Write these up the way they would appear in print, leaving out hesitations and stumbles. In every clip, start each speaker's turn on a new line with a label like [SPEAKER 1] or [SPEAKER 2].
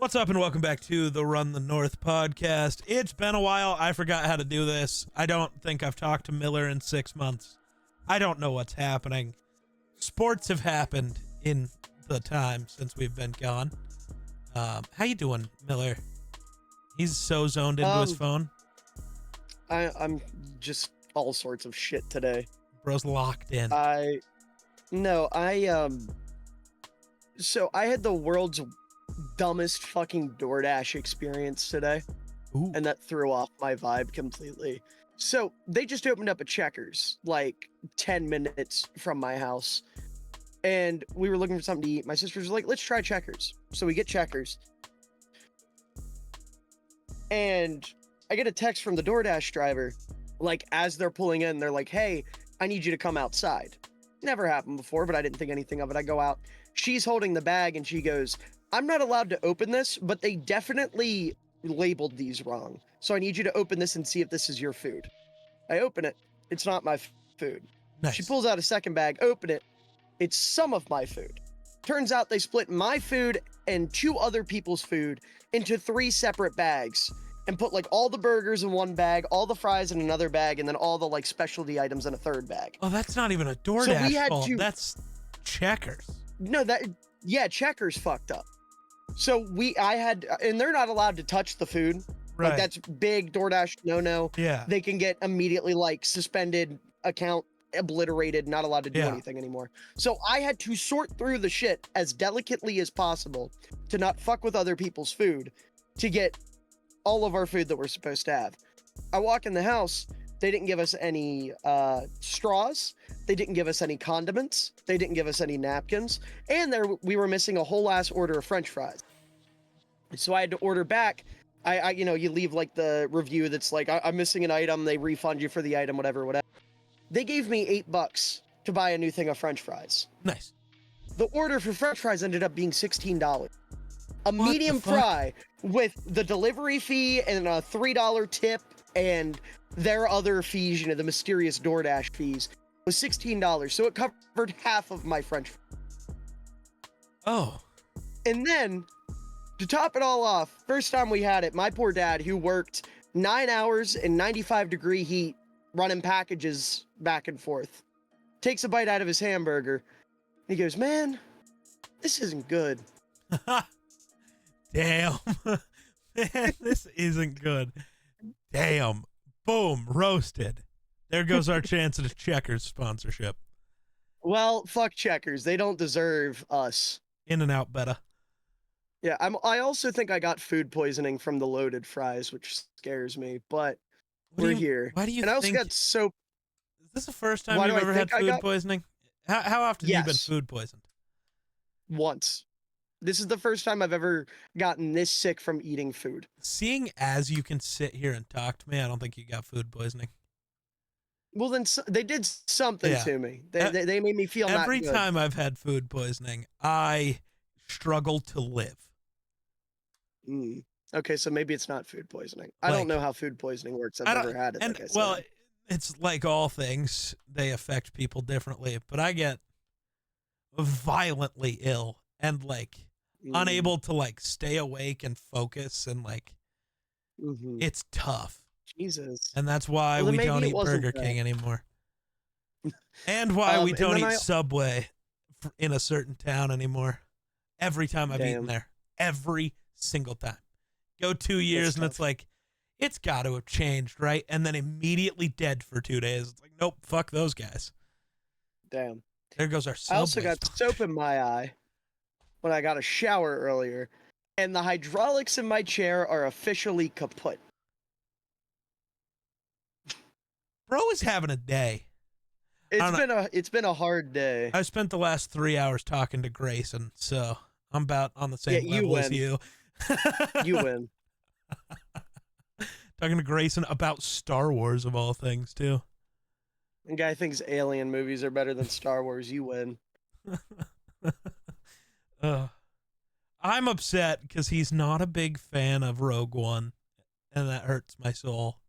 [SPEAKER 1] What's up and welcome back to the Run the North podcast. It's been a while. I forgot how to do this. I don't think I've talked to Miller in 6 months. I don't know what's happening. Sports have happened in the time since we've been gone. How you doing, Miller? He's so zoned into his phone.
[SPEAKER 2] I'm just all sorts of shit today.
[SPEAKER 1] Bro's locked in.
[SPEAKER 2] So I had the world's dumbest fucking DoorDash experience today.
[SPEAKER 1] Ooh.
[SPEAKER 2] And that threw off my vibe completely. So they just opened up a Checkers like 10 minutes from my house. And we were looking for something to eat. My sister was like, let's try Checkers. So we get Checkers. And I get a text from the DoorDash driver. Like, as they're pulling in, they're like, hey, I need you to come outside. Never happened before, but I didn't think anything of it. I go out. She's holding the bag and she goes, I'm not allowed to open this, but they definitely labeled these wrong. So I need you to open this and see if this is your food. I open it. It's not my food.
[SPEAKER 1] Nice.
[SPEAKER 2] She pulls out a second bag, open it. It's some of my food. Turns out they split my food and 2 other people's food into 3 separate bags and put like all the burgers in one bag, all the fries in another bag, and then all the like specialty items in a third bag.
[SPEAKER 1] Oh, that's not even a DoorDash fault.
[SPEAKER 2] To...
[SPEAKER 1] That's Checkers.
[SPEAKER 2] No, Checkers fucked up. So and they're not allowed to touch the food.
[SPEAKER 1] Right.
[SPEAKER 2] Like that's big DoorDash no.
[SPEAKER 1] Yeah.
[SPEAKER 2] They can get immediately like suspended, account obliterated, not allowed to do anything anymore. So I had to sort through the shit as delicately as possible to not fuck with other people's food to get all of our food that we're supposed to have. I walk in the house. They didn't give us any straws. They didn't give us any condiments. They didn't give us any napkins. And we were missing a whole ass order of French fries. So I had to order back. You leave like the review that's like, I'm missing an item. They refund you for the item, whatever. They gave me $8 to buy a new thing of French fries.
[SPEAKER 1] Nice.
[SPEAKER 2] The order for French fries ended up being $16. A medium fry with the delivery fee and a $3 tip and their other fees, the mysterious DoorDash fees, was $16. So it covered half of my French fries.
[SPEAKER 1] Oh.
[SPEAKER 2] And then, to top it all off, first time we had it, my poor dad, who worked 9 hours in 95-degree heat, running packages back and forth, takes a bite out of his hamburger. He goes, man, this isn't good.
[SPEAKER 1] Damn. Man, this isn't good. Damn. Boom. Roasted. There goes our chance at a Checkers sponsorship.
[SPEAKER 2] Well, fuck Checkers. They don't deserve us.
[SPEAKER 1] In-N-Out better.
[SPEAKER 2] Yeah, I also think I got food poisoning from the loaded fries, which scares me, but we're here.
[SPEAKER 1] Why do you
[SPEAKER 2] and I also got soap.
[SPEAKER 1] Is this the first time you've ever had food poisoning? How often have you been food poisoned?
[SPEAKER 2] Once. This is the first time I've ever gotten this sick from eating food.
[SPEAKER 1] Seeing as you can sit here and talk to me, I don't think you got food poisoning.
[SPEAKER 2] Well, then they did something to me. They made me feel not good.
[SPEAKER 1] Every time I've had food poisoning, I struggle to live.
[SPEAKER 2] Okay, so maybe it's not food poisoning. I don't know how food poisoning works. I've never had it.
[SPEAKER 1] And,
[SPEAKER 2] like I said.
[SPEAKER 1] Well, it's like all things. They affect people differently. But I get violently ill and unable to stay awake and focus and it's tough.
[SPEAKER 2] Jesus.
[SPEAKER 1] And that's why we don't eat Burger King anymore. And why we don't eat Subway in a certain town anymore. Every time I've eaten there. Every single time. Go 2 years and it's like, it's got to have changed, right? And then immediately dead for 2 days. It's like, nope, fuck those guys.
[SPEAKER 2] Damn.
[SPEAKER 1] There goes our Subway.
[SPEAKER 2] I also got soap in my eye when I got a shower earlier, and the hydraulics in my chair are officially kaput.
[SPEAKER 1] Bro is having a day.
[SPEAKER 2] It's been a hard day.
[SPEAKER 1] I spent the last 3 hours talking to Grayson, so I'm about on the same level as you.
[SPEAKER 2] You win.
[SPEAKER 1] Talking to Grayson about Star Wars of all things too.
[SPEAKER 2] The guy thinks alien movies are better than Star Wars. You win.
[SPEAKER 1] I'm upset because he's not a big fan of Rogue One, and that hurts my soul.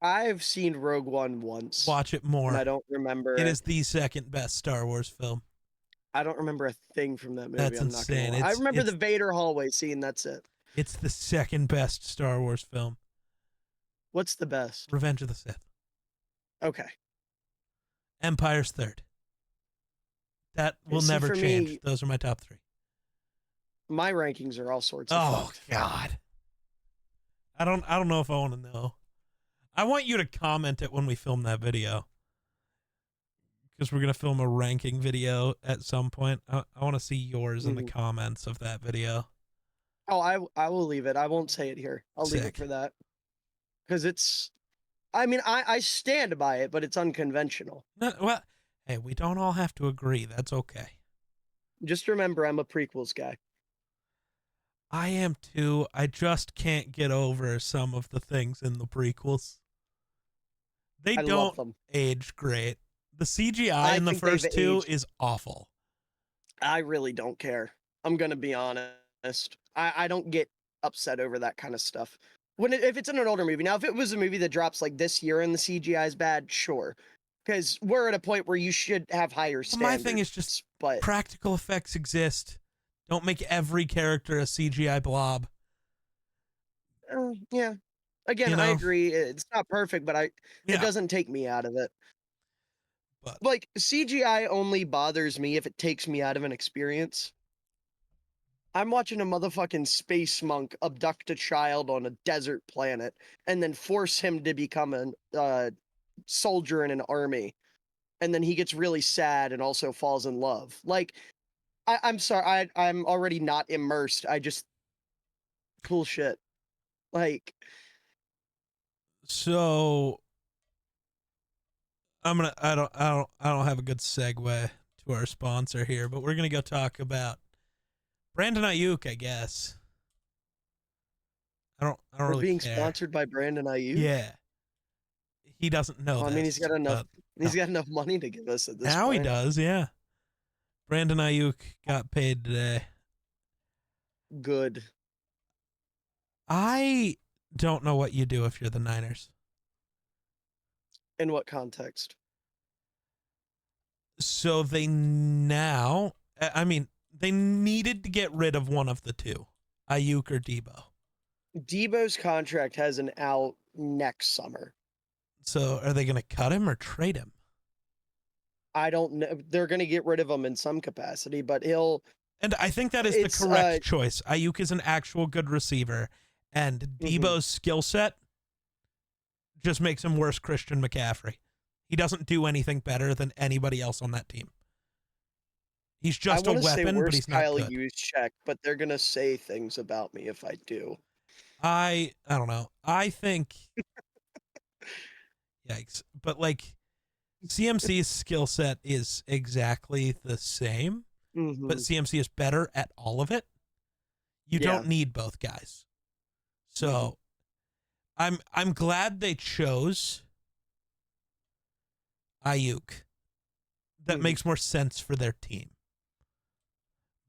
[SPEAKER 2] I've seen Rogue One once.
[SPEAKER 1] Watch it more.
[SPEAKER 2] And I don't remember.
[SPEAKER 1] It is the second best Star Wars film.
[SPEAKER 2] I don't remember a thing from that movie.
[SPEAKER 1] That's
[SPEAKER 2] I'm not gonna
[SPEAKER 1] insane.
[SPEAKER 2] lie. I remember the Vader hallway scene. That's it.
[SPEAKER 1] It's the second best Star Wars film.
[SPEAKER 2] What's the best?
[SPEAKER 1] Revenge of the Sith.
[SPEAKER 2] Okay.
[SPEAKER 1] Empire's third. That will
[SPEAKER 2] See,
[SPEAKER 1] never
[SPEAKER 2] for
[SPEAKER 1] change.
[SPEAKER 2] me-
[SPEAKER 1] Those are my top 3.
[SPEAKER 2] My rankings are all sorts of
[SPEAKER 1] Oh
[SPEAKER 2] fucked.
[SPEAKER 1] God. I don't know if I want to know. I want you to comment it when we film that video. Because we're gonna film a ranking video at some point. I want to see yours in the comments of that video.
[SPEAKER 2] Oh, I will leave it. I won't say it here. I'll leave it
[SPEAKER 1] Sick.
[SPEAKER 2] for that. Because it's, I mean, I stand by it, but it's unconventional.
[SPEAKER 1] No, well, hey, we don't all have to agree. That's okay.
[SPEAKER 2] Just remember, I'm a prequels guy.
[SPEAKER 1] I am too. I just can't get over some of the things in the prequels. They
[SPEAKER 2] I love
[SPEAKER 1] don't
[SPEAKER 2] them.
[SPEAKER 1] age great. The CGI
[SPEAKER 2] I
[SPEAKER 1] in the
[SPEAKER 2] think they've
[SPEAKER 1] first 2
[SPEAKER 2] aged-
[SPEAKER 1] is awful.
[SPEAKER 2] I really don't care. I'm gonna be honest. I don't get upset over that kind of stuff. If it's in an older movie. Now, if it was a movie that drops like this year and the CGI is bad, sure. Because we're at a point where you should have higher standards.
[SPEAKER 1] My thing is just
[SPEAKER 2] but
[SPEAKER 1] practical effects exist. Don't make every character a CGI blob.
[SPEAKER 2] yeah. Again,
[SPEAKER 1] You
[SPEAKER 2] I
[SPEAKER 1] know?
[SPEAKER 2] agree. It's not perfect, but it doesn't take me out of it.
[SPEAKER 1] But
[SPEAKER 2] Like, CGI only bothers me if it takes me out of an experience. I'm watching a motherfucking space monk abduct a child on a desert planet and then force him to become a soldier in an army. And then he gets really sad and also falls in love. Like, I'm sorry, I'm already not immersed. I just cool shit. Like,
[SPEAKER 1] so I don't have a good segue to our sponsor here, but we're gonna go talk about Brandon Ayuk, I guess. I don't
[SPEAKER 2] we're
[SPEAKER 1] really
[SPEAKER 2] being
[SPEAKER 1] care.
[SPEAKER 2] sponsored by Brandon Ayuk.
[SPEAKER 1] Yeah. He doesn't know
[SPEAKER 2] I mean, he's got enough. He's
[SPEAKER 1] no.
[SPEAKER 2] got enough money to give us at this
[SPEAKER 1] Now
[SPEAKER 2] point.
[SPEAKER 1] he does, yeah. Brandon Ayuk got paid today.
[SPEAKER 2] Good.
[SPEAKER 1] I don't know what you do if you're the Niners.
[SPEAKER 2] In what context?
[SPEAKER 1] So they needed to get rid of one of the two, Ayuk or Debo.
[SPEAKER 2] Debo's contract has an out next summer.
[SPEAKER 1] So are they going to cut him or trade him?
[SPEAKER 2] I don't know. They're going to get rid of him in some capacity, but he'll.
[SPEAKER 1] And I think that is the correct choice. Ayuk is an actual good receiver, and Debo's skill set just makes him worse Christian McCaffrey. He doesn't do anything better than anybody else on that team. He's just a weapon, but he's not
[SPEAKER 2] Kyle
[SPEAKER 1] good.
[SPEAKER 2] Juszczyk, but they're going to say things about me if I do.
[SPEAKER 1] I don't know. I think yikes. But like CMC's skill set is exactly the same, but CMC is better at all of it. You don't need both guys. So I'm glad they chose Ayuk. That makes more sense for their team.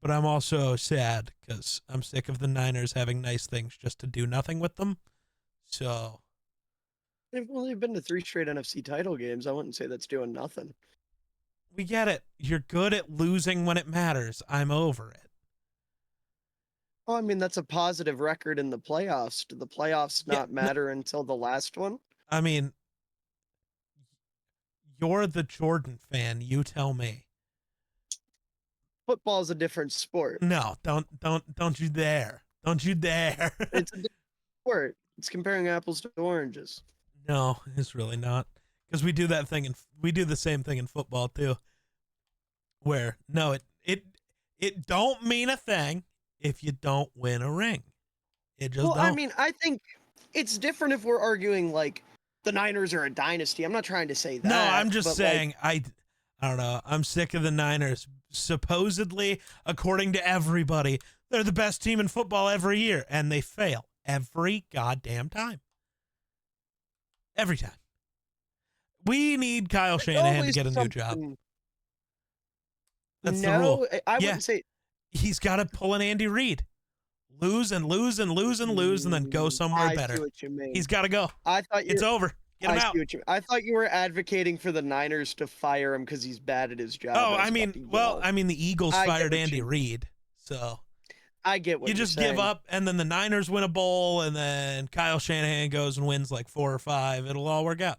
[SPEAKER 1] But I'm also sad because I'm sick of the Niners having nice things just to do nothing with them. So
[SPEAKER 2] they've been to 3 straight NFC title games. I wouldn't say that's doing nothing.
[SPEAKER 1] We get it. You're good at losing when it matters. I'm over it.
[SPEAKER 2] Well, I mean, that's a positive record in the playoffs. Do the playoffs not matter until the last one?
[SPEAKER 1] I mean, you're the Jordan fan. You tell me.
[SPEAKER 2] Football's a different sport.
[SPEAKER 1] No, don't you dare. Don't you dare.
[SPEAKER 2] It's a different sport. It's comparing apples to oranges.
[SPEAKER 1] No, it's really not. Because we do that thing and we do the same thing in football too. Where no, it don't mean a thing if you don't win a ring. It just don't.
[SPEAKER 2] I mean, I think it's different if we're arguing like the Niners are a dynasty. I'm not trying to say that.
[SPEAKER 1] No, I'm just saying
[SPEAKER 2] like,
[SPEAKER 1] I don't know. I'm sick of the Niners. Supposedly, according to everybody, they're the best team in football every year, and they fail every goddamn time. Every time. We need Kyle Shanahan to get a new job. That's the rule.
[SPEAKER 2] I wouldn't say
[SPEAKER 1] he's got to pull an Andy Reid. Lose and lose and lose and lose and then go somewhere better.
[SPEAKER 2] I see what you mean.
[SPEAKER 1] He's got to go.
[SPEAKER 2] I thought
[SPEAKER 1] it's over. Get him
[SPEAKER 2] I see
[SPEAKER 1] out.
[SPEAKER 2] what you. I thought you were advocating for the Niners to fire him because he's bad at his job.
[SPEAKER 1] Oh,
[SPEAKER 2] I
[SPEAKER 1] I
[SPEAKER 2] was
[SPEAKER 1] mean,
[SPEAKER 2] about to
[SPEAKER 1] well,
[SPEAKER 2] yell.
[SPEAKER 1] I mean, the Eagles
[SPEAKER 2] I get
[SPEAKER 1] fired
[SPEAKER 2] what
[SPEAKER 1] Andy
[SPEAKER 2] you-
[SPEAKER 1] Reid, so
[SPEAKER 2] I get what
[SPEAKER 1] you
[SPEAKER 2] you're
[SPEAKER 1] just give
[SPEAKER 2] saying.
[SPEAKER 1] up, and then the Niners win a bowl, and then Kyle Shanahan goes and wins like 4 or 5. It'll all work out.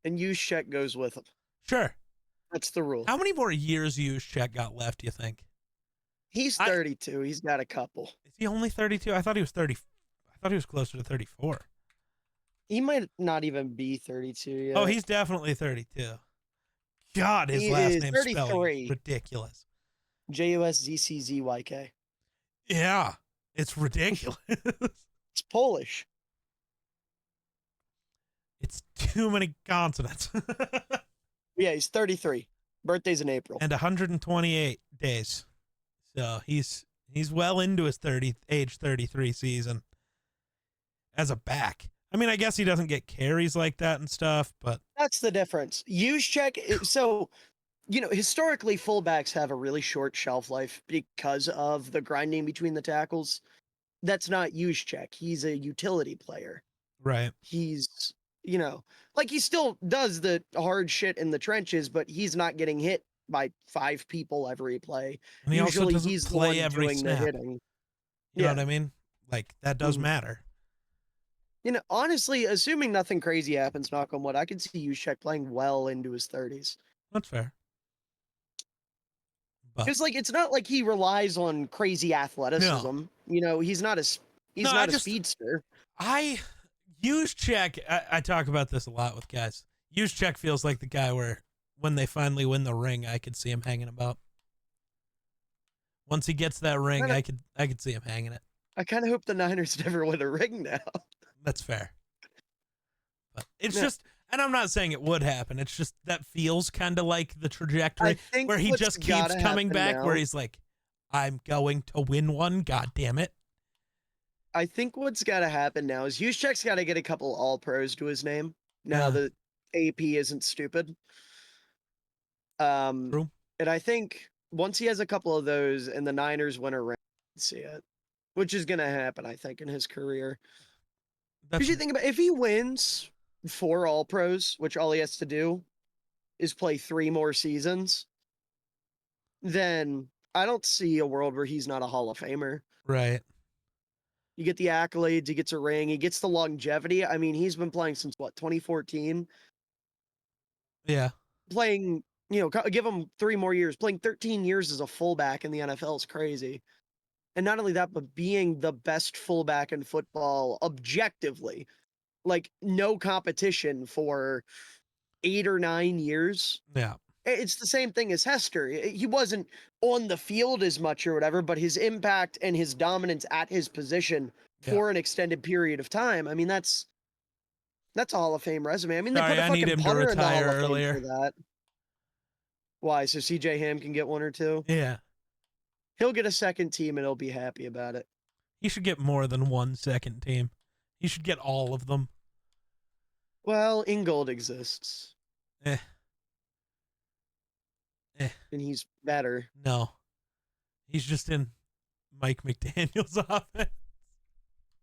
[SPEAKER 2] And Juszczyk goes with him.
[SPEAKER 1] Sure.
[SPEAKER 2] That's the rule.
[SPEAKER 1] How many more years Juszczyk got left, do you think?
[SPEAKER 2] He's 32. He's got a couple.
[SPEAKER 1] Is he only 32? I thought he was 30. I thought he was closer to 34.
[SPEAKER 2] He might not even be 32 yet.
[SPEAKER 1] Oh, he's definitely 32. God, his
[SPEAKER 2] He
[SPEAKER 1] last
[SPEAKER 2] is
[SPEAKER 1] name's spelling
[SPEAKER 2] 33.
[SPEAKER 1] is ridiculous.
[SPEAKER 2] Juszczyk.
[SPEAKER 1] Yeah, it's ridiculous.
[SPEAKER 2] It's Polish.
[SPEAKER 1] It's too many consonants.
[SPEAKER 2] Yeah, he's 33. Birthday's in April.
[SPEAKER 1] And 128 days. So he's well into his age 33 season as a back. I mean, I guess he doesn't get carries like that and stuff, but
[SPEAKER 2] That's the difference. Juszczyk. So, historically, fullbacks have a really short shelf life because of the grinding between the tackles. That's not Juszczyk. He's a utility player.
[SPEAKER 1] right.
[SPEAKER 2] He's, he still does the hard shit in the trenches, but he's not getting hit by 5 people every play.
[SPEAKER 1] And he
[SPEAKER 2] Usually
[SPEAKER 1] also doesn't
[SPEAKER 2] he's the
[SPEAKER 1] play
[SPEAKER 2] one
[SPEAKER 1] every
[SPEAKER 2] doing
[SPEAKER 1] snap.
[SPEAKER 2] the hitting.
[SPEAKER 1] You know what I mean? Like, that does
[SPEAKER 2] Mhm.
[SPEAKER 1] matter.
[SPEAKER 2] Honestly, assuming nothing crazy happens, knock on wood, I could see Juszczyk playing well into his 30s.
[SPEAKER 1] That's fair. But
[SPEAKER 2] Because it's not like he relies on crazy athleticism. He's not a speedster.
[SPEAKER 1] Juszczyk, I talk about this a lot with guys. Juszczyk feels like the guy where when they finally win the ring, I could see him hanging about. Once he gets that ring, I could see him hanging it.
[SPEAKER 2] I kind of hope the Niners never win a ring now.
[SPEAKER 1] That's fair. But it's
[SPEAKER 2] Yeah.
[SPEAKER 1] just, and I'm not saying it would happen. It's just that feels kind of like the trajectory where he just keeps coming back, where he's like, I'm going to win one. God damn it.
[SPEAKER 2] I think what's got to happen now is Juszczyk's got to get a couple all pros to his name. Now the AP isn't stupid.
[SPEAKER 1] True.
[SPEAKER 2] And I think once he has a couple of those and the Niners win a ring, see it, which is going to happen, I think, in his career. Because you think about if he wins 4 all pros, which all he has to do is play 3 more seasons, then I don't see a world where he's not a Hall of Famer.
[SPEAKER 1] Right.
[SPEAKER 2] You get the accolades, he gets a ring, he gets the longevity. I mean, he's been playing since 2014.
[SPEAKER 1] Yeah.
[SPEAKER 2] Playing, give him 3 more years. Playing 13 years as a fullback in the NFL is crazy. And not only that, but being the best fullback in football objectively, like no competition for 8 or 9 years.
[SPEAKER 1] Yeah.
[SPEAKER 2] It's the same thing as Hester. He wasn't on the field as much or whatever, but his impact and his dominance at his position for an extended period of time. I mean, that's a Hall of Fame resume. I mean, they put a fucking punter in the Hall of Fame for that. Why? So CJ Ham can get 1 or 2?
[SPEAKER 1] Yeah.
[SPEAKER 2] He'll get a second team and he'll be happy about it.
[SPEAKER 1] He should get more than 1 second team. He should get all of them.
[SPEAKER 2] Well, Ingold exists.
[SPEAKER 1] Eh.
[SPEAKER 2] And he's better.
[SPEAKER 1] No. He's just in Mike McDaniel's offense.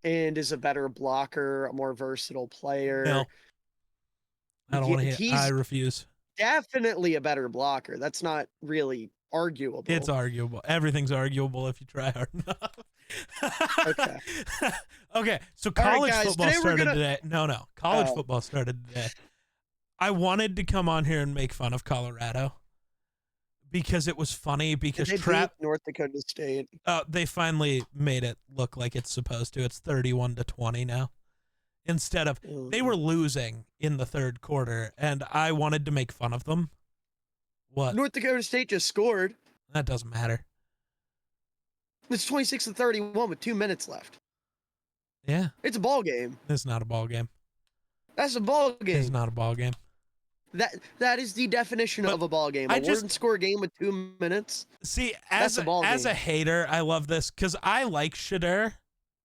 [SPEAKER 2] And is a better blocker, a more versatile player.
[SPEAKER 1] No. I don't want to hit. I refuse.
[SPEAKER 2] Definitely a better blocker. That's not really arguable.
[SPEAKER 1] It's arguable. Everything's arguable if you try hard enough.
[SPEAKER 2] Okay.
[SPEAKER 1] Okay. So college football started today. No. College
[SPEAKER 2] Oh.
[SPEAKER 1] football started today. I wanted to come on here and make fun of Colorado because it was funny because
[SPEAKER 2] Did they beat North Dakota State.
[SPEAKER 1] They finally made it look like it's supposed to. It's 31-20 now. Instead of they were losing in the 3rd quarter, and I wanted to make fun of them. What?
[SPEAKER 2] North Dakota State just scored.
[SPEAKER 1] That doesn't matter.
[SPEAKER 2] It's 26-31 with 2 minutes left.
[SPEAKER 1] Yeah.
[SPEAKER 2] It's a ball game.
[SPEAKER 1] It's not a ball game.
[SPEAKER 2] That's a ball game.
[SPEAKER 1] It's not a ball game.
[SPEAKER 2] That is the definition of a ball game. A word score game with 2 minutes.
[SPEAKER 1] See, as a hater, I love this because I like Shadur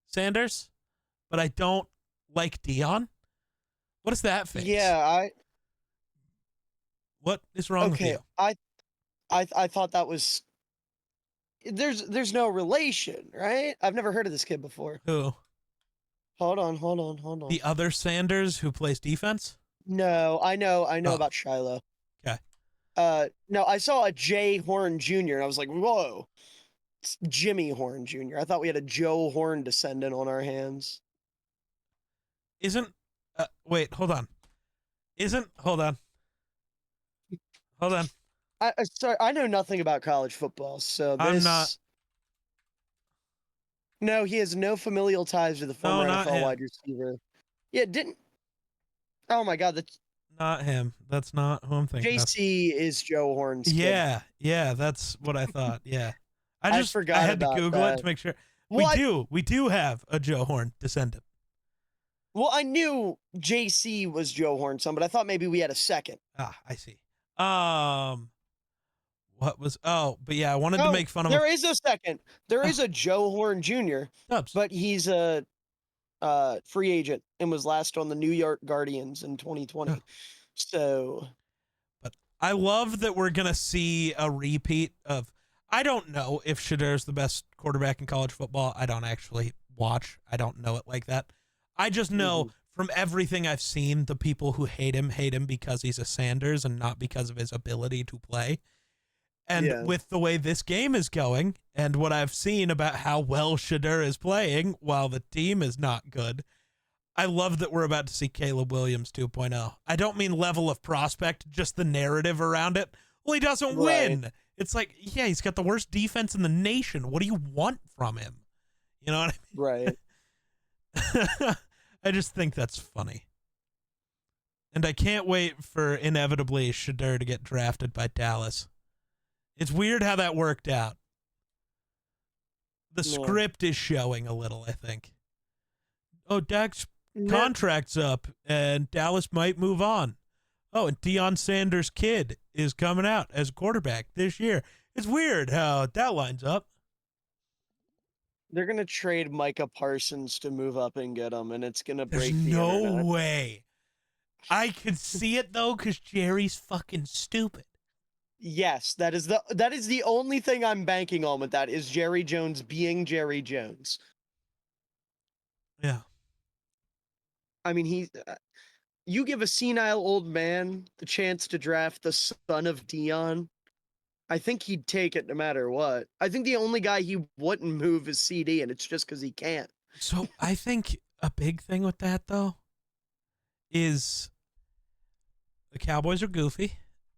[SPEAKER 1] Sanders, but I don't like Dion. What is that face?
[SPEAKER 2] Yeah,
[SPEAKER 1] What is wrong with you?
[SPEAKER 2] I thought that was. There's no relation, right? I've never heard of this kid before.
[SPEAKER 1] Who?
[SPEAKER 2] Hold on.
[SPEAKER 1] The other Sanders who plays defense?
[SPEAKER 2] No, I know
[SPEAKER 1] Oh,
[SPEAKER 2] about Shiloh.
[SPEAKER 1] okay.
[SPEAKER 2] No, I saw a Jay Horn Jr. and I was like, whoa, it's Jimmy Horn Jr. I thought we had a Joe Horn descendant on our hands.
[SPEAKER 1] Wait, hold on. Hold on.
[SPEAKER 2] Sorry, I know nothing about college football, so
[SPEAKER 1] I'm not.
[SPEAKER 2] No, he has no familial ties to the
[SPEAKER 1] No,
[SPEAKER 2] former
[SPEAKER 1] not
[SPEAKER 2] NFL
[SPEAKER 1] him.
[SPEAKER 2] wide receiver. Yeah, didn't. Oh my God, that's
[SPEAKER 1] Not him. That's not who I'm thinking of.
[SPEAKER 2] JC is Joe Horn's kid.
[SPEAKER 1] Yeah, that's what I thought. Yeah.
[SPEAKER 2] I
[SPEAKER 1] I
[SPEAKER 2] forgot
[SPEAKER 1] had to
[SPEAKER 2] about
[SPEAKER 1] Google it
[SPEAKER 2] that.
[SPEAKER 1] to make sure.
[SPEAKER 2] Well,
[SPEAKER 1] We do have a Joe Horn descendant.
[SPEAKER 2] Well, I knew JC was Joe Horn's son, but I thought maybe we had a second.
[SPEAKER 1] Ah, I see. But yeah, I wanted to
[SPEAKER 2] Oh,
[SPEAKER 1] make fun of
[SPEAKER 2] there is a second. There
[SPEAKER 1] Oh.
[SPEAKER 2] is a Joe Horn Jr.,
[SPEAKER 1] Dubs.
[SPEAKER 2] but he's a free agent and was last on the New York Guardians in 2020.
[SPEAKER 1] Oh.
[SPEAKER 2] So,
[SPEAKER 1] But I love that we're gonna see a repeat of. I don't know if Shadir's the best quarterback in college football. I don't actually watch. I don't know it like that. I just know from everything I've seen, the people who hate him because he's a Sanders and not because of his ability to play. And with the way this game is going and what I've seen about how well Shadir is playing while the team is not good, I love that we're about to see Caleb Williams 2.0. I don't mean level of prospect, just the narrative around it. Well, he doesn't win. It's like, yeah, he's got the worst defense in the nation. What do you want from him? You know what I mean?
[SPEAKER 2] Right.
[SPEAKER 1] I just think that's funny. And I can't wait for, inevitably, Shadir to get drafted by Dallas. It's weird how that worked out. The script is showing a little, I think. Oh, Dak's contract's up, and Dallas might move on. Oh, and Deion Sanders' kid is coming out as a quarterback this year. It's weird how that lines up.
[SPEAKER 2] They're going to trade Micah Parsons to move up and get him, and it's going to break the
[SPEAKER 1] internet. There's no way. I could see it, though, because Jerry's fucking stupid.
[SPEAKER 2] Yes, that is the only thing I'm banking on with that is Jerry Jones being Jerry Jones.
[SPEAKER 1] Yeah.
[SPEAKER 2] I mean, you give a senile old man the chance to draft the son of Deion, I think he'd take it no matter what. I think the only guy he wouldn't move is CD, and it's just because he can't.
[SPEAKER 1] So I think a big thing with that, though, is the Cowboys are goofy,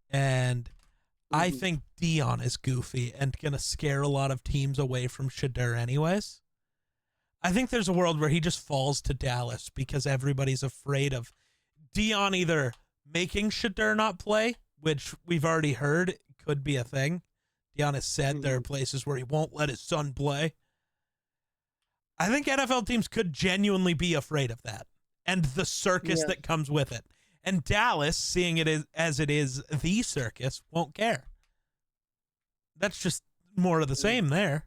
[SPEAKER 1] and I think Deion is goofy and going to scare a lot of teams away from Shadir anyways. I think there's a world where he just falls to Dallas because everybody's afraid of Deion either making Shadir not play, which we've already heard could be a thing. Deion has said there are places where he won't let his son play. I think NFL teams could genuinely be afraid of that and the circus that comes with it. And Dallas, seeing it as it is the circus, won't care. That's just more of the same there.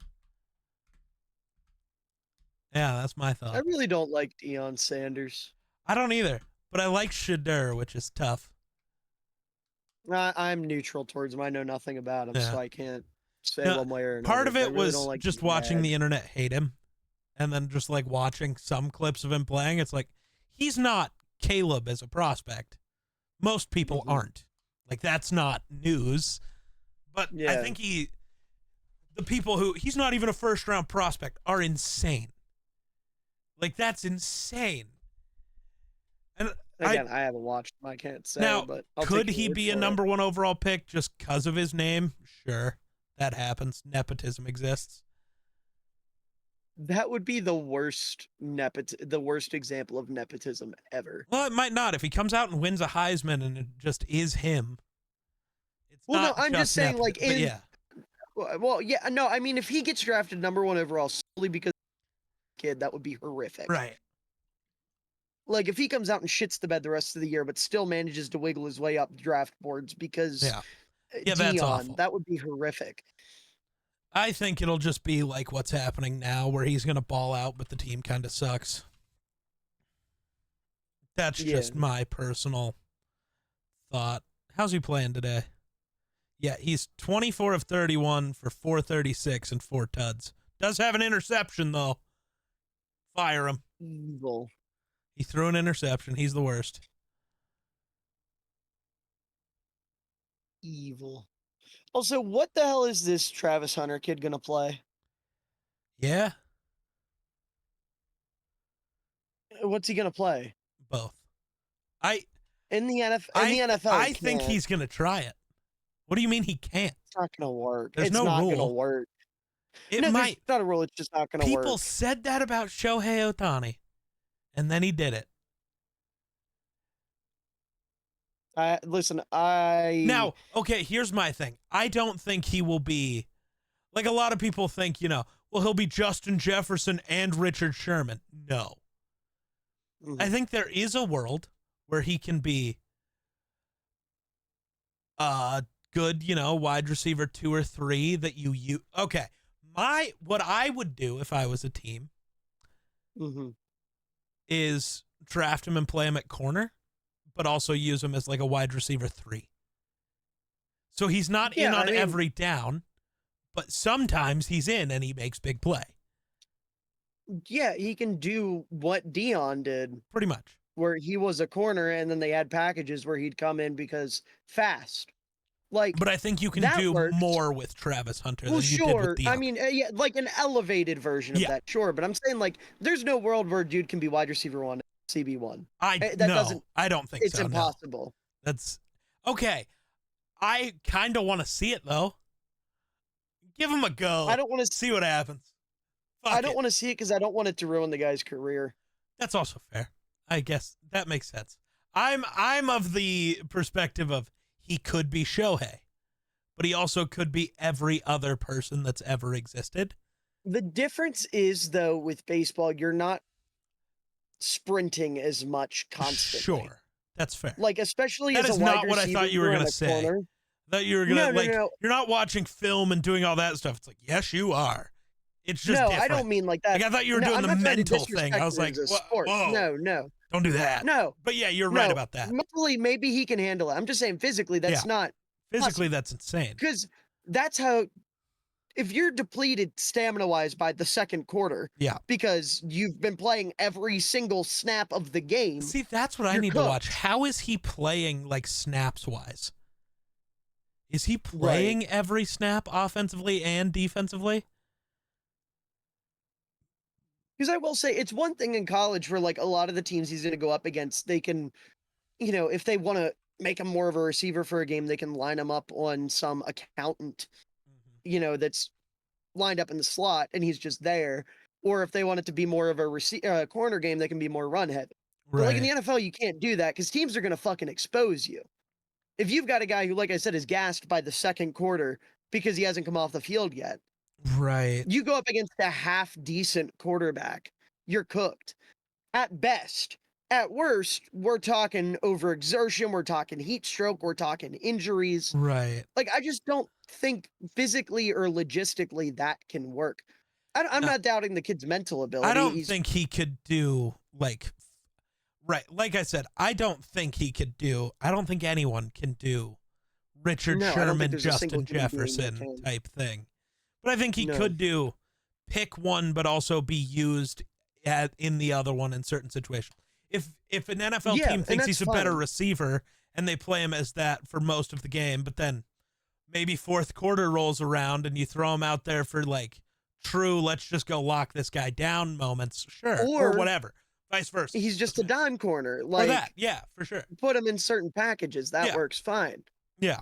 [SPEAKER 1] Yeah, that's my thought.
[SPEAKER 2] I really don't like Deion Sanders.
[SPEAKER 1] I don't either, but I like Shadir, which is tough.
[SPEAKER 2] I'm neutral towards him. I know nothing about him, so I can't say one way or another.
[SPEAKER 1] Part of it
[SPEAKER 2] really
[SPEAKER 1] was
[SPEAKER 2] like
[SPEAKER 1] just watching the internet hate him, and then just like watching some clips of him playing. It's like, he's not Caleb as a prospect. Most people aren't. Like, that's not news. But I think the people who, he's not even a first round prospect, are insane. Like, that's insane. And
[SPEAKER 2] again, I haven't watched him. I can't say.
[SPEAKER 1] Now,
[SPEAKER 2] but
[SPEAKER 1] could he be a number one overall pick just because of his name? Sure, that happens. Nepotism exists.
[SPEAKER 2] That would be the worst example of nepotism ever.
[SPEAKER 1] Well, it might not. If he comes out and wins a Heisman and it just is him. It's not
[SPEAKER 2] I'm just saying, like,
[SPEAKER 1] no,
[SPEAKER 2] I mean, if he gets drafted number one overall solely because kid, that would be horrific.
[SPEAKER 1] Right.
[SPEAKER 2] Like, if he comes out and shits the bed the rest of the year, but still manages to wiggle his way up draft boards because
[SPEAKER 1] Deion, that's awful.
[SPEAKER 2] That would be horrific.
[SPEAKER 1] I think it'll just be like what's happening now, where he's going to ball out, but the team kind of sucks. That's just my personal thought. How's he playing today? Yeah, he's 24 of 31 for 436 and 4 tuds. Does have an interception, though. Fire him.
[SPEAKER 2] Evil.
[SPEAKER 1] He threw an interception. He's the worst.
[SPEAKER 2] Evil. Also, what the hell is this Travis Hunter kid gonna play?
[SPEAKER 1] Yeah,
[SPEAKER 2] What's he gonna play?
[SPEAKER 1] both. I
[SPEAKER 2] In the NFL,
[SPEAKER 1] I
[SPEAKER 2] he
[SPEAKER 1] think
[SPEAKER 2] can't.
[SPEAKER 1] he's gonna try it. What do you mean he can't?
[SPEAKER 2] It's not gonna work.
[SPEAKER 1] There's
[SPEAKER 2] It's
[SPEAKER 1] no
[SPEAKER 2] not
[SPEAKER 1] rule.
[SPEAKER 2] gonna work.
[SPEAKER 1] It
[SPEAKER 2] No,
[SPEAKER 1] might.
[SPEAKER 2] there's not a rule. It's just not gonna
[SPEAKER 1] People
[SPEAKER 2] work.
[SPEAKER 1] said that about Shohei Ohtani, and then he did it. Now, okay, here's my thing. I don't think he will be, like a lot of people think, well, he'll be Justin Jefferson and Richard Sherman. No. I think there is a world where he can be good, wide receiver 2 or 3 that you okay. What I would do if I was a team is draft him and play him at corner, but also use him as like a wide receiver 3. So he's not in on every down, but sometimes he's in and he makes big play.
[SPEAKER 2] Yeah, he can do what Dion did.
[SPEAKER 1] Pretty much.
[SPEAKER 2] Where he was a corner and then they had packages where he'd come in because fast.
[SPEAKER 1] But I think you can do more with Travis Hunter than you did with Dion.
[SPEAKER 2] I mean, yeah, like an elevated version of that, sure. But I'm saying, like, there's no world where dude can be wide receiver 1, CB1.
[SPEAKER 1] I don't think
[SPEAKER 2] it's
[SPEAKER 1] so.
[SPEAKER 2] It's impossible.
[SPEAKER 1] No. That's okay. I kind of want to see it though. Give him a go.
[SPEAKER 2] I don't want to
[SPEAKER 1] see what happens.
[SPEAKER 2] I don't want to see it because I don't want it to ruin the guy's career.
[SPEAKER 1] That's also fair. I guess that makes sense. I'm of the perspective of he could be Shohei, but he also could be every other person that's ever existed.
[SPEAKER 2] The difference is, though, with baseball, you're not sprinting as much constantly.
[SPEAKER 1] Sure, that's fair.
[SPEAKER 2] Like, especially
[SPEAKER 1] that
[SPEAKER 2] as
[SPEAKER 1] is
[SPEAKER 2] a wide
[SPEAKER 1] not what I thought you were going to say.
[SPEAKER 2] Corner.
[SPEAKER 1] That you were going to
[SPEAKER 2] no.
[SPEAKER 1] You're not watching film and doing all that stuff. It's like, yes, you are. It's just
[SPEAKER 2] no,
[SPEAKER 1] different.
[SPEAKER 2] I don't mean like that.
[SPEAKER 1] Like I thought you were doing the mental thing. I was like, whoa,
[SPEAKER 2] no,
[SPEAKER 1] don't do that.
[SPEAKER 2] No,
[SPEAKER 1] but yeah, you're right about that.
[SPEAKER 2] Mentally, maybe he can handle it. I'm just saying, physically, that's not.
[SPEAKER 1] Physically, that's insane.
[SPEAKER 2] Because that's how. If you're depleted stamina-wise by the second quarter, because you've been playing every single snap of the game.
[SPEAKER 1] See, that's what I need to watch. How is he playing, like snaps-wise? Is he playing every snap offensively and defensively?
[SPEAKER 2] Because I will say, it's one thing in college where, like, a lot of the teams he's going to go up against, they can, if they want to make him more of a receiver for a game, they can line him up on some accountant, that's lined up in the slot, and he's just there. Or if they want it to be more of a corner game, they can be more run heavy. But, like, in the NFL, you can't do that because teams are going to fucking expose you. If you've got a guy who, like I said, is gassed by the second quarter because he hasn't come off the field yet,
[SPEAKER 1] right?
[SPEAKER 2] You go up against a half-decent quarterback, you're cooked. At best. At worst, we're talking overexertion, we're talking heat stroke, we're talking injuries.
[SPEAKER 1] Right.
[SPEAKER 2] Like, I just don't think physically or logistically that can work. I'm not doubting the kid's mental ability.
[SPEAKER 1] I don't think he could do, like I said, I don't think anyone can do Richard Sherman, Justin Jefferson type thing. But I think he could do pick one, but also be used in the other one in certain situations. If an NFL team thinks he's a better receiver and they play him as that for most of the game, but then maybe fourth quarter rolls around and you throw him out there for like true, let's just go lock this guy down moments, sure, or whatever, vice versa.
[SPEAKER 2] He's just a dime corner, like
[SPEAKER 1] that, for sure.
[SPEAKER 2] Put him in certain packages, that works fine.
[SPEAKER 1] Yeah,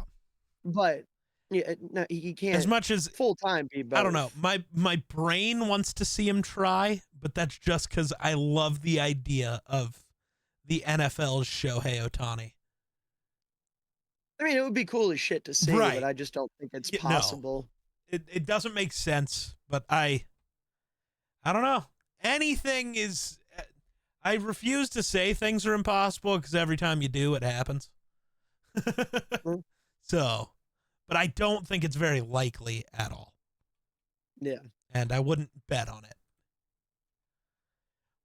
[SPEAKER 2] but. Yeah, no, he can't.
[SPEAKER 1] As much as
[SPEAKER 2] full time be both.
[SPEAKER 1] I don't know. My brain wants to see him try, but that's just because I love the idea of the NFL's Shohei Ohtani.
[SPEAKER 2] I mean, it would be cool as shit to see, but I just don't think it's possible.
[SPEAKER 1] No. It doesn't make sense, but I don't know. Anything is. I refuse to say things are impossible because every time you do, it happens. So. But I don't think it's very likely at all.
[SPEAKER 2] Yeah.
[SPEAKER 1] And I wouldn't bet on it.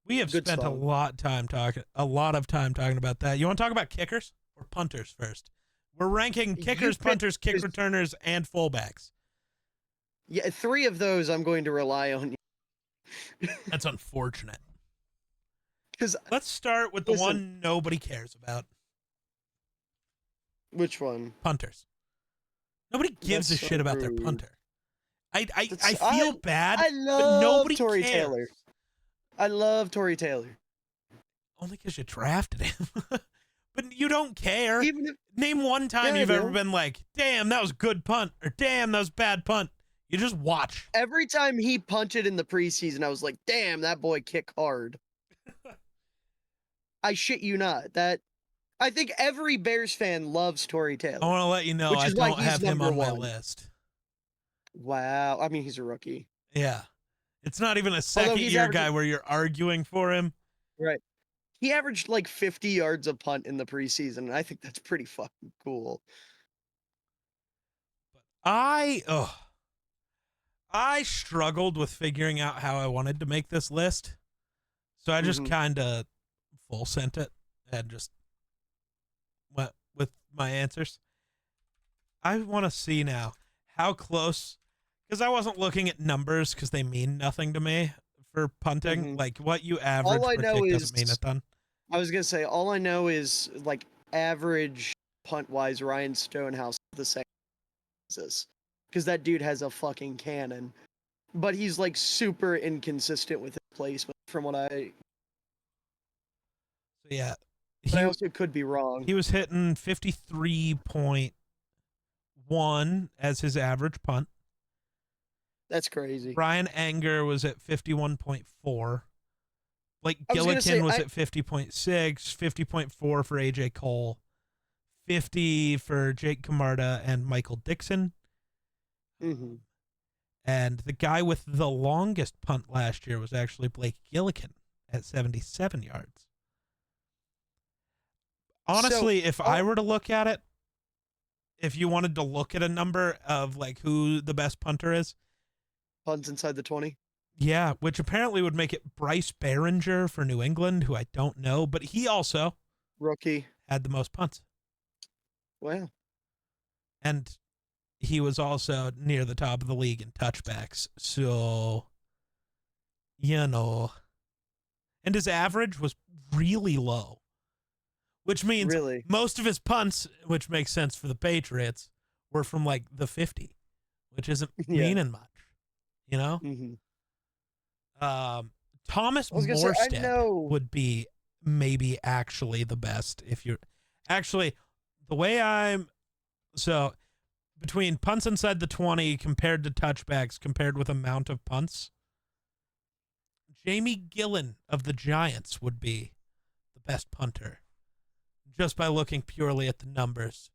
[SPEAKER 1] We have spent a lot of time talking about that. You want to talk about kickers or punters first? We're ranking kickers, punters, kick returners, and fullbacks.
[SPEAKER 2] Yeah, 3 of those I'm going to rely on.
[SPEAKER 1] That's unfortunate.
[SPEAKER 2] Because
[SPEAKER 1] Let's start with the one nobody cares about.
[SPEAKER 2] Which one?
[SPEAKER 1] Punters. Nobody gives a shit about their punter. I feel bad, but nobody
[SPEAKER 2] Tory
[SPEAKER 1] cares.
[SPEAKER 2] Taylor. I love Tory Taylor.
[SPEAKER 1] Only because you drafted him. But you don't care. Name one time
[SPEAKER 2] Yeah,
[SPEAKER 1] you've ever been like, damn, that was good punt, or damn, that was bad punt. You just watch.
[SPEAKER 2] Every time he punted in the preseason, I was like, damn, that boy kick hard. I shit you not. I think every Bears fan loves Tory Taylor.
[SPEAKER 1] I want to let you know I don't have him on my list.
[SPEAKER 2] Wow. I mean, he's a rookie.
[SPEAKER 1] Yeah. It's not even a second-year guy where you're arguing for him.
[SPEAKER 2] Right. He averaged like 50 yards a punt in the preseason, and I think that's pretty fucking cool.
[SPEAKER 1] I struggled with figuring out how I wanted to make this list. So I just kind of full sent it and just went with my answers. I want to see now how close, because I wasn't looking at numbers because they mean nothing to me for punting. Like what you average per kick doesn't mean a ton.
[SPEAKER 2] I was going to say, all I know is like average punt-wise, Ryan Stonehouse the same as this. Because that dude has a fucking cannon. But he's like super inconsistent with his placement from what I...
[SPEAKER 1] So yeah.
[SPEAKER 2] I also could be wrong.
[SPEAKER 1] He was hitting 53.1 as his average punt.
[SPEAKER 2] That's crazy.
[SPEAKER 1] Brian Anger was at 51.4. Blake Gillikin was at 50.6, 50.4 for AJ Cole, 50 for Jake Camarda and Michael Dixon. And the guy with the longest punt last year was actually Blake Gillikin at 77 yards. Honestly, if I were to look at it, if you wanted to look at a number of like who the best punter is.
[SPEAKER 2] Punts inside the 20?
[SPEAKER 1] Yeah, which apparently would make it Bryce Behringer for New England, who I don't know, but he also
[SPEAKER 2] rookie
[SPEAKER 1] had the most punts.
[SPEAKER 2] Wow.
[SPEAKER 1] And he was also near the top of the league in touchbacks. So, you know. And his average was really low, which means most of his punts, which makes sense for the Patriots, were from like the 50, which isn't meaning much, you know? Thomas Morstead would be maybe actually the best if you're actually the way so between punts inside the 20 compared to touchbacks compared with amount of punts, Jamie Gillen of the Giants would be the best punter just by looking purely at the numbers.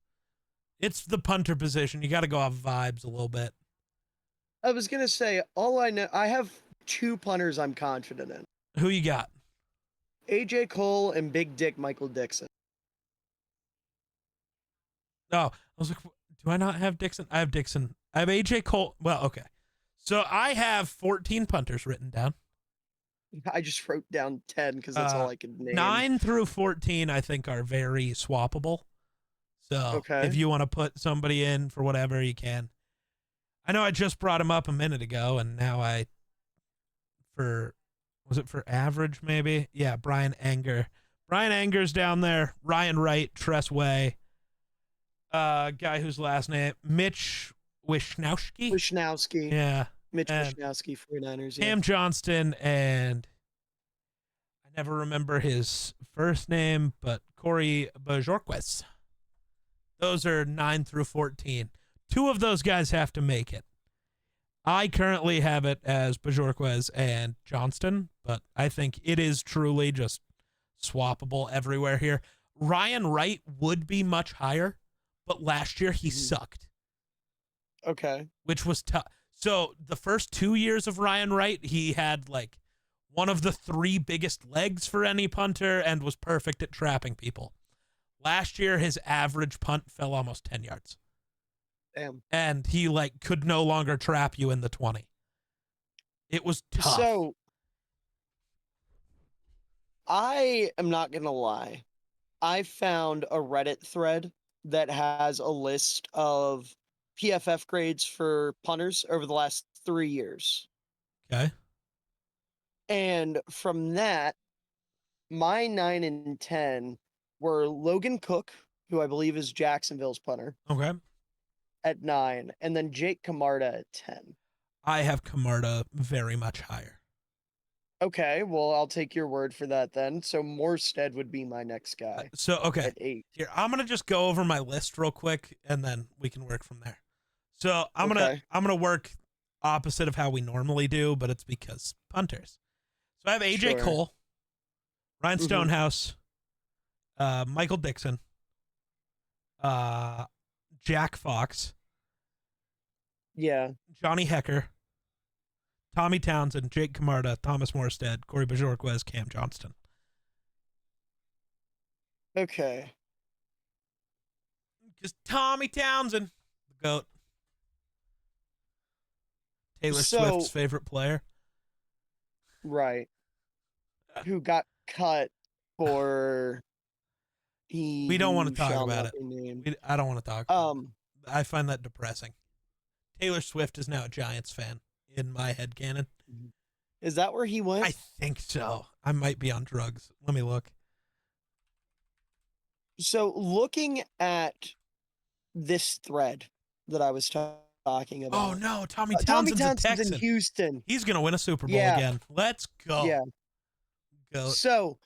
[SPEAKER 1] It's the punter position. You got to go off vibes a little bit.
[SPEAKER 2] I was going to say, all I know, I have two punters I'm confident in.
[SPEAKER 1] Who you got?
[SPEAKER 2] AJ Cole and Big Dick Michael Dixon.
[SPEAKER 1] Oh, I was like, do I not have Dixon? I have Dixon. I have AJ Cole. Well, okay. So I have 14 punters written down.
[SPEAKER 2] I just wrote down 10 because that's all I could name.
[SPEAKER 1] 9 through 14, I think, are very swappable. So if you want to put somebody in for whatever, you can. I know I just brought him up a minute ago, and now was it for average maybe? Yeah, Brian Anger. Brian Anger's down there. Ryan Wright, Tress Way. Guy whose last name, Mitch Wishnowsky. Yeah.
[SPEAKER 2] Mitch Wishnowsky, 49ers.
[SPEAKER 1] Cam Johnston, and I never remember his first name, but Corey Bajorquez. Those are 9 through 14. 2 of those guys have to make it. I currently have it as Bajorquez and Johnston, but I think it is truly just swappable everywhere here. Ryan Wright would be much higher, but last year he sucked.
[SPEAKER 2] Okay.
[SPEAKER 1] Which was tough. So the first 2 years of Ryan Wright, he had like one of the 3 biggest legs for any punter and was perfect at trapping people. Last year, his average punt fell almost 10 yards.
[SPEAKER 2] Damn.
[SPEAKER 1] And he like could no longer trap you in the 20. It was tough.
[SPEAKER 2] So I am not going to lie. I found a Reddit thread that has a list of PFF grades for punters over the last 3 years.
[SPEAKER 1] Okay.
[SPEAKER 2] And from that, my 9 and 10 were Logan Cook, who I believe is Jacksonville's punter,
[SPEAKER 1] Okay.
[SPEAKER 2] at 9, and then Jake Camarda at 10.
[SPEAKER 1] I have Camarda very much higher.
[SPEAKER 2] Okay, well, I'll take your word for that then. So Morstead would be my next guy
[SPEAKER 1] Okay.
[SPEAKER 2] at 8.
[SPEAKER 1] Here, I'm gonna just go over my list real quick, and then we can work from there. So I'm gonna work opposite of how we normally do, but it's because punters. So I have AJ
[SPEAKER 2] Sure.
[SPEAKER 1] Cole, Ryan
[SPEAKER 2] Mhm.
[SPEAKER 1] Stonehouse, Michael Dixon, Jack Fox,
[SPEAKER 2] Yeah.
[SPEAKER 1] Johnny Hecker, Tommy Townsend, Jake Camarda, Thomas Morstead, Corey Bajorquez, Cam Johnston.
[SPEAKER 2] Okay.
[SPEAKER 1] Because Tommy Townsend, the GOAT. Taylor
[SPEAKER 2] So-
[SPEAKER 1] Swift's favorite player.
[SPEAKER 2] Right. Who got cut for
[SPEAKER 1] We don't want to talk
[SPEAKER 2] shall
[SPEAKER 1] about
[SPEAKER 2] not
[SPEAKER 1] it.
[SPEAKER 2] be named.
[SPEAKER 1] I don't want to talk about it.
[SPEAKER 2] Um,
[SPEAKER 1] I find that depressing. Taylor Swift is now a Giants fan in my headcanon.
[SPEAKER 2] is that where he went?
[SPEAKER 1] I think so. I might be on drugs. Let me look.
[SPEAKER 2] So looking at this thread that I was talking about.
[SPEAKER 1] Oh no, Tommy
[SPEAKER 2] Tommy
[SPEAKER 1] Townsend's a
[SPEAKER 2] Townsend's
[SPEAKER 1] Texan.
[SPEAKER 2] in Houston.
[SPEAKER 1] He's gonna win a Super Bowl
[SPEAKER 2] Yeah.
[SPEAKER 1] again. Let's go.
[SPEAKER 2] Yeah.
[SPEAKER 1] Go.
[SPEAKER 2] So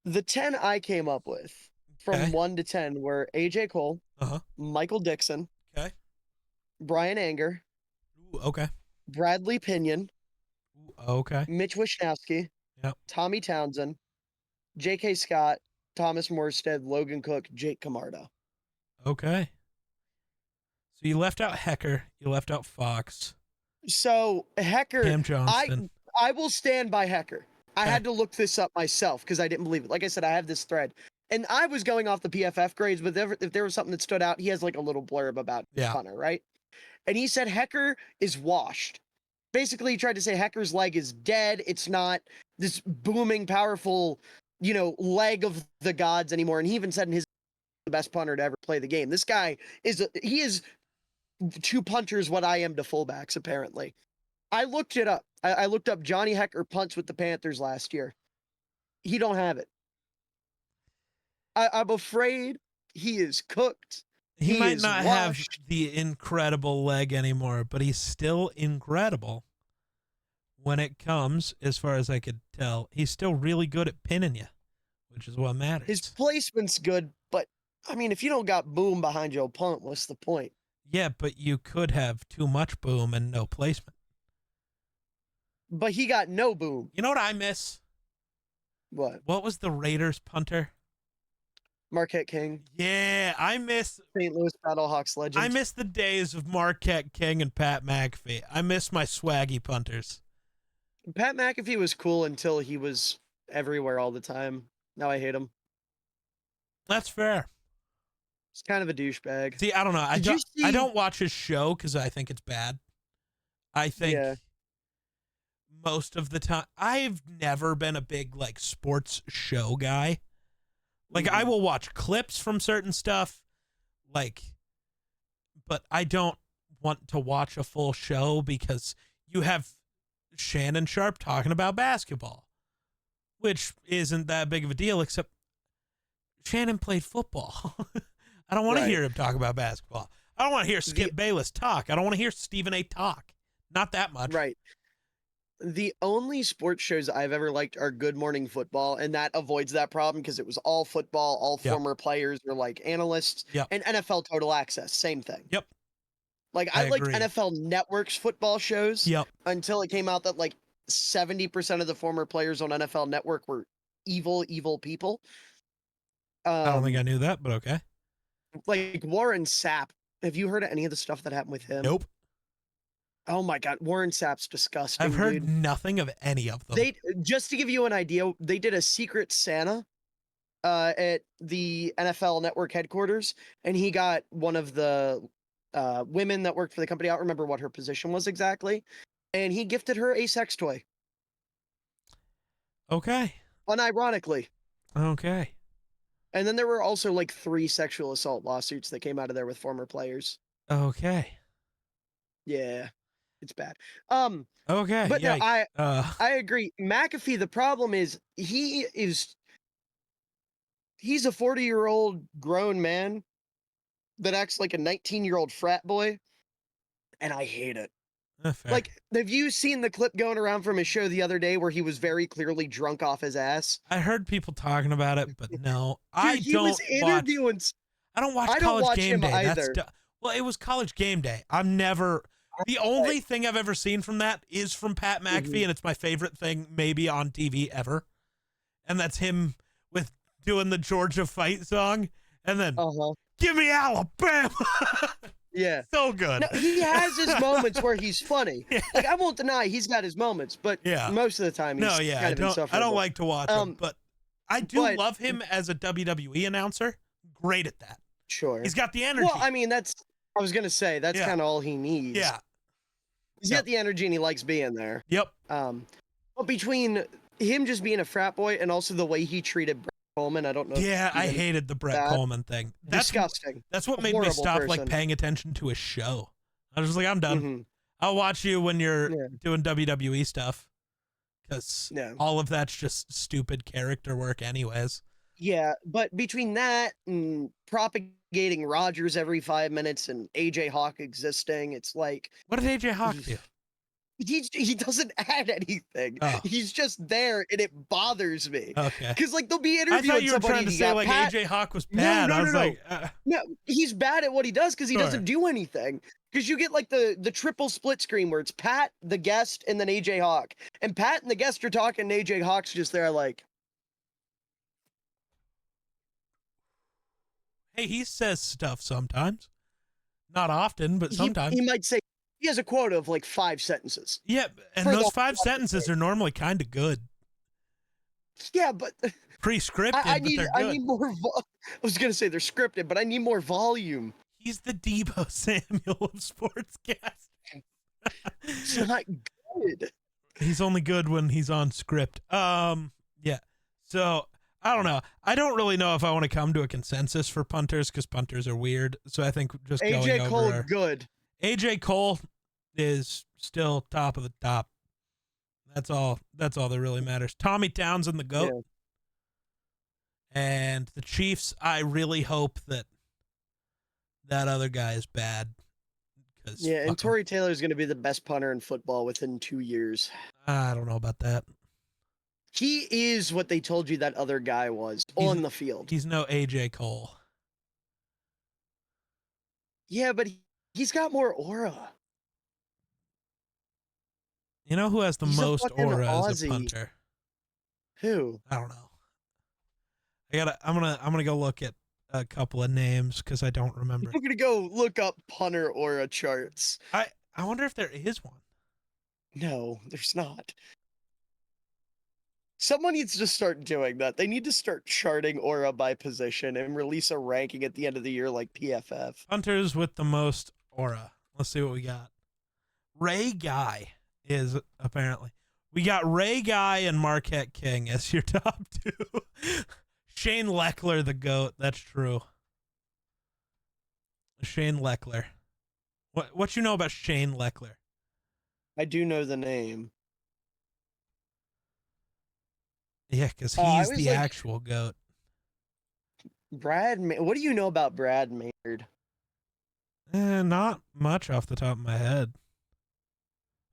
[SPEAKER 2] the 10 I came up with from
[SPEAKER 1] Okay.
[SPEAKER 2] 1 to 10 were AJ Cole,
[SPEAKER 1] Uh-huh.
[SPEAKER 2] Michael Dixon,
[SPEAKER 1] Okay.
[SPEAKER 2] Brian Anger,
[SPEAKER 1] Ooh, okay.
[SPEAKER 2] Bradley Pinion,
[SPEAKER 1] Ooh, okay.
[SPEAKER 2] Mitch Wishnowsky,
[SPEAKER 1] Yep.
[SPEAKER 2] Tommy Townsend, J.K. Scott, Thomas Morstead, Logan Cook, Jake Camarda.
[SPEAKER 1] Okay. So you left out Hecker. You left out Fox.
[SPEAKER 2] So Hecker,
[SPEAKER 1] Cam Johnston.
[SPEAKER 2] I will stand by Hecker. I
[SPEAKER 1] Okay.
[SPEAKER 2] had to look this up myself because I didn't believe it. Like I said, I have this thread. And I was going off the PFF grades, but if there was something that stood out, he has like a little blurb about
[SPEAKER 1] Yeah.
[SPEAKER 2] punter, right? And he said Hecker is washed. Basically, he tried to say Hecker's leg is dead. It's not this booming, powerful, leg of the gods anymore. And he even said in his the best punter to ever play the game. This guy is to punters what I am to fullbacks, apparently. I looked it up. I looked up Johnny Hecker punts with the Panthers last year. He don't have it. I'm afraid he is cooked.
[SPEAKER 1] He might
[SPEAKER 2] is
[SPEAKER 1] not have
[SPEAKER 2] washed.
[SPEAKER 1] the incredible leg anymore, but he's still incredible when it comes, as far as I could tell. He's still really good at pinning you, which is what matters.
[SPEAKER 2] His placement's good, but I mean, if you don't got boom behind your punt, what's the point?
[SPEAKER 1] Yeah, but you could have too much boom and no placement.
[SPEAKER 2] But he got no boom.
[SPEAKER 1] You know what I miss?
[SPEAKER 2] What?
[SPEAKER 1] What was the Raiders punter?
[SPEAKER 2] Marquette King,
[SPEAKER 1] Yeah, I miss
[SPEAKER 2] St. Louis Battlehawks legend.
[SPEAKER 1] I miss the days of Marquette King and Pat McAfee. I miss my swaggy punters.
[SPEAKER 2] Pat McAfee was cool until he was everywhere all the time. Now I hate him.
[SPEAKER 1] That's fair.
[SPEAKER 2] He's kind of a douchebag.
[SPEAKER 1] See, I don't know.
[SPEAKER 2] Did you
[SPEAKER 1] I
[SPEAKER 2] see-
[SPEAKER 1] don't watch his show because I think it's bad. I think
[SPEAKER 2] Yeah.
[SPEAKER 1] most of the time, I've never been a big like sports show guy. Like I
[SPEAKER 2] Mhm.
[SPEAKER 1] will watch clips from certain stuff, but I don't want to watch a full show because you have Shannon Sharp talking about basketball, which isn't that big of a deal, except Shannon played football. I don't want to
[SPEAKER 2] Right.
[SPEAKER 1] hear him talk about basketball. I don't want to hear Skip Bayless talk. I don't want to hear Stephen A. talk. Not that much.
[SPEAKER 2] Right. The only sports shows I've ever liked are Good Morning Football, and that avoids that problem because it was all football, all
[SPEAKER 1] Yep.
[SPEAKER 2] former players or like analysts,
[SPEAKER 1] Yep.
[SPEAKER 2] and NFL Total Access, same thing.
[SPEAKER 1] Yep.
[SPEAKER 2] Like
[SPEAKER 1] I
[SPEAKER 2] I liked
[SPEAKER 1] agree.
[SPEAKER 2] NFL Network's football shows
[SPEAKER 1] Yep.
[SPEAKER 2] until it came out that like 70% of the former players on NFL Network were evil people.
[SPEAKER 1] I don't think I knew that, but okay.
[SPEAKER 2] Like Warren Sapp. Have you heard of any of the stuff that happened with him?
[SPEAKER 1] Nope.
[SPEAKER 2] Oh my God, Warren Sapp's disgusting.
[SPEAKER 1] I've heard
[SPEAKER 2] dude.
[SPEAKER 1] nothing of any of them.
[SPEAKER 2] They just to give you an idea, they did a secret Santa at the NFL Network headquarters, and he got one of the women that worked for the company. I don't remember what her position was exactly, and he gifted her a sex toy.
[SPEAKER 1] Okay.
[SPEAKER 2] Unironically.
[SPEAKER 1] Okay.
[SPEAKER 2] And then there were also like 3 sexual assault lawsuits that came out of there with former players.
[SPEAKER 1] Okay.
[SPEAKER 2] Yeah. It's bad.
[SPEAKER 1] Okay,
[SPEAKER 2] But no,
[SPEAKER 1] yikes.
[SPEAKER 2] I agree. McAfee, the problem is he's a 40-year-old grown man that acts like a 19-year-old frat boy, and I hate it.
[SPEAKER 1] Fair.
[SPEAKER 2] Like, have you seen the clip going around from his show the other day where he was very clearly drunk off his ass?
[SPEAKER 1] I heard people talking about it, but no,
[SPEAKER 2] Dude, he was interviewing.
[SPEAKER 1] I don't watch
[SPEAKER 2] I don't
[SPEAKER 1] College
[SPEAKER 2] watch
[SPEAKER 1] Game
[SPEAKER 2] him
[SPEAKER 1] Day.
[SPEAKER 2] either.
[SPEAKER 1] Well, it was College Game Day. The only thing I've ever seen from that is from Pat McAfee, and it's my favorite thing maybe on TV ever. And that's him with doing the Georgia fight song, and then give me Alabama.
[SPEAKER 2] Yeah.
[SPEAKER 1] So good.
[SPEAKER 2] No, he has his moments where he's funny. Yeah. Like, I won't deny he's got his moments, but most of the time he's kind of insufferable.
[SPEAKER 1] I don't like to watch him, but I do love him as a WWE announcer. Great at that.
[SPEAKER 2] Sure.
[SPEAKER 1] He's got the energy.
[SPEAKER 2] Well, I mean, I was going to say, that's kind of all he needs.
[SPEAKER 1] Yeah.
[SPEAKER 2] He's got the energy and he likes being there.
[SPEAKER 1] Yep.
[SPEAKER 2] But between him just being a frat boy and also the way he treated Brett Coleman, I don't know.
[SPEAKER 1] Yeah, I hated the Brett Coleman thing. That's
[SPEAKER 2] disgusting.
[SPEAKER 1] That's what made me stop like paying attention to his show. I was just like, I'm done.
[SPEAKER 2] Mm-hmm.
[SPEAKER 1] I'll watch you when you're doing WWE stuff, because all of that's just stupid character work anyways.
[SPEAKER 2] Yeah, but between that and propagating Rogers every 5 minutes and AJ Hawk existing, it's like,
[SPEAKER 1] what did AJ Hawk do?
[SPEAKER 2] He doesn't add anything.
[SPEAKER 1] Oh.
[SPEAKER 2] He's just there, and it bothers me.
[SPEAKER 1] Okay.
[SPEAKER 2] Because like they'll be interviewing somebody.
[SPEAKER 1] I thought you were trying to say like AJ Hawk was bad.
[SPEAKER 2] No,
[SPEAKER 1] I was like,
[SPEAKER 2] no, he's bad at what he does because he doesn't do anything. Because you get like the triple split screen where it's Pat, the guest, and then AJ Hawk. And Pat and the guest are talking, and AJ Hawk's just there like.
[SPEAKER 1] Hey, he says stuff sometimes. Not often, but sometimes.
[SPEAKER 2] He might say, he has a quota of like 5 sentences.
[SPEAKER 1] Yeah, and those 5 sentences are normally kind of good.
[SPEAKER 2] Yeah, but
[SPEAKER 1] pre-scripted, but they're good.
[SPEAKER 2] I need more. I was gonna say they're scripted, but I need more volume.
[SPEAKER 1] He's the Debo Samuel of sportscast.
[SPEAKER 2] It's not good.
[SPEAKER 1] He's only good when he's on script. Yeah. So I don't know. I don't really know if I want to come to a consensus for punters because punters are weird. So I think just
[SPEAKER 2] AJ Cole good.
[SPEAKER 1] AJ Cole is still top of the top. That's all that really matters. Tommy Townsend, the GOAT. Yeah. And the Chiefs, I really hope that other guy is bad.
[SPEAKER 2] Yeah, and Torrey Taylor is going to be the best punter in football within 2 years.
[SPEAKER 1] I don't know about that.
[SPEAKER 2] He is what they told you that other guy was on the field.
[SPEAKER 1] He's no AJ Cole.
[SPEAKER 2] Yeah, but he's got more aura.
[SPEAKER 1] You know who has the most aura as a punter?
[SPEAKER 2] Who?
[SPEAKER 1] I don't know. I'm gonna go look at a couple of names because I don't remember.
[SPEAKER 2] I'm gonna go look up punter aura charts.
[SPEAKER 1] I wonder if there is one.
[SPEAKER 2] No, there's not. Someone needs to start doing that. They need to start charting aura by position and release a ranking at the end of the year like PFF.
[SPEAKER 1] Punters with the most aura. Let's see what we got. Ray Guy is apparently. We got Ray Guy and Marquette King as your top 2. Shane Leckler, the GOAT. That's true. Shane Leckler. What you know about Shane Leckler?
[SPEAKER 2] I do know the name.
[SPEAKER 1] Yeah, because he's the actual GOAT.
[SPEAKER 2] What do you know about Brad Maynard?
[SPEAKER 1] Not much off the top of my head.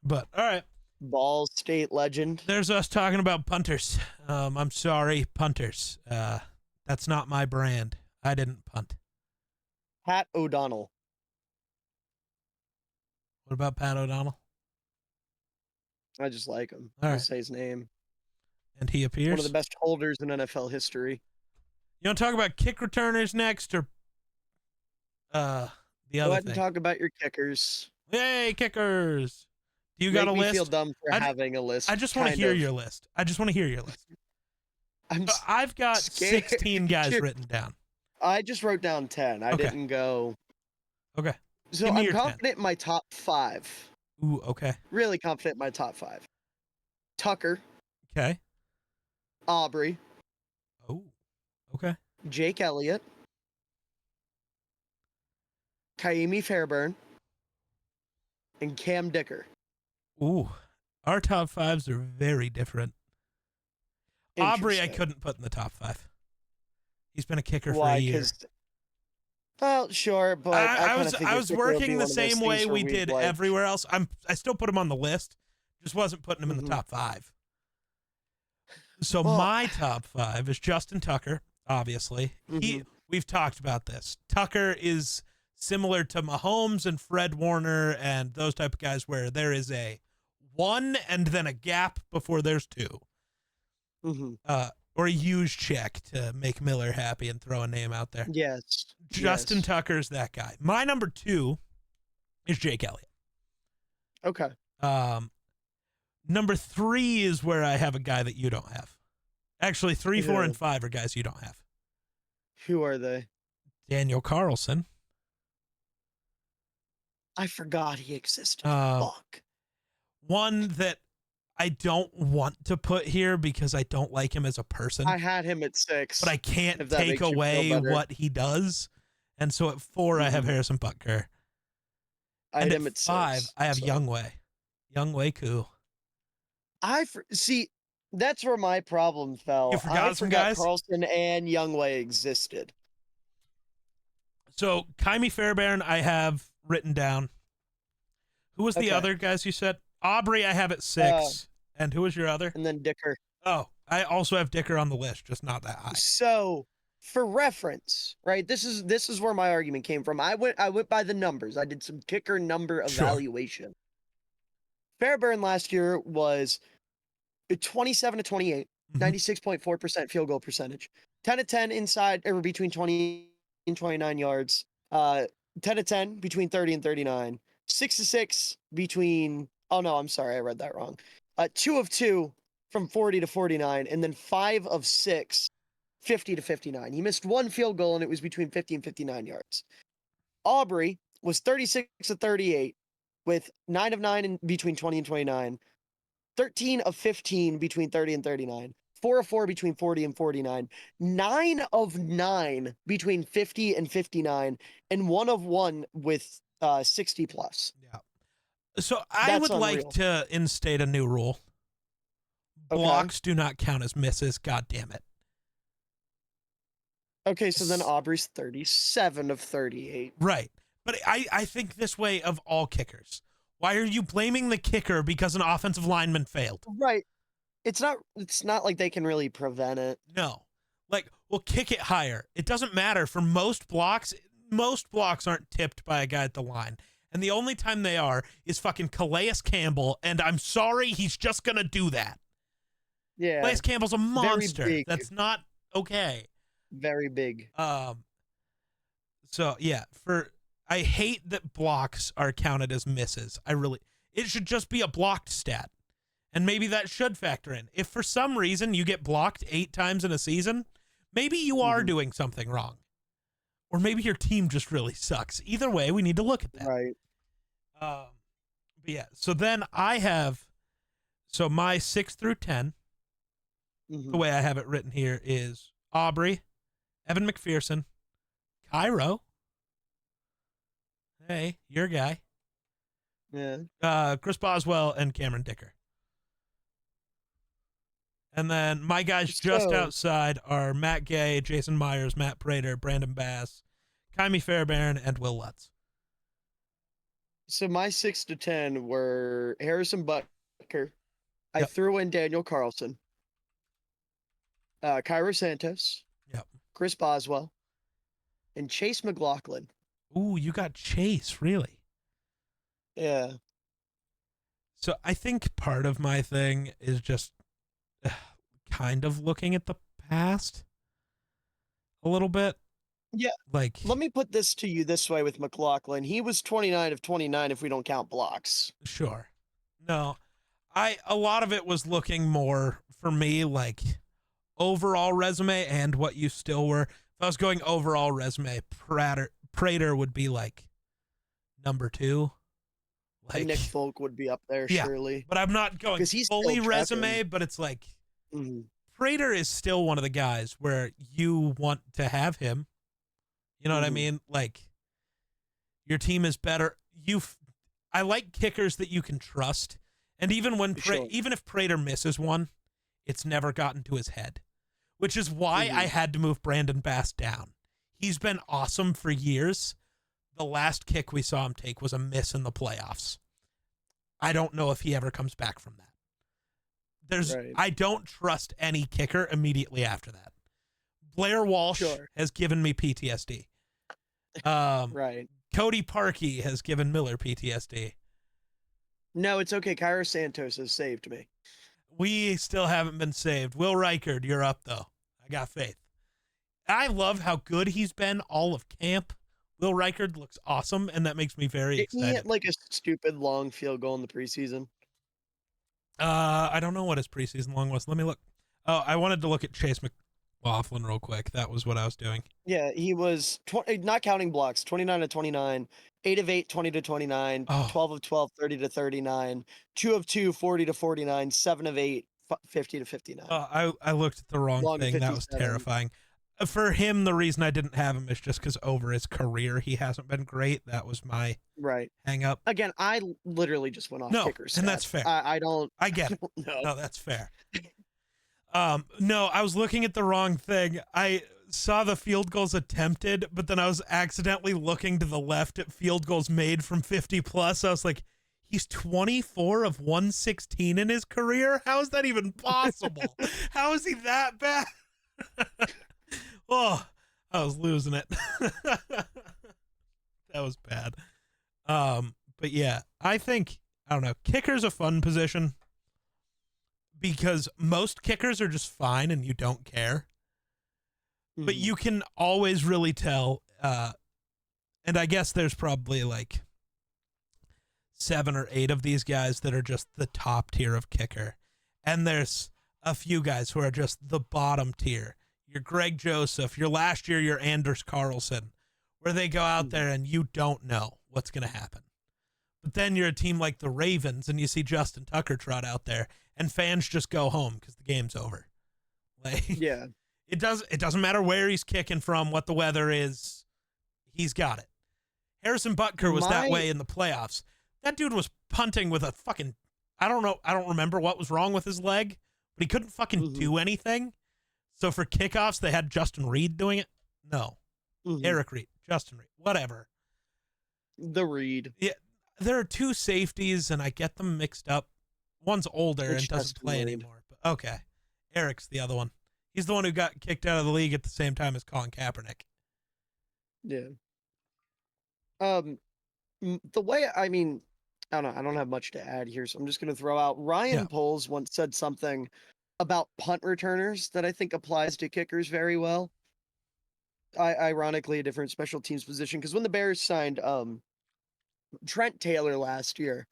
[SPEAKER 1] But, all right.
[SPEAKER 2] Ball State legend.
[SPEAKER 1] There's us talking about punters. I'm sorry, punters. That's not my brand. I didn't punt.
[SPEAKER 2] Pat O'Donnell.
[SPEAKER 1] What about Pat O'Donnell?
[SPEAKER 2] I just like him.
[SPEAKER 1] All right.
[SPEAKER 2] I'll say his name.
[SPEAKER 1] And he appears?
[SPEAKER 2] One of the best holders in NFL history.
[SPEAKER 1] You want to talk about kick returners next or the other thing?
[SPEAKER 2] Go ahead and talk about your kickers.
[SPEAKER 1] Yay, kickers. Do you got a list?
[SPEAKER 2] I feel dumb for having a list.
[SPEAKER 1] I just want to hear your list. I've got 16 guys written down.
[SPEAKER 2] I just wrote down 10. I didn't go.
[SPEAKER 1] Okay.
[SPEAKER 2] So I'm confident in my top 5.
[SPEAKER 1] Ooh, okay.
[SPEAKER 2] Really confident in my top 5. Tucker.
[SPEAKER 1] Okay.
[SPEAKER 2] Aubrey.
[SPEAKER 1] Oh, okay.
[SPEAKER 2] Jake Elliott. Kaimi Fairburn. And Cam Dicker.
[SPEAKER 1] Ooh, our top fives are very different. Aubrey, I
[SPEAKER 2] Interesting.
[SPEAKER 1] couldn't put in the top five. He's been a kicker for a
[SPEAKER 2] Why?
[SPEAKER 1] year.
[SPEAKER 2] Because, well, sure, but I kind of
[SPEAKER 1] I
[SPEAKER 2] figured
[SPEAKER 1] was
[SPEAKER 2] kicker would be
[SPEAKER 1] working the
[SPEAKER 2] one of those
[SPEAKER 1] same
[SPEAKER 2] things
[SPEAKER 1] way
[SPEAKER 2] where
[SPEAKER 1] we
[SPEAKER 2] we'd
[SPEAKER 1] did
[SPEAKER 2] like.
[SPEAKER 1] everywhere else. I still put him on the list, just wasn't putting him in the
[SPEAKER 2] Mhm.
[SPEAKER 1] top five. So
[SPEAKER 2] Well,
[SPEAKER 1] my top five is Justin Tucker. Obviously,
[SPEAKER 2] mhm.
[SPEAKER 1] we've talked about this. Tucker is similar to Mahomes and Fred Warner and those type of guys, where there is a one and then a gap before there's two.
[SPEAKER 2] Mhm.
[SPEAKER 1] Or a huge check to make Miller happy and throw a name out there.
[SPEAKER 2] Yes.
[SPEAKER 1] Justin
[SPEAKER 2] Yes.
[SPEAKER 1] Tucker's that guy. My number two is Jake Elliott.
[SPEAKER 2] Okay.
[SPEAKER 1] Number three is where I have a guy that you don't have. Actually, 3, 4, and
[SPEAKER 2] Who?
[SPEAKER 1] 5 are guys you don't have.
[SPEAKER 2] Who are they?
[SPEAKER 1] Daniel Carlson.
[SPEAKER 2] I forgot he existed.
[SPEAKER 1] Um,
[SPEAKER 2] Fuck.
[SPEAKER 1] One that I don't want to put here because I don't like him as a person,
[SPEAKER 2] I had him at 6.
[SPEAKER 1] but I can't
[SPEAKER 2] if that
[SPEAKER 1] take
[SPEAKER 2] makes you feel
[SPEAKER 1] away
[SPEAKER 2] better.
[SPEAKER 1] what he does. And so at 4, I have
[SPEAKER 2] Mhm.
[SPEAKER 1] Harrison Butker.
[SPEAKER 2] I
[SPEAKER 1] And
[SPEAKER 2] had
[SPEAKER 1] at
[SPEAKER 2] him at
[SPEAKER 1] 5,
[SPEAKER 2] 6.
[SPEAKER 1] I have
[SPEAKER 2] so.
[SPEAKER 1] Youngway. Youngway Koo.
[SPEAKER 2] See, that's where my problem fell.
[SPEAKER 1] You
[SPEAKER 2] I
[SPEAKER 1] forgot some
[SPEAKER 2] forgot
[SPEAKER 1] guys?
[SPEAKER 2] Carlson and Youngway existed.
[SPEAKER 1] So Kaimi Fairbairn, I have written down. Who was the
[SPEAKER 2] Okay.
[SPEAKER 1] other guys you said? Aubrey, I have at 6. And who was your other?
[SPEAKER 2] And then Dicker.
[SPEAKER 1] Oh, I also have Dicker on the list, just not that high.
[SPEAKER 2] So, for reference, right? This is where my argument came from. I went by the numbers. I did some kicker number
[SPEAKER 1] Sure.
[SPEAKER 2] evaluation. Fairbairn last year was 27 to 28, 96.4% field goal percentage. 10 to 10 inside or between 20 and 29 yards. 10 to 10 between 30 and 39. 6 to 6 between oh no, I'm sorry, I read that wrong. 2 of 2 from 40 to 49, and then 5 of 6, 50 to 59. He missed one field goal and it was between 50 and 59 yards. Aubrey was 36 to 38 with 9 of 9 in between 20 and 29. 13 of 15 between 30 and 39, 4 of 4 between 40 and 49, 9 of 9 between 50 and 59, and 1 of 1 with 60 plus.
[SPEAKER 1] Yeah. So I
[SPEAKER 2] That's
[SPEAKER 1] would like
[SPEAKER 2] unreal.
[SPEAKER 1] to instate a new rule.
[SPEAKER 2] Okay.
[SPEAKER 1] Blocks do not count as misses. God damn it.
[SPEAKER 2] Okay, so then Aubrey's 37 of 38.
[SPEAKER 1] Right. But I think this way of all kickers. Why are you blaming the kicker because an offensive lineman failed?
[SPEAKER 2] Right. It's not like they can really prevent it.
[SPEAKER 1] No. Like, we'll kick it higher. It doesn't matter. For most blocks aren't tipped by a guy at the line. And the only time they are is fucking Calais Campbell, and I'm sorry, he's just going to do that.
[SPEAKER 2] Yeah.
[SPEAKER 1] Calais Campbell's a monster.
[SPEAKER 2] big.
[SPEAKER 1] That's not okay.
[SPEAKER 2] Very big.
[SPEAKER 1] So yeah, I hate that blocks are counted as misses. It should just be a blocked stat. And maybe that should factor in. If for some reason you get blocked 8 times in a season, maybe you are doing something wrong. Or maybe your team just really sucks. Either way, we need to look at that.
[SPEAKER 2] Right.
[SPEAKER 1] But yeah, so then my 6 through 10, the way I have it written here is Aubrey, Evan McPherson, Cairo. Hey, your guy.
[SPEAKER 2] Yeah.
[SPEAKER 1] Chris Boswell and Cameron Dicker. And then my guys just outside are Matt Gay, Jason Myers, Matt Prater, Brandon Bass, Kaimi Fairbairn, and Will Lutz.
[SPEAKER 2] So my 6 to 10 were Harrison Butker. I
[SPEAKER 1] Yep.
[SPEAKER 2] threw in Daniel Carlson, Cairo Santos,
[SPEAKER 1] Yep.
[SPEAKER 2] Chris Boswell, and Chase McLaughlin.
[SPEAKER 1] Ooh, you got Chase, really?
[SPEAKER 2] Yeah.
[SPEAKER 1] So I think part of my thing is just kind of looking at the past a little bit.
[SPEAKER 2] Yeah.
[SPEAKER 1] Like,
[SPEAKER 2] Let me put this to you this way with McLaughlin. He was 29 of 29 if we don't count blocks.
[SPEAKER 1] sure. No, a lot of it was looking more for me like overall resume and what you still were. If I was going overall resume, Prater would be like number 2. Like,
[SPEAKER 2] And Nick Folk would be up there,
[SPEAKER 1] yeah,
[SPEAKER 2] surely.
[SPEAKER 1] but I'm not going
[SPEAKER 2] 'Cause he's
[SPEAKER 1] fully
[SPEAKER 2] still
[SPEAKER 1] resume,
[SPEAKER 2] trapping.
[SPEAKER 1] but it's like
[SPEAKER 2] Mhm.
[SPEAKER 1] Prater is still one of the guys where you want to have him. You know what I mean? Like, your team is better. I like kickers that you can trust. And even when
[SPEAKER 2] Sure.
[SPEAKER 1] even if Prater misses one, it's never gotten to his head, which is why I
[SPEAKER 2] Mhm.
[SPEAKER 1] had to move Brandon Bass down. He's been awesome for years. The last kick we saw him take was a miss in the playoffs. I don't know if he ever comes back from that.
[SPEAKER 2] Right.
[SPEAKER 1] I don't trust any kicker immediately after that. Blair Walsh
[SPEAKER 2] Sure.
[SPEAKER 1] has given me PTSD.
[SPEAKER 2] Right.
[SPEAKER 1] Cody Parkey has given Miller PTSD.
[SPEAKER 2] No, it's okay. Cairo Santos has saved me.
[SPEAKER 1] We still haven't been saved. Will Reichard, you're up though. I got faith. I love how good he's been all of camp. Will Reichard looks awesome, and that makes me very
[SPEAKER 2] Didn't he
[SPEAKER 1] excited.
[SPEAKER 2] hit like a stupid long field goal in the preseason?
[SPEAKER 1] I don't know what his preseason long was. Let me look. Oh, I wanted to look at Chase McLaughlin real quick. That was what I was doing.
[SPEAKER 2] Yeah, he was not counting blocks, 29 to 29, 8 of 8, 20 to 29,
[SPEAKER 1] Oh,
[SPEAKER 2] 12 of 12, 30 to 39, 2 of 2, 40 to 49, 7 of 8, 50 to 59.
[SPEAKER 1] I looked at the wrong
[SPEAKER 2] Long to
[SPEAKER 1] thing. That was
[SPEAKER 2] 57.
[SPEAKER 1] terrifying. For him, the reason I didn't have him is just because over his career, he hasn't been great. That was my
[SPEAKER 2] Right.
[SPEAKER 1] hang up.
[SPEAKER 2] Again, I literally just went off
[SPEAKER 1] No,
[SPEAKER 2] kicker stats.
[SPEAKER 1] and that's fair.
[SPEAKER 2] I don't
[SPEAKER 1] I get it.
[SPEAKER 2] know.
[SPEAKER 1] No, that's fair. No, I was looking at the wrong thing. I saw the field goals attempted, but then I was accidentally looking to the left at field goals made from 50 plus. I was like, he's 24 of 116 in his career? How is that even possible? How is he that bad? Oh, I was losing it. That was bad. But yeah, I don't know, kicker's a fun position because most kickers are just fine and you don't care. But
[SPEAKER 2] Mhm.
[SPEAKER 1] you can always really tell, and I guess there's probably like 7 or 8 of these guys that are just the top tier of kicker. And there's a few guys who are just the bottom tier. Your Greg Joseph, your last year, your Anders Carlson, where they go out there and you don't know what's going to happen. But then you're a team like the Ravens and you see Justin Tucker trot out there and fans just go home because the game's over. Like,
[SPEAKER 2] Yeah.
[SPEAKER 1] it doesn't matter where he's kicking from, what the weather is, he's got it. Harrison Butker was that way in the playoffs. That dude was punting with a fucking, I don't remember what was wrong with his leg, but he couldn't fucking do anything. So for kickoffs, they had Justin Reed doing it. No, Eric Reed, Justin Reed, whatever.
[SPEAKER 2] The Reed.
[SPEAKER 1] Yeah, there are 2 safeties, and I get them mixed up. One's older
[SPEAKER 2] It's
[SPEAKER 1] and doesn't
[SPEAKER 2] Justin
[SPEAKER 1] play
[SPEAKER 2] Reed.
[SPEAKER 1] anymore. But okay, Eric's the other one. He's the one who got kicked out of the league at the same time as Colin Kaepernick.
[SPEAKER 2] Yeah. The way, I mean, I don't know, I don't have much to add here, so I'm just going to throw out Ryan Poles once said something about punt returners that I think applies to kickers very well. Ironically, a different special teams position, because when the Bears signed Trent Taylor last year,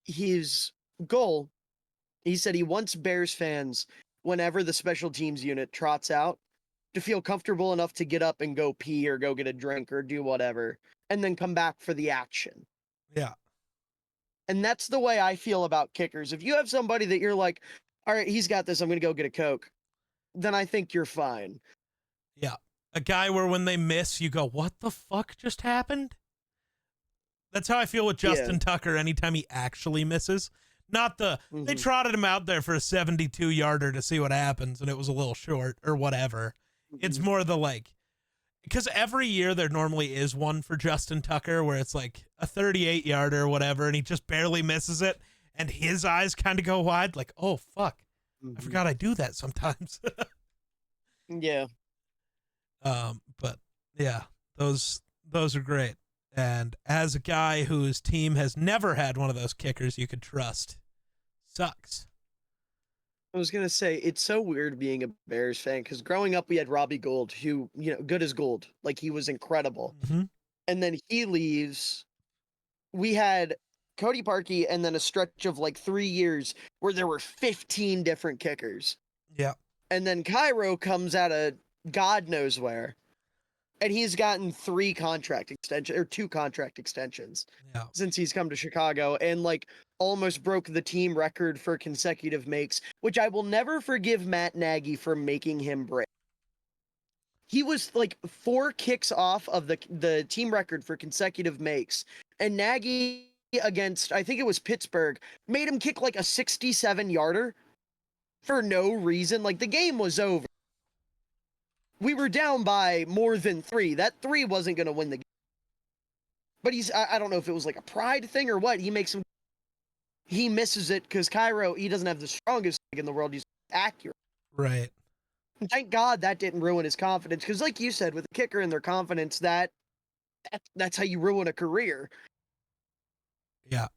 [SPEAKER 2] his goal, he said he wants Bears fans, whenever the special teams unit trots out, to feel comfortable enough to get up and go pee or go get a drink or do whatever, and then come back for the action.
[SPEAKER 1] Yeah.
[SPEAKER 2] And that's the way I feel about kickers. If you have somebody that you're like, all right, he's got this, I'm going to go get a Coke, then I think you're fine.
[SPEAKER 1] Yeah. A guy where when they miss, you go, what the fuck just happened? That's how I feel with Justin Tucker anytime he actually misses. Not they trotted him out there for a 72-yarder to see what happens, and it was a little short or whatever. It's more the like, because every year there normally is one for Justin Tucker where it's like a 38-yarder or whatever, and he just barely misses it, and his eyes kind of go wide, like, oh, fuck. I forgot I do that sometimes.
[SPEAKER 2] Yeah.
[SPEAKER 1] But yeah, those are great. And as a guy whose team has never had one of those kickers you could trust, sucks.
[SPEAKER 2] I was going to say, it's so weird being a Bears fan, because growing up we had Robbie Gould, who, good as gold. Like, he was incredible. And then he leaves. We had Cody Parkey, and then a stretch of like 3 years where there were 15 different kickers.
[SPEAKER 1] Yeah.
[SPEAKER 2] And then Cairo comes out of God knows where, and he's gotten 2 contract extensions since he's come to Chicago, and like almost broke the team record for consecutive makes, which I will never forgive Matt Nagy for making him break. He was like 4 kicks off of the team record for consecutive makes, and Nagy against, I think it was Pittsburgh, made him kick like a 67-yarder for no reason. Like, the game was over. We were down by more than 3. That 3 wasn't going to win the game. But I don't know if it was like a pride thing or what. He misses it because Cairo, he doesn't have the strongest leg in the world. He's accurate.
[SPEAKER 1] Right.
[SPEAKER 2] And thank God that didn't ruin his confidence. Because like you said, with the kicker and their confidence, that's how you ruin a career.
[SPEAKER 1] Yeah.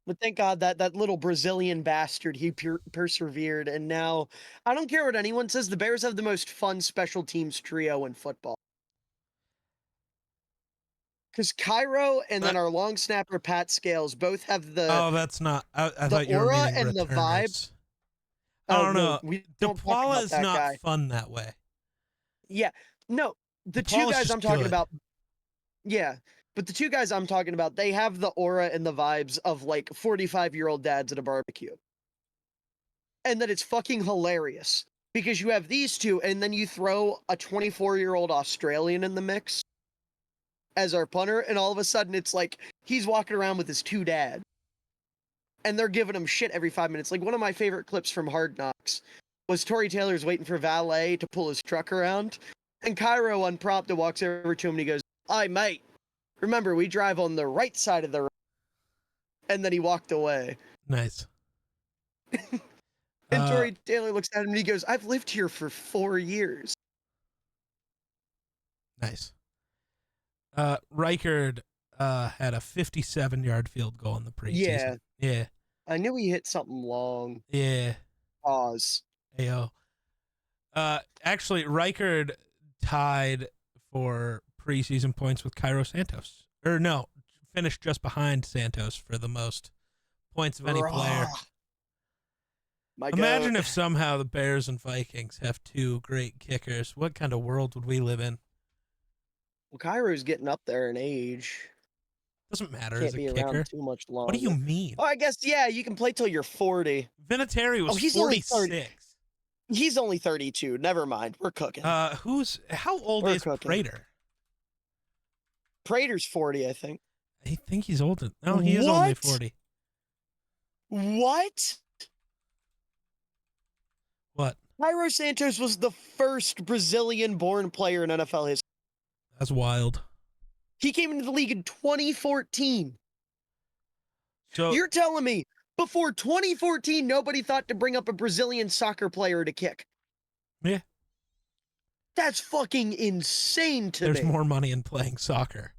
[SPEAKER 2] But thank God that little Brazilian bastard, he persevered. And now, I don't care what anyone says, the Bears have the most fun special teams trio in football. Because Cairo and then our long snapper, Pat Scales, both have the...
[SPEAKER 1] Oh, that's not... I thought you were
[SPEAKER 2] aura
[SPEAKER 1] meaning
[SPEAKER 2] and the vibe.
[SPEAKER 1] returners. I don't know.
[SPEAKER 2] We don't talk
[SPEAKER 1] DePaula
[SPEAKER 2] about
[SPEAKER 1] is
[SPEAKER 2] that
[SPEAKER 1] not
[SPEAKER 2] guy.
[SPEAKER 1] fun that way.
[SPEAKER 2] Yeah. No, the two
[SPEAKER 1] DePaula's
[SPEAKER 2] guys
[SPEAKER 1] just
[SPEAKER 2] I'm talking
[SPEAKER 1] good.
[SPEAKER 2] about... Yeah. But the two guys I'm talking about, they have the aura and the vibes of like 45-year-old dads at a barbecue. And that it's fucking hilarious. Because you have these two, and then you throw a 24-year-old Australian in the mix as our punter, and all of a sudden it's like he's walking around with his two dads. And they're giving him shit every 5 minutes. Like, one of my favorite clips from Hard Knocks was Tory Taylor's waiting for valet to pull his truck around. And Cairo, unprompted, walks over to him and he goes, "Aye, mate. Remember, we drive on the right side of the road." And then he walked away.
[SPEAKER 1] Nice.
[SPEAKER 2] And Tory Taylor looks at him and he goes, "I've lived here for 4 years."
[SPEAKER 1] Nice. Reichard had a 57-yard field goal in the preseason. Yeah.
[SPEAKER 2] I knew he hit something long.
[SPEAKER 1] Yeah.
[SPEAKER 2] Pause.
[SPEAKER 1] Ayo. Actually, Reichard tied for preseason points with Cairo Santos. Or no, finished just behind Santos for the most points of any player. Imagine if somehow the Bears and Vikings have two great kickers. What kind of world would we live in?
[SPEAKER 2] Well, Cairo's getting up there in age.
[SPEAKER 1] Doesn't matter
[SPEAKER 2] Can't
[SPEAKER 1] as a
[SPEAKER 2] be
[SPEAKER 1] kicker.
[SPEAKER 2] around too much longer.
[SPEAKER 1] What do you mean?
[SPEAKER 2] Oh, I guess, yeah, you can play till you're 40.
[SPEAKER 1] Vinatieri was
[SPEAKER 2] he's
[SPEAKER 1] 46.
[SPEAKER 2] He's only 32. Never mind. We're cooking.
[SPEAKER 1] How old is
[SPEAKER 2] cooking.
[SPEAKER 1] Prater?
[SPEAKER 2] Prater's 40, I think.
[SPEAKER 1] I think he's older. No, he is only 40.
[SPEAKER 2] What?
[SPEAKER 1] What?
[SPEAKER 2] Cairo Santos was the first Brazilian-born player in NFL history.
[SPEAKER 1] That's wild.
[SPEAKER 2] He came into the league in 2014.
[SPEAKER 1] So
[SPEAKER 2] you're telling me before 2014, nobody thought to bring up a Brazilian soccer player to kick?
[SPEAKER 1] Yeah.
[SPEAKER 2] That's fucking insane to me.
[SPEAKER 1] There's more money in playing soccer.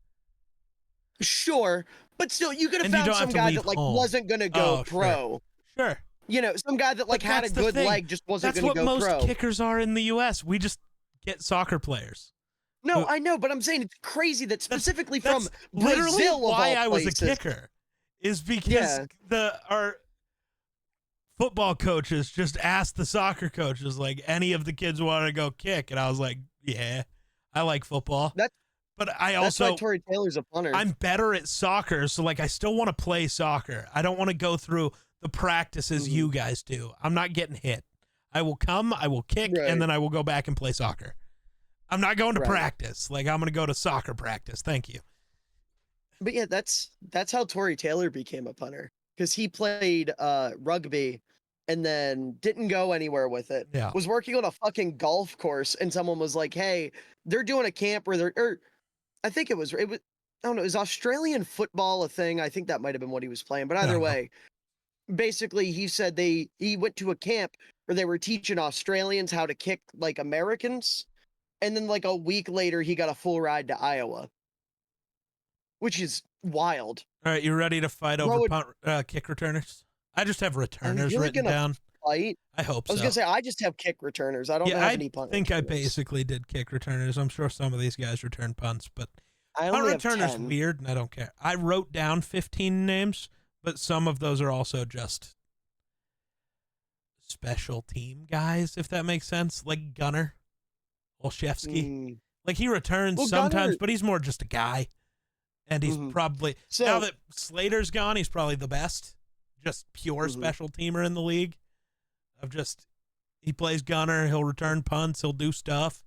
[SPEAKER 2] Sure, but still, you could have found some guy that like wasn't gonna go pro.
[SPEAKER 1] Sure.
[SPEAKER 2] You know, some guy that like had a good leg just wasn't gonna go pro.
[SPEAKER 1] That's what most kickers are in the U.S. We just get soccer players.
[SPEAKER 2] No, I know, but I'm saying it's crazy that specifically
[SPEAKER 1] that's
[SPEAKER 2] from Brazil,
[SPEAKER 1] literally
[SPEAKER 2] of
[SPEAKER 1] why
[SPEAKER 2] all
[SPEAKER 1] I was a
[SPEAKER 2] places.
[SPEAKER 1] kicker, is because our football coaches just asked the soccer coaches, like, any of the kids want to go kick, and I was like, yeah, I like football. But I also,
[SPEAKER 2] that's why Tory Taylor's a punter.
[SPEAKER 1] I'm better at soccer, so like I still want to play soccer. I don't want to go through the practices you guys do. I'm not getting hit. I will come, I will kick, and then I will go back and play soccer. I'm not going to practice. Like, I'm going to go to soccer practice. Thank you.
[SPEAKER 2] But yeah, that's how Tory Taylor became a punter, because he played rugby and then didn't go anywhere with it.
[SPEAKER 1] Yeah.
[SPEAKER 2] Was working on a fucking golf course, and someone was like, "Hey, they're doing a camp where I think it was I don't know, is Australian football a thing?" I think that might have been what he was playing, but either way, basically he said he went to a camp where they were teaching Australians how to kick like Americans, and then like a week later he got a full ride to Iowa, which is wild.
[SPEAKER 1] All right, you ready to fight over kick returners? I just have returners written down.
[SPEAKER 2] Fight?
[SPEAKER 1] I hope so.
[SPEAKER 2] I was gonna say I just have kick returners. I don't have any punt.
[SPEAKER 1] I think I basically did kick returners. I'm sure some of these guys return punts, but punt returners weird, and I don't care. I wrote down 15 names, but some of those are also just special team guys, if that makes sense. Like Gunnar Olszewski. Like, he returns sometimes, Gunnar, but he's more just a guy. And he's probably, now that Slater's gone, he's probably the best. Just pure special teamer in the league. He plays gunner, he'll return punts, he'll do stuff.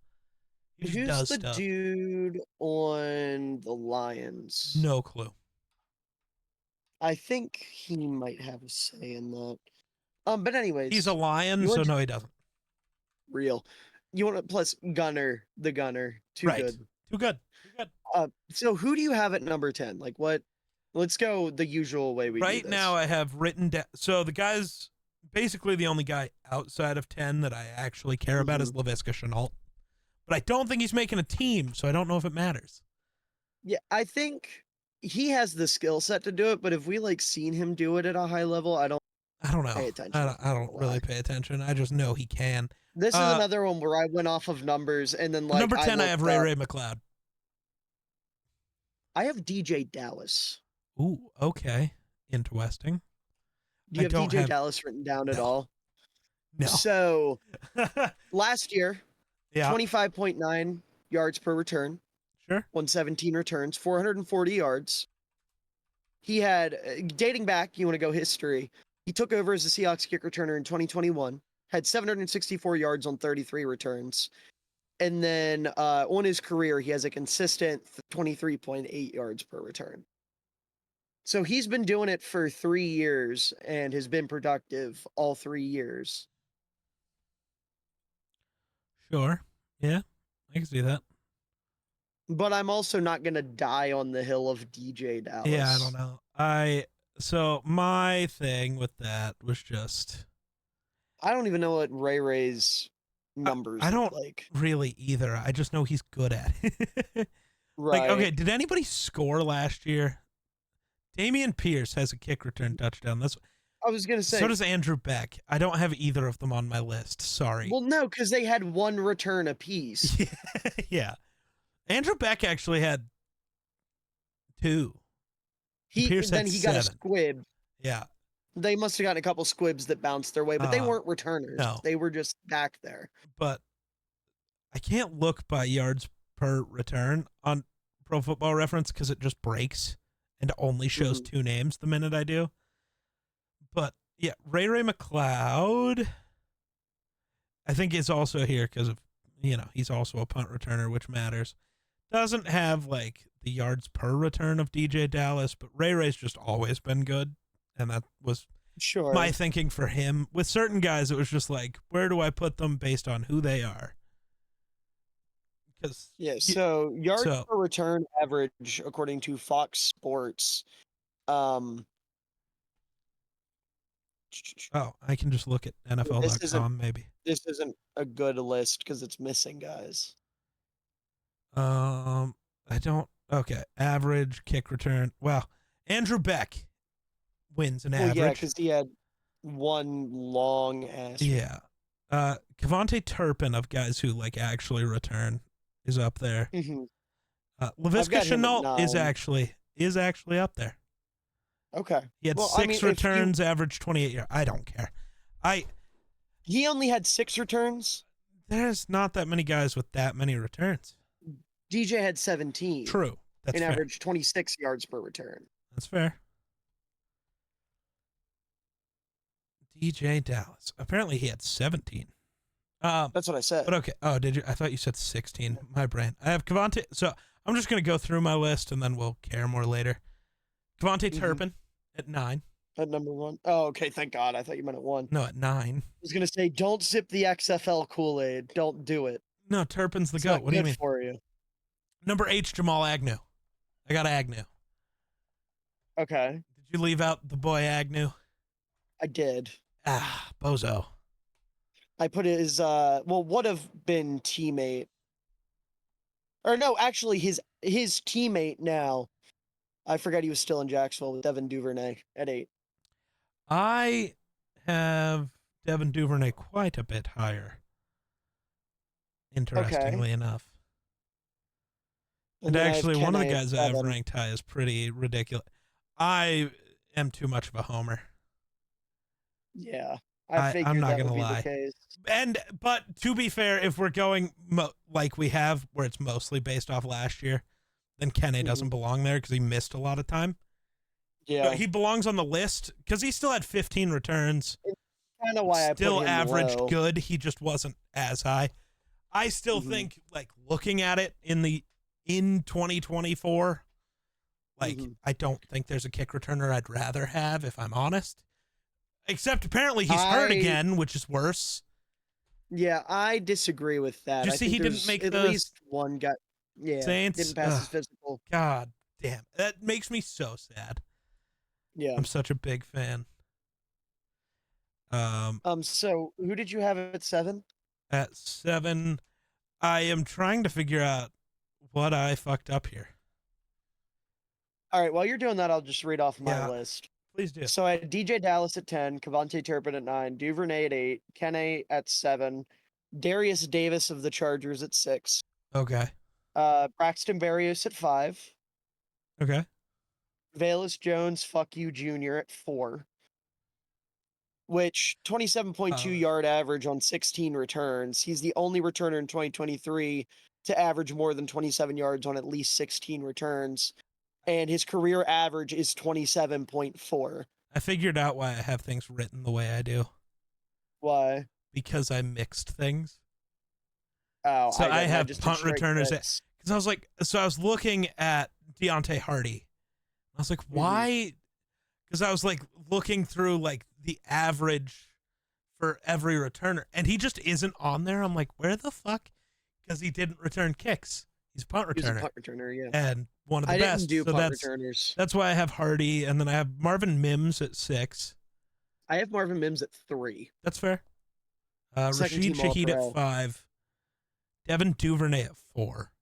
[SPEAKER 1] He just does stuff.
[SPEAKER 2] Who's the dude on the Lions?
[SPEAKER 1] No clue.
[SPEAKER 2] I think he might have a say in that. But anyways,
[SPEAKER 1] He's a Lion,
[SPEAKER 2] you
[SPEAKER 1] so
[SPEAKER 2] want
[SPEAKER 1] no, he doesn't.
[SPEAKER 2] real. You want to plus Gunner, the Gunner, too
[SPEAKER 1] Right.
[SPEAKER 2] good.
[SPEAKER 1] Too good. Too good.
[SPEAKER 2] So who do you have at number 10? Like what? Let's go the usual way we do
[SPEAKER 1] Right
[SPEAKER 2] this.
[SPEAKER 1] now, I have written down. So the guy's basically the only guy outside of 10 that I actually care about is LaVisca Chenault. But I don't think he's making a team, so I don't know if it matters.
[SPEAKER 2] Yeah, I think he has the skill set to do it, but if we like seen him do it at a high level, I don't
[SPEAKER 1] know.
[SPEAKER 2] pay attention.
[SPEAKER 1] I don't really pay attention. I just know he can.
[SPEAKER 2] This is another one where I went off of numbers and then like
[SPEAKER 1] number 10, I have Ray McLeod.
[SPEAKER 2] I have DJ Dallas.
[SPEAKER 1] Ooh, okay. Interesting.
[SPEAKER 2] Do you have DJ Dallas written down at all?
[SPEAKER 1] No.
[SPEAKER 2] So last year,
[SPEAKER 1] yeah,
[SPEAKER 2] 25.9 yards per return.
[SPEAKER 1] Sure.
[SPEAKER 2] 117 returns, 440 yards. He had, dating back, you want to go history, he took over as the Seahawks kick returner in 2021, had 764 yards on 33 returns. And then on his career, he has a consistent 23.8 yards per return. So he's been doing it for 3 years and has been productive all 3 years.
[SPEAKER 1] Sure. Yeah, I can see that.
[SPEAKER 2] But I'm also not going to die on the hill of DJ Dallas.
[SPEAKER 1] Yeah, I don't know. So my thing with that was just
[SPEAKER 2] I don't even know what Ray's numbers
[SPEAKER 1] I don't
[SPEAKER 2] like.
[SPEAKER 1] really either. I just know he's good at it.
[SPEAKER 2] Right.
[SPEAKER 1] Like, okay, did anybody score last year? Damian Pierce has a kick return touchdown. That's
[SPEAKER 2] I was gonna say.
[SPEAKER 1] So does Andrew Beck. I don't have either of them on my list. Sorry.
[SPEAKER 2] Well, no, because they had one return apiece.
[SPEAKER 1] Yeah. Andrew Beck actually had 2.
[SPEAKER 2] Pierce got a squib.
[SPEAKER 1] Yeah.
[SPEAKER 2] They must have gotten a couple squibs that bounced their way, but they weren't returners.
[SPEAKER 1] No.
[SPEAKER 2] They were just back there.
[SPEAKER 1] But I can't look by yards per return on Pro Football Reference because it just breaks and only shows 2 names the minute I do. But yeah, Ray McLeod, I think is also here because of, he's also a punt returner, which matters. Doesn't have like the yards per return of DJ Dallas, but Ray's just always been good. And that was my thinking for him. With certain guys, it was just like, where do I put them based on who they are?
[SPEAKER 2] So yards per return average, according to Fox Sports. I
[SPEAKER 1] can just look at NFL.com maybe.
[SPEAKER 2] This isn't a good list because it's missing guys.
[SPEAKER 1] Average kick return. Well, Andrew Beck wins an average.
[SPEAKER 2] Yeah, because he had one long ass.
[SPEAKER 1] Yeah. Kevontae Turpin of guys who like actually return is up there. LaVisca Chenault is actually up there.
[SPEAKER 2] Okay.
[SPEAKER 1] He had 6 returns, average 28 yards. I don't care.
[SPEAKER 2] He only had 6 returns?
[SPEAKER 1] There's not that many guys with that many returns.
[SPEAKER 2] DJ had 17.
[SPEAKER 1] True. That's fair.
[SPEAKER 2] Average 26 yards per return.
[SPEAKER 1] That's fair. DJ Dallas. Apparently he had 17.
[SPEAKER 2] That's what I said.
[SPEAKER 1] But okay. Oh, did you? I thought you said 16. My brain. I have Kevontae. So I'm just going to go through my list and then we'll care more later. Kevontae Turpin at 9.
[SPEAKER 2] At number 1. Oh, okay. Thank God. I thought you meant at 1.
[SPEAKER 1] No, at 9.
[SPEAKER 2] I was going to say, don't sip the XFL Kool-Aid. Don't do it.
[SPEAKER 1] No, Turpin's the GOAT. What do you mean?
[SPEAKER 2] For you.
[SPEAKER 1] Number 8, Jamal Agnew. I got Agnew.
[SPEAKER 2] Okay.
[SPEAKER 1] Did you leave out the boy Agnew?
[SPEAKER 2] I did.
[SPEAKER 1] Bozo.
[SPEAKER 2] I put his, would have been teammate. Or no, actually his teammate now. I forgot he was still in Jacksonville with Devin Duvernay at 8.
[SPEAKER 1] I have Devin Duvernay quite a bit higher. Interestingly enough. And actually, one of the guys I have ranked high is pretty ridiculous. I am too much of a homer.
[SPEAKER 2] Yeah, I figured
[SPEAKER 1] I'm not
[SPEAKER 2] that
[SPEAKER 1] gonna
[SPEAKER 2] would be
[SPEAKER 1] lie.
[SPEAKER 2] the case.
[SPEAKER 1] But to be fair, if we're going like we have, where it's mostly based off last year, then Kenny doesn't belong there because he missed a lot of time.
[SPEAKER 2] Yeah,
[SPEAKER 1] but he belongs on the list because he still had 15 returns.
[SPEAKER 2] Kind of why I put him
[SPEAKER 1] still averaged
[SPEAKER 2] low.
[SPEAKER 1] Good. He just wasn't as high. I still think, like looking at it in 2024, Like,
[SPEAKER 2] Mhm.
[SPEAKER 1] I don't think there's a kick returner I'd rather have, if I'm honest. Except apparently he's hurt again, which is worse.
[SPEAKER 2] Yeah, I disagree with that.
[SPEAKER 1] Did you
[SPEAKER 2] I
[SPEAKER 1] see
[SPEAKER 2] think
[SPEAKER 1] he didn't
[SPEAKER 2] there's
[SPEAKER 1] make
[SPEAKER 2] at
[SPEAKER 1] the
[SPEAKER 2] least one guy. Yeah,
[SPEAKER 1] Saints?
[SPEAKER 2] didn't pass his physical.
[SPEAKER 1] God damn. That makes me so sad.
[SPEAKER 2] Yeah.
[SPEAKER 1] I'm such a big fan.
[SPEAKER 2] So who did you have at 7?
[SPEAKER 1] At 7, I am trying to figure out what I fucked up here.
[SPEAKER 2] All right, while you're doing that, I'll just read off my
[SPEAKER 1] Yeah.
[SPEAKER 2] list.
[SPEAKER 1] Please do.
[SPEAKER 2] So I had DJ Dallas at 10, Cavante Turpin at 9, Duvernay at 8, Kenne at 7, Darius Davis of the Chargers at 6,
[SPEAKER 1] Okay.
[SPEAKER 2] Braxton Berrios at 5,
[SPEAKER 1] Okay.
[SPEAKER 2] Velus Jones, fuck you, Jr. at 4, which 27.2 yard average on 16 returns. He's the only returner in 2023 to average more than 27 yards on at least 16 returns. And his career average is 27.4.
[SPEAKER 1] I figured out why I have things written the way I do.
[SPEAKER 2] Why?
[SPEAKER 1] Because I mixed things.
[SPEAKER 2] Oh,
[SPEAKER 1] so I have
[SPEAKER 2] just
[SPEAKER 1] punt returners. Because I was like, I was looking at Deontay Hardy. I was like, why? Because I was like looking through like the average for every returner, and he just isn't on there. I'm like, where the fuck? Because he didn't return kicks. He's a punt returner.
[SPEAKER 2] He's a punt returner, yeah.
[SPEAKER 1] And one of the best.
[SPEAKER 2] I didn't do punt returners.
[SPEAKER 1] That's why I have Hardy, and then I have Marvin Mims at 6.
[SPEAKER 2] I have Marvin Mims at 3.
[SPEAKER 1] That's fair. Rashid Shaheed at 5. Devin Duvernay at 4.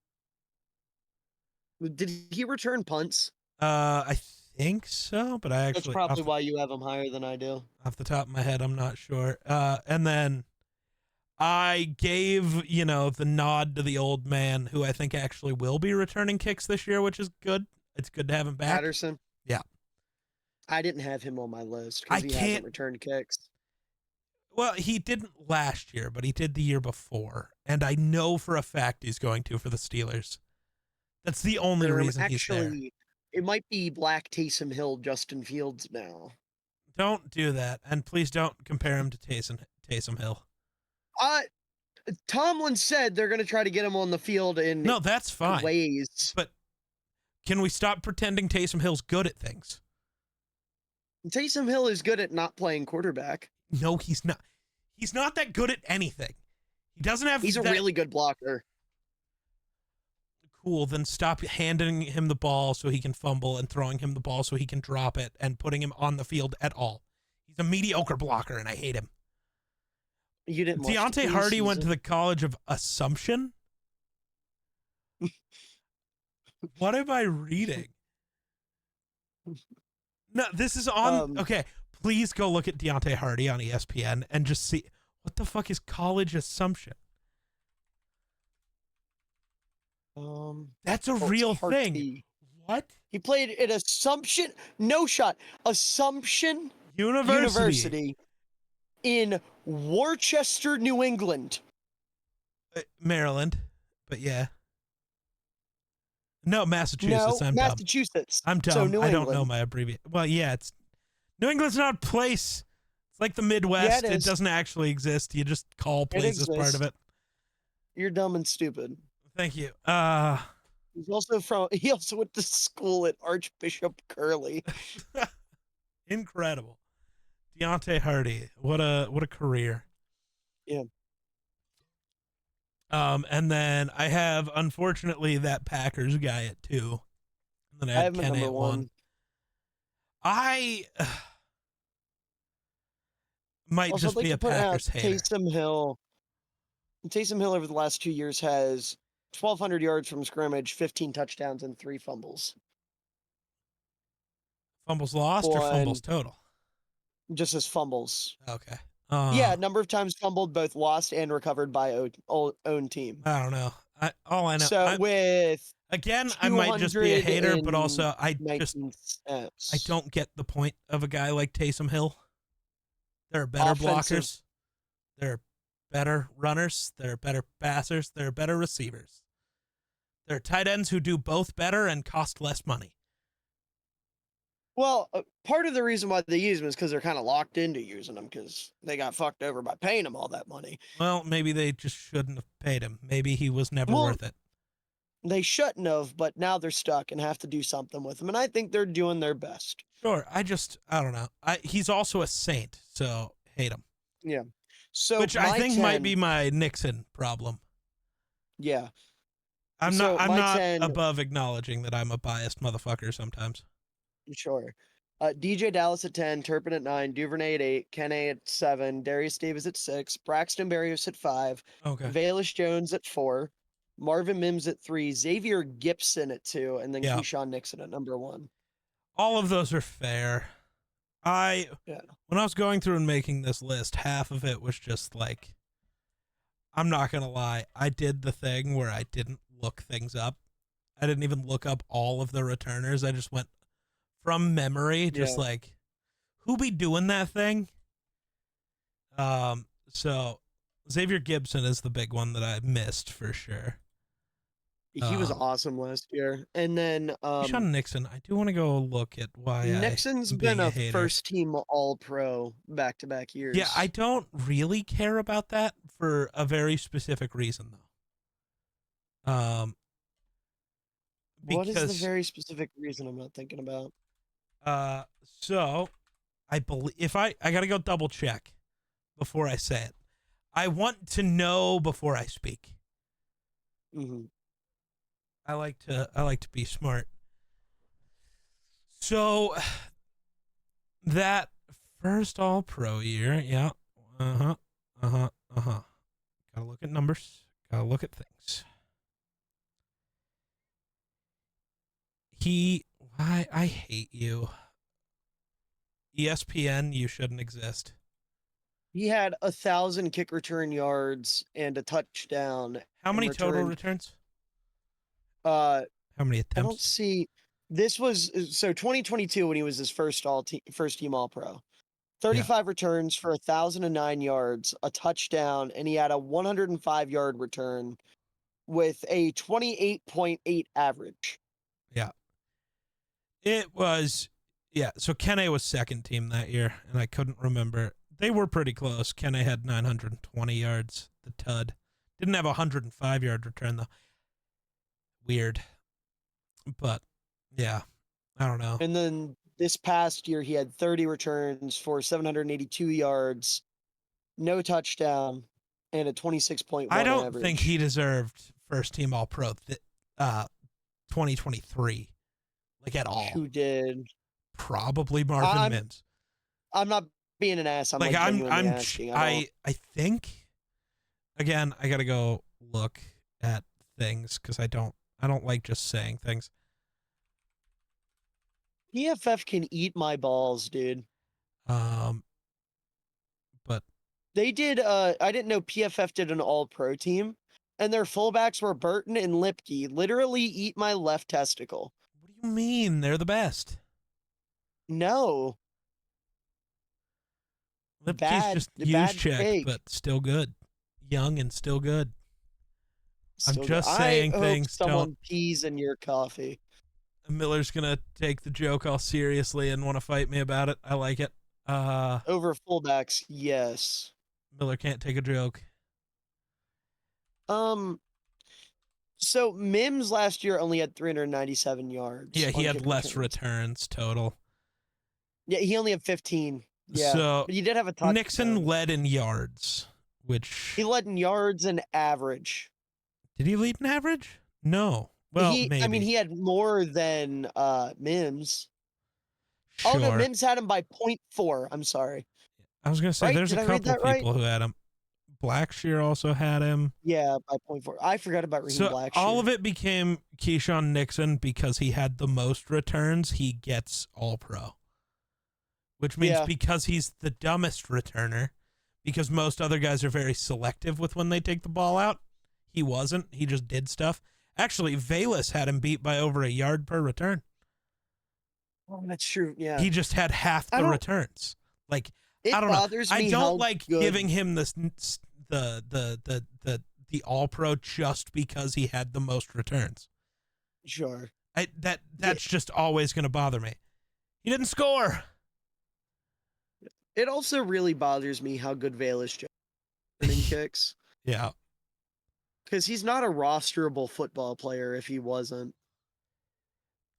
[SPEAKER 2] Did he return punts?
[SPEAKER 1] I think so, but I actually...
[SPEAKER 2] That's probably why you have him higher than I do.
[SPEAKER 1] Off the top of my head, I'm not sure. And then I gave, the nod to the old man, who I think actually will be returning kicks this year, which is good. It's good to have him back.
[SPEAKER 2] Patterson?
[SPEAKER 1] Yeah.
[SPEAKER 2] I didn't have him on my list because he hasn't returned kicks.
[SPEAKER 1] Well, he didn't last year, but he did the year before. And I know for a fact he's going to for the Steelers. That's the only reason he's there.
[SPEAKER 2] It might be Black Taysom Hill, Justin Fields now.
[SPEAKER 1] Don't do that. And please don't compare him to Taysom Hill.
[SPEAKER 2] Tomlin said they're going to try to get him on the field in
[SPEAKER 1] No, that's fine.
[SPEAKER 2] ways.
[SPEAKER 1] But can we stop pretending Taysom Hill's good at things?
[SPEAKER 2] Taysom Hill is good at not playing quarterback.
[SPEAKER 1] No, he's not. He's not that good at anything. He doesn't have.
[SPEAKER 2] He's a really good blocker.
[SPEAKER 1] Cool. Then stop handing him the ball so he can fumble and throwing him the ball so he can drop it and putting him on the field at all. He's a mediocre blocker, and I hate him.
[SPEAKER 2] You didn't.
[SPEAKER 1] Deontay Hardy went to the College of Assumption. What am I reading? No, this is on. Okay, please go look at Deontay Hardy on ESPN and just see what the fuck is College Assumption. That's a real thing. What?
[SPEAKER 2] He played at Assumption. No shot. Assumption University in Worcester, New England.
[SPEAKER 1] Maryland, but yeah. No, Massachusetts. I'm
[SPEAKER 2] Massachusetts.
[SPEAKER 1] Dumb. I'm dumb.
[SPEAKER 2] So New
[SPEAKER 1] I don't
[SPEAKER 2] England.
[SPEAKER 1] know my abbreviation. Well, yeah, it's New England's not a place. It's like the Midwest.
[SPEAKER 2] Yeah,
[SPEAKER 1] it doesn't actually exist. You just call places part of it.
[SPEAKER 2] You're dumb and stupid.
[SPEAKER 1] Thank you.
[SPEAKER 2] He also went to school at Archbishop Curley.
[SPEAKER 1] Incredible. Deontay Hardy. What a career.
[SPEAKER 2] Yeah.
[SPEAKER 1] And then I have, unfortunately, that Packers guy at 2. And then I had Kenny at 1. I might
[SPEAKER 2] also,
[SPEAKER 1] just be a Packers hater.
[SPEAKER 2] Taysom Hill over the last 2 years has 1,200 yards from scrimmage, 15 touchdowns, and 3 fumbles.
[SPEAKER 1] Fumbles lost or fumbles total?
[SPEAKER 2] Just as fumbles.
[SPEAKER 1] Okay.
[SPEAKER 2] Yeah, number of times fumbled, both lost and recovered by own team.
[SPEAKER 1] I don't know. All I know.
[SPEAKER 2] So
[SPEAKER 1] I might just be a hater, but also I
[SPEAKER 2] snaps.
[SPEAKER 1] don't get the point of a guy like Taysom Hill. There are better blockers. There are better runners. There are better passers. There are better receivers. There are tight ends who do both better and cost less money.
[SPEAKER 2] Well, part of the reason why they use them is because they're kind of locked into using them because they got fucked over by paying them all that money.
[SPEAKER 1] Well, maybe they just shouldn't have paid him. Maybe he was never worth it.
[SPEAKER 2] They shouldn't have, but now they're stuck and have to do something with him. And I think they're doing their best.
[SPEAKER 1] Sure. I don't know. He's also a saint, so hate him.
[SPEAKER 2] Yeah. So
[SPEAKER 1] Which I
[SPEAKER 2] my
[SPEAKER 1] think
[SPEAKER 2] 10,
[SPEAKER 1] might be my Nixon problem.
[SPEAKER 2] yeah.
[SPEAKER 1] I'm
[SPEAKER 2] So my
[SPEAKER 1] not
[SPEAKER 2] 10,
[SPEAKER 1] above acknowledging that I'm a biased motherfucker sometimes.
[SPEAKER 2] sure. DJ Dallas at 10, Turpin at 9, Duvernay at 8, Kenny at 7, Darius Davis at 6, Braxton Berrios at 5,
[SPEAKER 1] Okay.
[SPEAKER 2] Valus Jones at 4, Marvin Mims at 3, Xavier Gibson at 2, and then
[SPEAKER 1] Yeah.
[SPEAKER 2] Keyshawn Nixon at number 1.
[SPEAKER 1] All of those are fair.
[SPEAKER 2] Yeah.
[SPEAKER 1] When I was going through and making this list, half of it was just like, I'm not going to lie. I did the thing where I didn't look things up. I didn't even look up all of the returners. I just went from memory, just like, who be doing that thing? So Xavier Gibson is the big one that I missed for sure.
[SPEAKER 2] He was awesome last year. And then
[SPEAKER 1] Sean Nixon, I do want to go look at why
[SPEAKER 2] Nixon's
[SPEAKER 1] I'm
[SPEAKER 2] been
[SPEAKER 1] being
[SPEAKER 2] a
[SPEAKER 1] hater.
[SPEAKER 2] first team all-pro back-to-back years.
[SPEAKER 1] Yeah, I don't really care about that for a very specific reason though.
[SPEAKER 2] What is the very specific reason I'm not thinking about?
[SPEAKER 1] So I believe if I got to go double check before I say it. I want to know before I speak.
[SPEAKER 2] Mm-hmm.
[SPEAKER 1] I like to be smart. So that first all pro year, yeah. Gotta look at numbers. Gotta look at things. I hate you. ESPN, you shouldn't exist.
[SPEAKER 2] He had 1,000 kick return yards and a touchdown.
[SPEAKER 1] How many total returns?
[SPEAKER 2] How
[SPEAKER 1] many attempts?
[SPEAKER 2] I don't see. This was so 2022 when he was his first team all pro. 35 returns for 1,009 yards, a touchdown, and he had a 105-yard return with a 28.8 average.
[SPEAKER 1] Yeah. It was, so Kenne was second team that year, and I couldn't remember. They were pretty close. Kenne had 920 yards, the Tud. Didn't have a 105-yard return, though. Weird. But, yeah, I don't know.
[SPEAKER 2] And then this past year, he had 30 returns for 782 yards, no touchdown, and a 26.1
[SPEAKER 1] I don't
[SPEAKER 2] average.
[SPEAKER 1] think he deserved first team All-Pro 2023, like at all.
[SPEAKER 2] Who did?
[SPEAKER 1] Probably Marvin Mims.
[SPEAKER 2] I'm not being an ass. I'm asking.
[SPEAKER 1] I think, again, I gotta go look at things because I don't like just saying things.
[SPEAKER 2] PFF can eat my balls, dude.
[SPEAKER 1] But
[SPEAKER 2] they did. I didn't know PFF did an all-pro team, and their fullbacks were Burton and Lipke. Literally eat my left testicle.
[SPEAKER 1] What do you mean? They're the best.
[SPEAKER 2] No.
[SPEAKER 1] Lipke's just use check, but still good. Young and still good. I'm just saying things.
[SPEAKER 2] Someone pees in your coffee.
[SPEAKER 1] Miller's gonna take the joke all seriously and want to fight me about it. I like it.
[SPEAKER 2] Over fullbacks, yes.
[SPEAKER 1] Miller can't take a joke.
[SPEAKER 2] So Mims last year only had 397 yards.
[SPEAKER 1] Yeah, he had less returns total.
[SPEAKER 2] Yeah, he only had 15. Yeah,
[SPEAKER 1] so
[SPEAKER 2] but he did have a touchdown.
[SPEAKER 1] Nixon led in yards, which
[SPEAKER 2] he led in yards and average.
[SPEAKER 1] Did he lead in average? No. Well, maybe.
[SPEAKER 2] I mean, he had more than Mims.
[SPEAKER 1] Sure.
[SPEAKER 2] Oh no, Mims had him by 0.4. I'm sorry.
[SPEAKER 1] I was gonna say there's a couple people who had him. Blackshear also had him.
[SPEAKER 2] Yeah, by 0.4. I forgot about Raheem Blackshear.
[SPEAKER 1] All of it became Keyshawn Nixon because he had the most returns. He gets All-Pro, which means because he's the dumbest returner, because most other guys are very selective with when they take the ball out. He wasn't. He just did stuff. Actually, Valus had him beat by over a yard per return.
[SPEAKER 2] Oh, that's true. Yeah.
[SPEAKER 1] He just had half the returns. Like, I don't know. I don't like giving him this the All-Pro just because he had the most returns.
[SPEAKER 2] Sure.
[SPEAKER 1] That's just always going to bother me. He didn't score.
[SPEAKER 2] It also really bothers me how good Valus Jones kicks.
[SPEAKER 1] Yeah.
[SPEAKER 2] Because he's not a rosterable football player if he wasn't.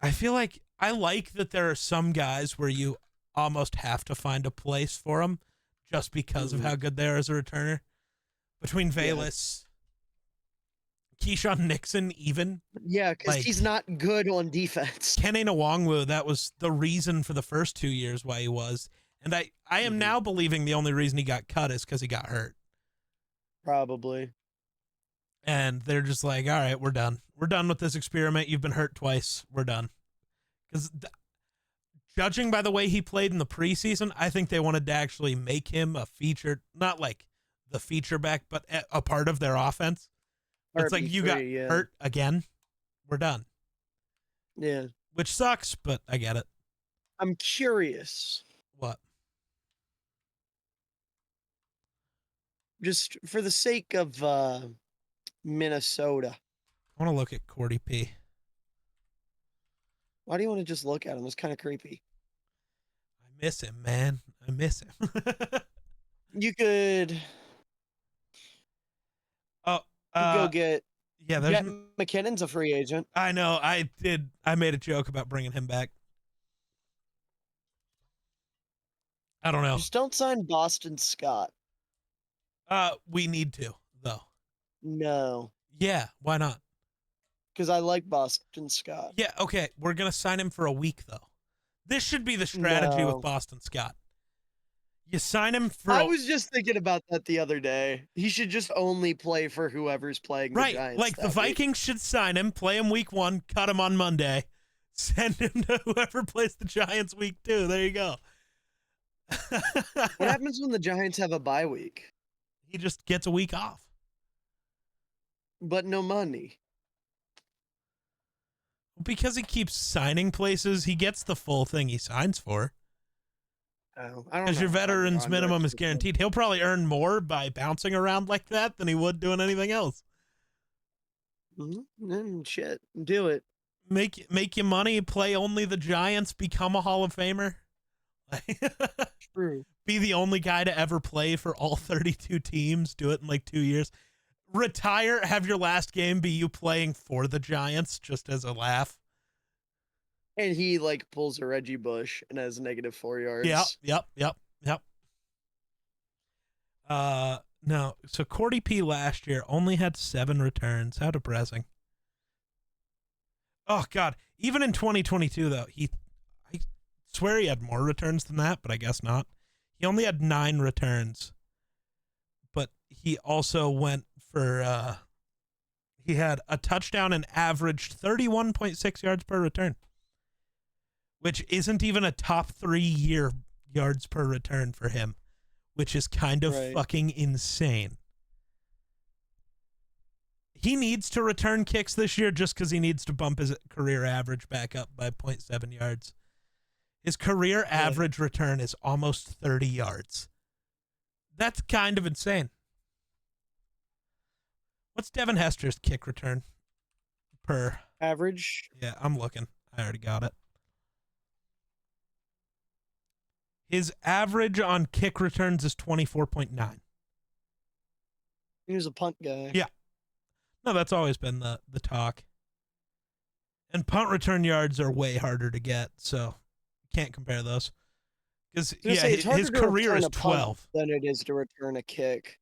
[SPEAKER 1] I feel like I like that there are some guys where you almost have to find a place for them just because of how good they are as a returner. Between Velus, Keyshawn Nixon, even.
[SPEAKER 2] Yeah, because he's not good on defense.
[SPEAKER 1] Kenny Nwangwu, that was the reason for the first 2 years why he was. And I am now believing the only reason he got cut is because he got hurt.
[SPEAKER 2] Probably.
[SPEAKER 1] And they're just like, all right, we're done. We're done with this experiment. You've been hurt twice. We're done. Because judging by the way he played in the preseason, I think they wanted to actually make him a featured, not like the feature back, but a part of their offense. It's like you got hurt again. We're done.
[SPEAKER 2] Yeah.
[SPEAKER 1] Which sucks, but I get it.
[SPEAKER 2] I'm curious.
[SPEAKER 1] What?
[SPEAKER 2] Just for the sake of Minnesota.
[SPEAKER 1] I want to look at Cordy P.
[SPEAKER 2] Why do you want to just look at him? It's kind of creepy.
[SPEAKER 1] I miss him, man. I miss him.
[SPEAKER 2] You could go get Jet McKinnon's a free agent.
[SPEAKER 1] I know. I made a joke about bringing him back. I don't know.
[SPEAKER 2] Just don't sign Boston Scott.
[SPEAKER 1] We need to, though.
[SPEAKER 2] No.
[SPEAKER 1] Yeah, why not?
[SPEAKER 2] Because I like Boston Scott.
[SPEAKER 1] Yeah, okay. We're going to sign him for a week, though. This should be the strategy with Boston Scott. You sign him for...
[SPEAKER 2] I was just thinking about that the other day. He should just only play for whoever's playing the Giants.
[SPEAKER 1] Like the Vikings should sign him, play him week 1, cut him on Monday, send him to whoever plays the Giants week 2. There you go.
[SPEAKER 2] What happens when the Giants have a bye week?
[SPEAKER 1] He just gets a week off.
[SPEAKER 2] But no money.
[SPEAKER 1] Because he keeps signing places, he gets the full thing he signs for.
[SPEAKER 2] I don't know.
[SPEAKER 1] Because your veterans minimum is guaranteed. He'll probably earn more by bouncing around like that than he would doing anything else.
[SPEAKER 2] Shit. Do it.
[SPEAKER 1] Make you money, play only the Giants, become a Hall of Famer.
[SPEAKER 2] True.
[SPEAKER 1] Be the only guy to ever play for all 32 teams. Do it in like 2 years. Retire, have your last game be you playing for the Giants just as a laugh.
[SPEAKER 2] And he like pulls a Reggie Bush and has -4 yards.
[SPEAKER 1] Yep. No. So Cordy P last year only had 7 returns. How depressing. Oh God. Even in 2022 though, I swear he had more returns than that, but I guess not. He only had 9 returns. But he also went for he had a touchdown and averaged 31.6 yards per return, which isn't even a top 3 year yards per return for him, which is kind of fucking insane. He needs to return kicks this year just because he needs to bump his career average back up by 0.7 yards. His career average return is almost 30 yards. That's kind of insane. What's Devin Hester's kick return per
[SPEAKER 2] average?
[SPEAKER 1] Yeah, I'm looking. I already got it. His average on kick returns is 24.9.
[SPEAKER 2] He was a punt guy.
[SPEAKER 1] Yeah. No, that's always been the talk. And punt return yards are way harder to get, so can't compare those. Because his career is 12
[SPEAKER 2] than it is to return a kick,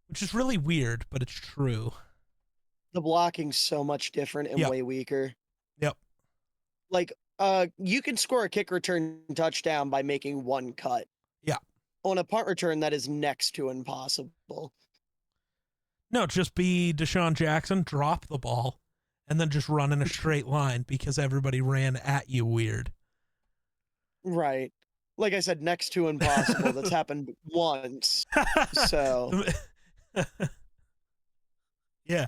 [SPEAKER 1] which is really weird, but it's true.
[SPEAKER 2] The blocking's so much different and way weaker.
[SPEAKER 1] Yep.
[SPEAKER 2] Like, you can score a kick return touchdown by making 1 cut.
[SPEAKER 1] Yeah.
[SPEAKER 2] On a punt return, that is next to impossible.
[SPEAKER 1] No, just be Deshaun Jackson, drop the ball, and then just run in a straight line because everybody ran at you weird.
[SPEAKER 2] Right. Like I said, next to impossible. That's happened once. So.
[SPEAKER 1] Yeah.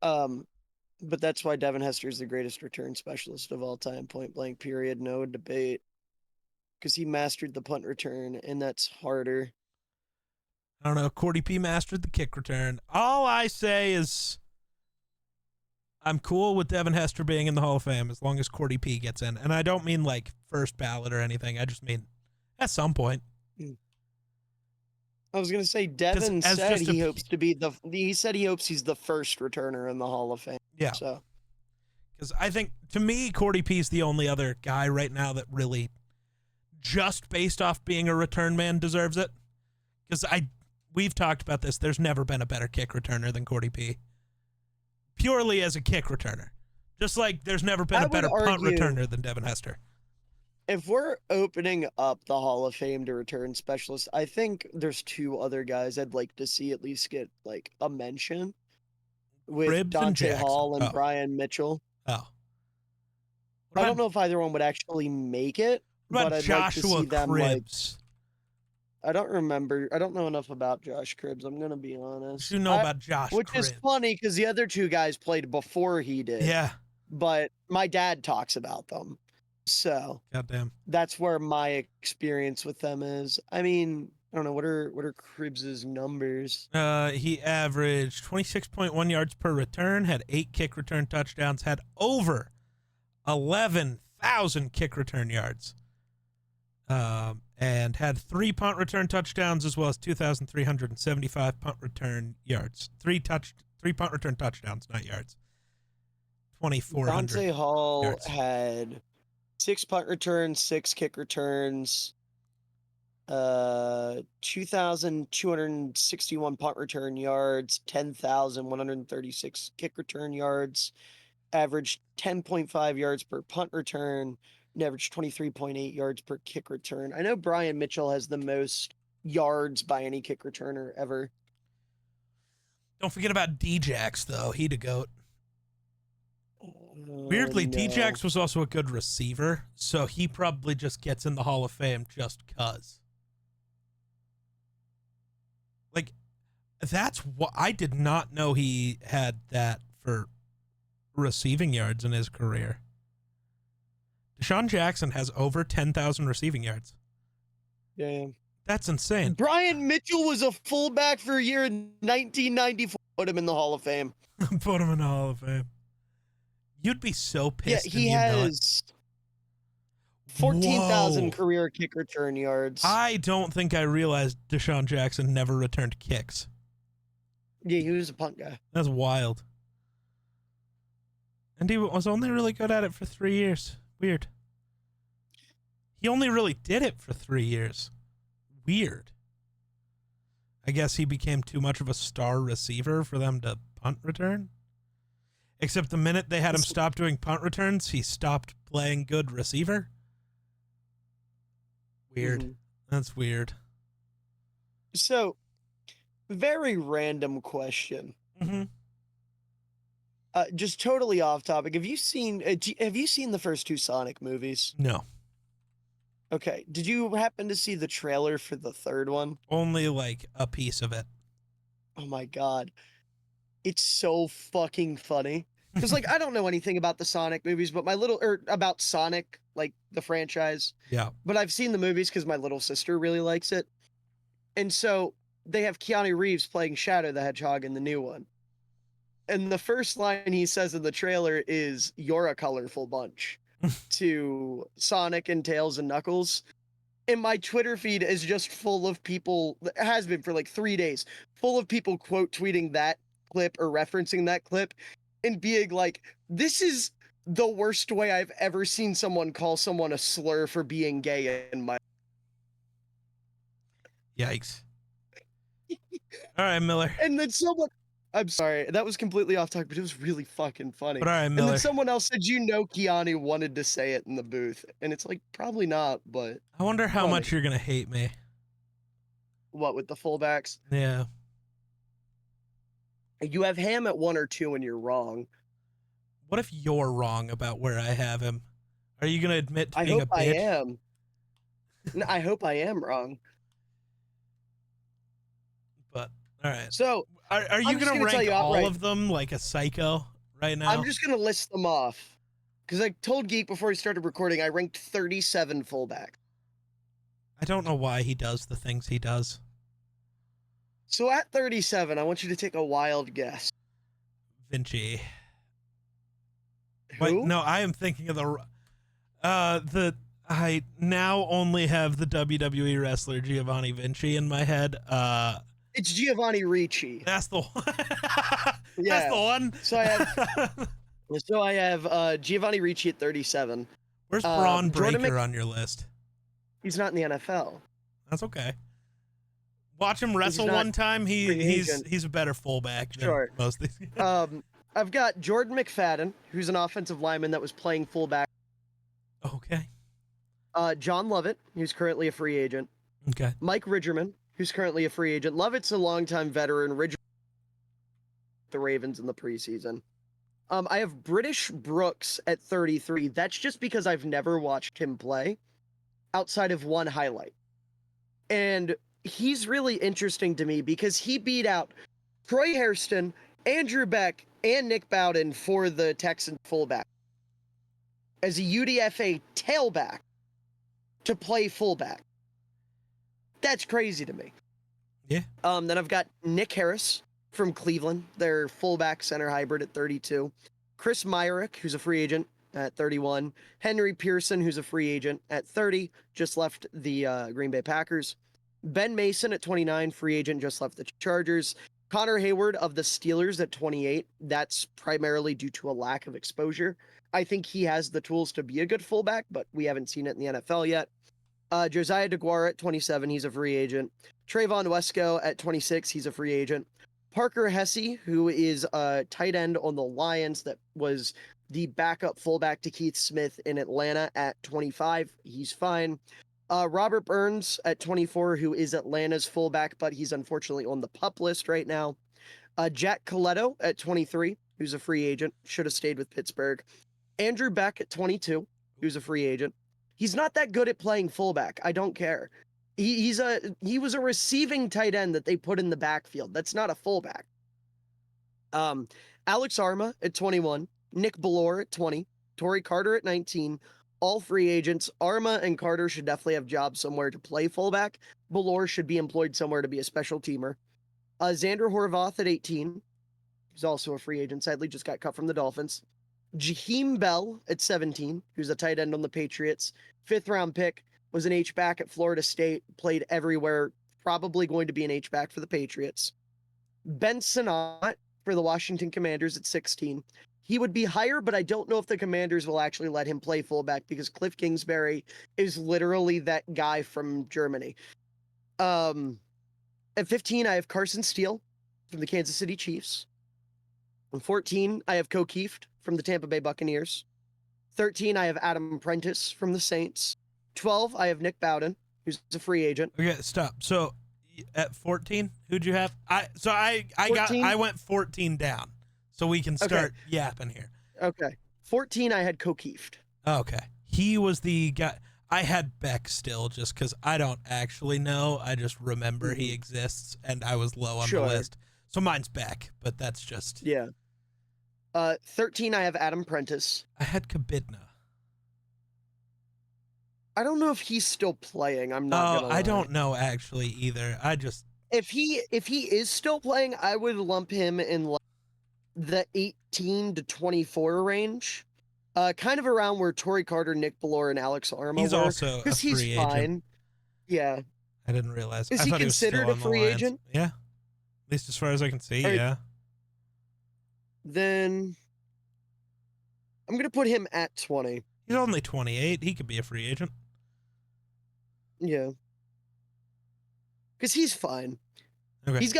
[SPEAKER 2] But that's why Devin Hester is the greatest return specialist of all time, point blank, period, no debate. Because he mastered the punt return, and that's harder.
[SPEAKER 1] I don't know. Cordy P mastered the kick return. All I say is I'm cool with Devin Hester being in the Hall of Fame as long as Cordy P gets in. And I don't mean like first ballot or anything. I just mean at some point.
[SPEAKER 2] I was gonna say Devin
[SPEAKER 1] as
[SPEAKER 2] said
[SPEAKER 1] just a
[SPEAKER 2] he
[SPEAKER 1] p-
[SPEAKER 2] hopes to be the. He said he hopes he's the first returner in the Hall of Fame.
[SPEAKER 1] Yeah.
[SPEAKER 2] So
[SPEAKER 1] Because I think, to me, Cordy P is the only other guy right now that really, just based off being a return man, deserves it. Because we've talked about this. There's never been a better kick returner than Cordy P. Purely as a kick returner. Just like there's never been a better punt returner than Devin Hester.
[SPEAKER 2] If we're opening up the Hall of Fame to return specialists, I think there's two other guys I'd like to see at least get like a mention with
[SPEAKER 1] Cribbs
[SPEAKER 2] Dante
[SPEAKER 1] and
[SPEAKER 2] Hall and
[SPEAKER 1] oh.
[SPEAKER 2] Brian Mitchell.
[SPEAKER 1] Oh.
[SPEAKER 2] I don't know if either one would actually make it,
[SPEAKER 1] but
[SPEAKER 2] I'd
[SPEAKER 1] Joshua
[SPEAKER 2] like to see them
[SPEAKER 1] Cribbs?
[SPEAKER 2] I don't remember. I don't know enough about Josh Cribbs. I'm gonna be honest.
[SPEAKER 1] You know about Josh
[SPEAKER 2] Which
[SPEAKER 1] Cribbs.
[SPEAKER 2] is funny because the other two guys played before he did.
[SPEAKER 1] Yeah.
[SPEAKER 2] But my dad talks about them. So
[SPEAKER 1] goddamn,
[SPEAKER 2] that's where my experience with them is. I mean, I don't know, what are Cribbs's numbers?
[SPEAKER 1] He averaged 26.1 yards per return, had 8 kick return touchdowns, had over 11,000 kick return yards. And had 3 punt return touchdowns as well as 2,375 punt return yards. 3 punt return touchdowns, not yards. 2,400.
[SPEAKER 2] Dante Hall
[SPEAKER 1] yards.
[SPEAKER 2] had 6 punt returns, 6 kick returns, 2,261 punt return yards, 10,136 kick return yards, averaged 10.5 yards per punt return, and averaged 23.8 yards per kick return. I know Brian Mitchell has the most yards by any kick returner ever.
[SPEAKER 1] Don't forget about D-Jax, though. He'd a goat. Weirdly,
[SPEAKER 2] no.
[SPEAKER 1] D-Jax was also a good receiver, so he probably just gets in the Hall of Fame just because. Like, that's what I did not know he had that for receiving yards in his career. Deshaun Jackson has over 10,000 receiving yards.
[SPEAKER 2] Yeah.
[SPEAKER 1] That's insane.
[SPEAKER 2] Brian Mitchell was a fullback for a year in 1994. Put him in the Hall of Fame.
[SPEAKER 1] Put him in the Hall of Fame. You'd be so pissed.
[SPEAKER 2] Yeah, he has 14,000 career kick return yards.
[SPEAKER 1] I don't think I realized Deshaun Jackson never returned kicks.
[SPEAKER 2] Yeah, he was a punt guy.
[SPEAKER 1] That's wild. And he was only really good at it for 3 years. Weird. He only really did it for 3 years. Weird. I guess he became too much of a star receiver for them to punt return. Except the minute they had him stop doing punt returns, he stopped playing good receiver. Weird.
[SPEAKER 2] Mm-hmm.
[SPEAKER 1] That's weird.
[SPEAKER 2] So, very random question.
[SPEAKER 1] Mm-hmm.
[SPEAKER 2] Just totally off topic. Have you seen the first 2 Sonic movies?
[SPEAKER 1] No.
[SPEAKER 2] Okay. Did you happen to see the trailer for the third one?
[SPEAKER 1] Only like a piece of it.
[SPEAKER 2] Oh my god. It's so fucking funny. Because like I don't know anything about the Sonic movies, but about Sonic, like the franchise.
[SPEAKER 1] Yeah.
[SPEAKER 2] But I've seen the movies because my little sister really likes it. And so they have Keanu Reeves playing Shadow the Hedgehog in the new one. And the first line he says in the trailer is, "You're a colorful bunch," to Sonic and Tails and Knuckles. And my Twitter feed is just full of people, it has been for like 3 days, full of people quote tweeting that clip or referencing that clip and being like, this is the worst way I've ever seen someone call someone a slur for being gay in my...
[SPEAKER 1] Yikes. All right, Miller.
[SPEAKER 2] And then someone... I'm sorry, that was completely off topic, but it was really fucking funny.
[SPEAKER 1] But all right, Miller.
[SPEAKER 2] And then someone else said, Keanu wanted to say it in the booth. And it's like, probably not, but...
[SPEAKER 1] I wonder how much you're going to hate me.
[SPEAKER 2] What, with the fullbacks?
[SPEAKER 1] Yeah.
[SPEAKER 2] You have Ham at 1 or 2 and you're wrong.
[SPEAKER 1] What if you're wrong about where I have him? Are you going to admit to being a bitch?
[SPEAKER 2] I am. No, I hope I am wrong.
[SPEAKER 1] But, all right.
[SPEAKER 2] So...
[SPEAKER 1] Are you going to rank all of them like a psycho right now?
[SPEAKER 2] I'm just going to list them off. Because I told Geek before he started recording, I ranked 37 fullback.
[SPEAKER 1] I don't know why he does the things he does.
[SPEAKER 2] So at 37, I want you to take a wild guess.
[SPEAKER 1] Vinci.
[SPEAKER 2] Who?
[SPEAKER 1] Wait, no, I am thinking of the I now only have the WWE wrestler Giovanni Vinci in my head.
[SPEAKER 2] It's Giovanni Ricci.
[SPEAKER 1] That's the one. That's
[SPEAKER 2] Yeah.
[SPEAKER 1] the one.
[SPEAKER 2] So I have Giovanni Ricci at 37.
[SPEAKER 1] Where's Braun
[SPEAKER 2] Jordan
[SPEAKER 1] Breaker on your list?
[SPEAKER 2] He's not in the NFL.
[SPEAKER 1] That's okay. Watch him wrestle
[SPEAKER 2] not
[SPEAKER 1] one time.
[SPEAKER 2] free agent.
[SPEAKER 1] He's a better fullback than
[SPEAKER 2] Sure.
[SPEAKER 1] most of these guys.
[SPEAKER 2] I've got Jordan McFadden, who's an offensive lineman that was playing fullback.
[SPEAKER 1] Okay.
[SPEAKER 2] John Lovett, who's currently a free agent.
[SPEAKER 1] Okay.
[SPEAKER 2] Mike Ridgerman, who's currently a free agent. Lovett's a longtime veteran. Ridgerman the Ravens in the preseason. I have British Brooks at 33. That's just because I've never watched him play outside of one highlight. And he's really interesting to me because he beat out Troy Hairston, Andrew Beck, and Nick Bowden for the Texan fullback as a UDFA tailback to play fullback. That's crazy to me.
[SPEAKER 1] Yeah.
[SPEAKER 2] Then I've got Nick Harris from Cleveland, their fullback center hybrid at 32. Chris Myrick, who's a free agent at 31. Henry Pearson, who's a free agent at 30, just left the Green Bay Packers. Ben Mason at 29, free agent, just left the Chargers. Connor Hayward of the Steelers at 28. That's primarily due to a lack of exposure. I think he has the tools to be a good fullback, but we haven't seen it in the NFL yet. Josiah DeGuara at 27, he's a free agent. Trayvon Wesco at 26, he's a free agent. Parker Hesse, who is a tight end on the Lions that was the backup fullback to Keith Smith in Atlanta at 25, he's fine. Robert Burns at 24, who is Atlanta's fullback, but he's unfortunately on the PUP list right now. Jack Coletto at 23, who's a free agent, should have stayed with Pittsburgh. Andrew Beck at 22, who's a free agent. He's not that good at playing fullback. I don't care. He was a receiving tight end that they put in the backfield. That's not a fullback. Alex Arma at 21, Nick Bellore at 20, Torrey Carter at 19, all free agents. Arma and Carter should definitely have jobs somewhere to play fullback. Bellore should be employed somewhere to be a special teamer. Xander Horvath at 18, who's also a free agent, sadly just got cut from the Dolphins. Jaheim Bell at 17, who's a tight end on the Patriots. 5th round pick, was an H-back at Florida State, played everywhere, probably going to be an H-back for the Patriots. Ben Sinnott for the Washington Commanders at 16. He would be higher, but I don't know if the Commanders will actually let him play fullback because Cliff Kingsbury is literally that guy from Germany. At 15, I have Carson Steele from the Kansas City Chiefs. On 14, I have Kokeeft from the Tampa Bay Buccaneers. 13, I have Adam Prentice from the Saints. 12, I have Nick Bowden, who's a free agent.
[SPEAKER 1] Okay, stop. So at 14, who'd you have? I went 14 down, so we can start yapping here.
[SPEAKER 2] Okay. 14, I had Kokeeft.
[SPEAKER 1] Okay. He was the guy. I had Beck still just because I don't actually know. I just remember he exists, and I was low on the list. So mine's Beck, but that's just...
[SPEAKER 2] Yeah. 13, I have Adam Prentice.
[SPEAKER 1] I had Kabidna.
[SPEAKER 2] I don't know if he's still playing. I'm not gonna lie.
[SPEAKER 1] I don't know actually either. I just...
[SPEAKER 2] If he is still playing, I would lump him in like the 18 to 24 range. Kind of around where Torrey Carter, Nick Bellore, and Alex Arma
[SPEAKER 1] He's
[SPEAKER 2] were.
[SPEAKER 1] also a free
[SPEAKER 2] he's
[SPEAKER 1] agent.
[SPEAKER 2] fine. Yeah.
[SPEAKER 1] I didn't realize.
[SPEAKER 2] Is
[SPEAKER 1] I
[SPEAKER 2] he
[SPEAKER 1] thought
[SPEAKER 2] considered
[SPEAKER 1] was still
[SPEAKER 2] a
[SPEAKER 1] on the
[SPEAKER 2] free
[SPEAKER 1] Lions.
[SPEAKER 2] agent?
[SPEAKER 1] Yeah. At least as far as I can see, yeah.
[SPEAKER 2] Then I'm going to put him at 20.
[SPEAKER 1] He's only 28. He could be a free agent.
[SPEAKER 2] Yeah. Because he's fine.
[SPEAKER 1] Okay.
[SPEAKER 2] He's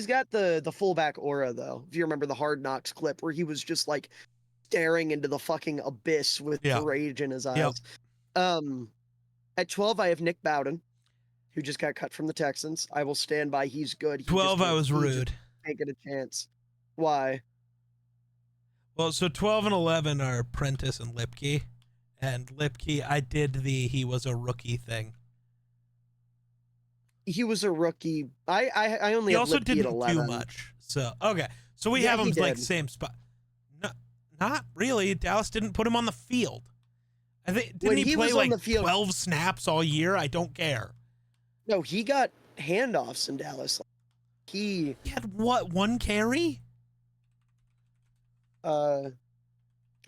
[SPEAKER 2] got the fullback aura, though. If you remember the Hard Knocks clip where he was just like staring into the fucking abyss with rage in his eyes. At 12, I have Nick Bowden, who just got cut from the Texans. I will stand by. He's good.
[SPEAKER 1] 12, I was rude.
[SPEAKER 2] Can't get a chance. Why?
[SPEAKER 1] Well, so 12 and 11 are Prentice and Lipke. And Lipke, I did he was a rookie thing.
[SPEAKER 2] He was a rookie. I only have
[SPEAKER 1] also
[SPEAKER 2] Lipke
[SPEAKER 1] didn't
[SPEAKER 2] at 11.
[SPEAKER 1] do much. So, okay. So we have him like same spot. No, not really. Dallas didn't put him on the field. I think didn't he play like 12 snaps all year? I don't care.
[SPEAKER 2] No, he got handoffs in Dallas. He
[SPEAKER 1] had what, 1 carry?
[SPEAKER 2] Hold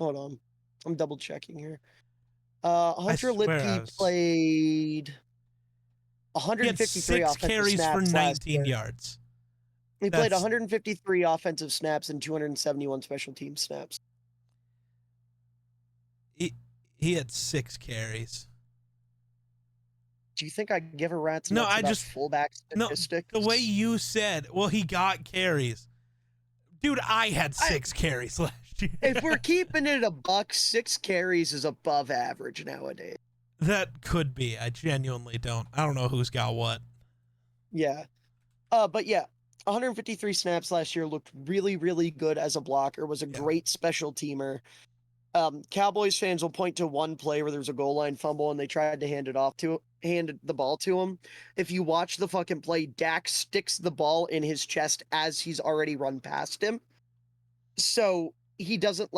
[SPEAKER 2] on. I'm double checking here. Hunter
[SPEAKER 1] swear
[SPEAKER 2] Lipke played
[SPEAKER 1] He had
[SPEAKER 2] 153
[SPEAKER 1] 6
[SPEAKER 2] offensive
[SPEAKER 1] carries
[SPEAKER 2] snaps
[SPEAKER 1] for
[SPEAKER 2] last
[SPEAKER 1] 19
[SPEAKER 2] year.
[SPEAKER 1] yards.
[SPEAKER 2] He played 153 offensive snaps and 271 special team snaps.
[SPEAKER 1] He had 6 carries.
[SPEAKER 2] Do you think I give a rat's
[SPEAKER 1] No,
[SPEAKER 2] nuts
[SPEAKER 1] I
[SPEAKER 2] about
[SPEAKER 1] just
[SPEAKER 2] fullback statistics?
[SPEAKER 1] the way you said, well, he got carries. Dude, I had 6 carries last year.
[SPEAKER 2] If we're keeping it a buck, 6 carries is above average nowadays.
[SPEAKER 1] That could be. I genuinely don't. I don't know who's got what.
[SPEAKER 2] Yeah. But yeah, 153 snaps last year, looked really, really good as a blocker, was a great special teamer. Cowboys fans will point to one play where there's a goal line fumble and they tried to handed the ball to him. If you watch the fucking play, Dak sticks the ball in his chest as he's already run past him. So he doesn't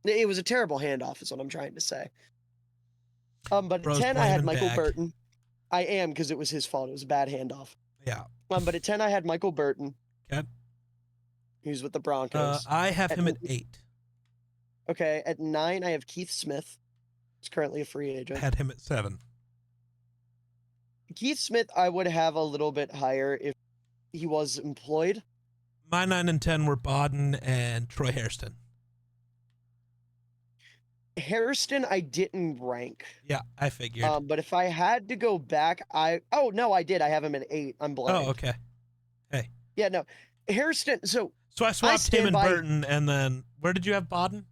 [SPEAKER 2] it was a terrible handoff is what I'm trying to say. But at 10, I had Michael Burton. I am, because it was his fault. It was a bad handoff.
[SPEAKER 1] Yeah.
[SPEAKER 2] But at 10, I had Michael Burton.
[SPEAKER 1] Okay.
[SPEAKER 2] He's with the Broncos.
[SPEAKER 1] I have him at 8.
[SPEAKER 2] Okay. At 9, I have Keith Smith. He's currently a free agent.
[SPEAKER 1] I had him at 7.
[SPEAKER 2] Keith Smith, I would have a little bit higher if he was employed.
[SPEAKER 1] My 9 and 10 were Bodden and Troy Hairston.
[SPEAKER 2] Hairston, I didn't rank.
[SPEAKER 1] Yeah, I figured.
[SPEAKER 2] But if I had to go back, I did. I have him at 8. I'm blind.
[SPEAKER 1] Oh, okay. Hey.
[SPEAKER 2] Yeah, no. Hairston, so
[SPEAKER 1] I swapped him and Burton, and then where did you have Bodden?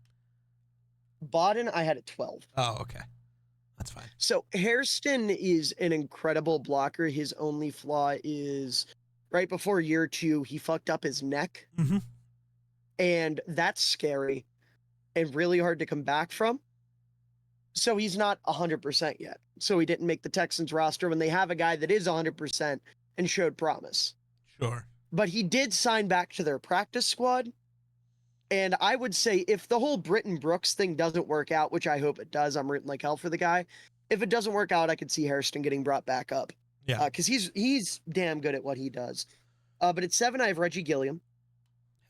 [SPEAKER 2] Bodden, I had at 12.
[SPEAKER 1] Oh, okay. That's fine.
[SPEAKER 2] So Hairston is an incredible blocker. His only flaw is right before year 2, he fucked up his neck.
[SPEAKER 1] Mm-hmm.
[SPEAKER 2] And that's scary and really hard to come back from. So he's not 100% yet. So he didn't make the Texans roster when they have a guy that is 100% and showed promise.
[SPEAKER 1] Sure.
[SPEAKER 2] But he did sign back to their practice squad. And I would say if the whole Britton Brooks thing doesn't work out, which I hope it does, I'm rooting like hell for the guy. If it doesn't work out, I could see Hairston getting brought back up.
[SPEAKER 1] Yeah.
[SPEAKER 2] Because he's damn good at what he does. But at 7, I have Reggie Gilliam.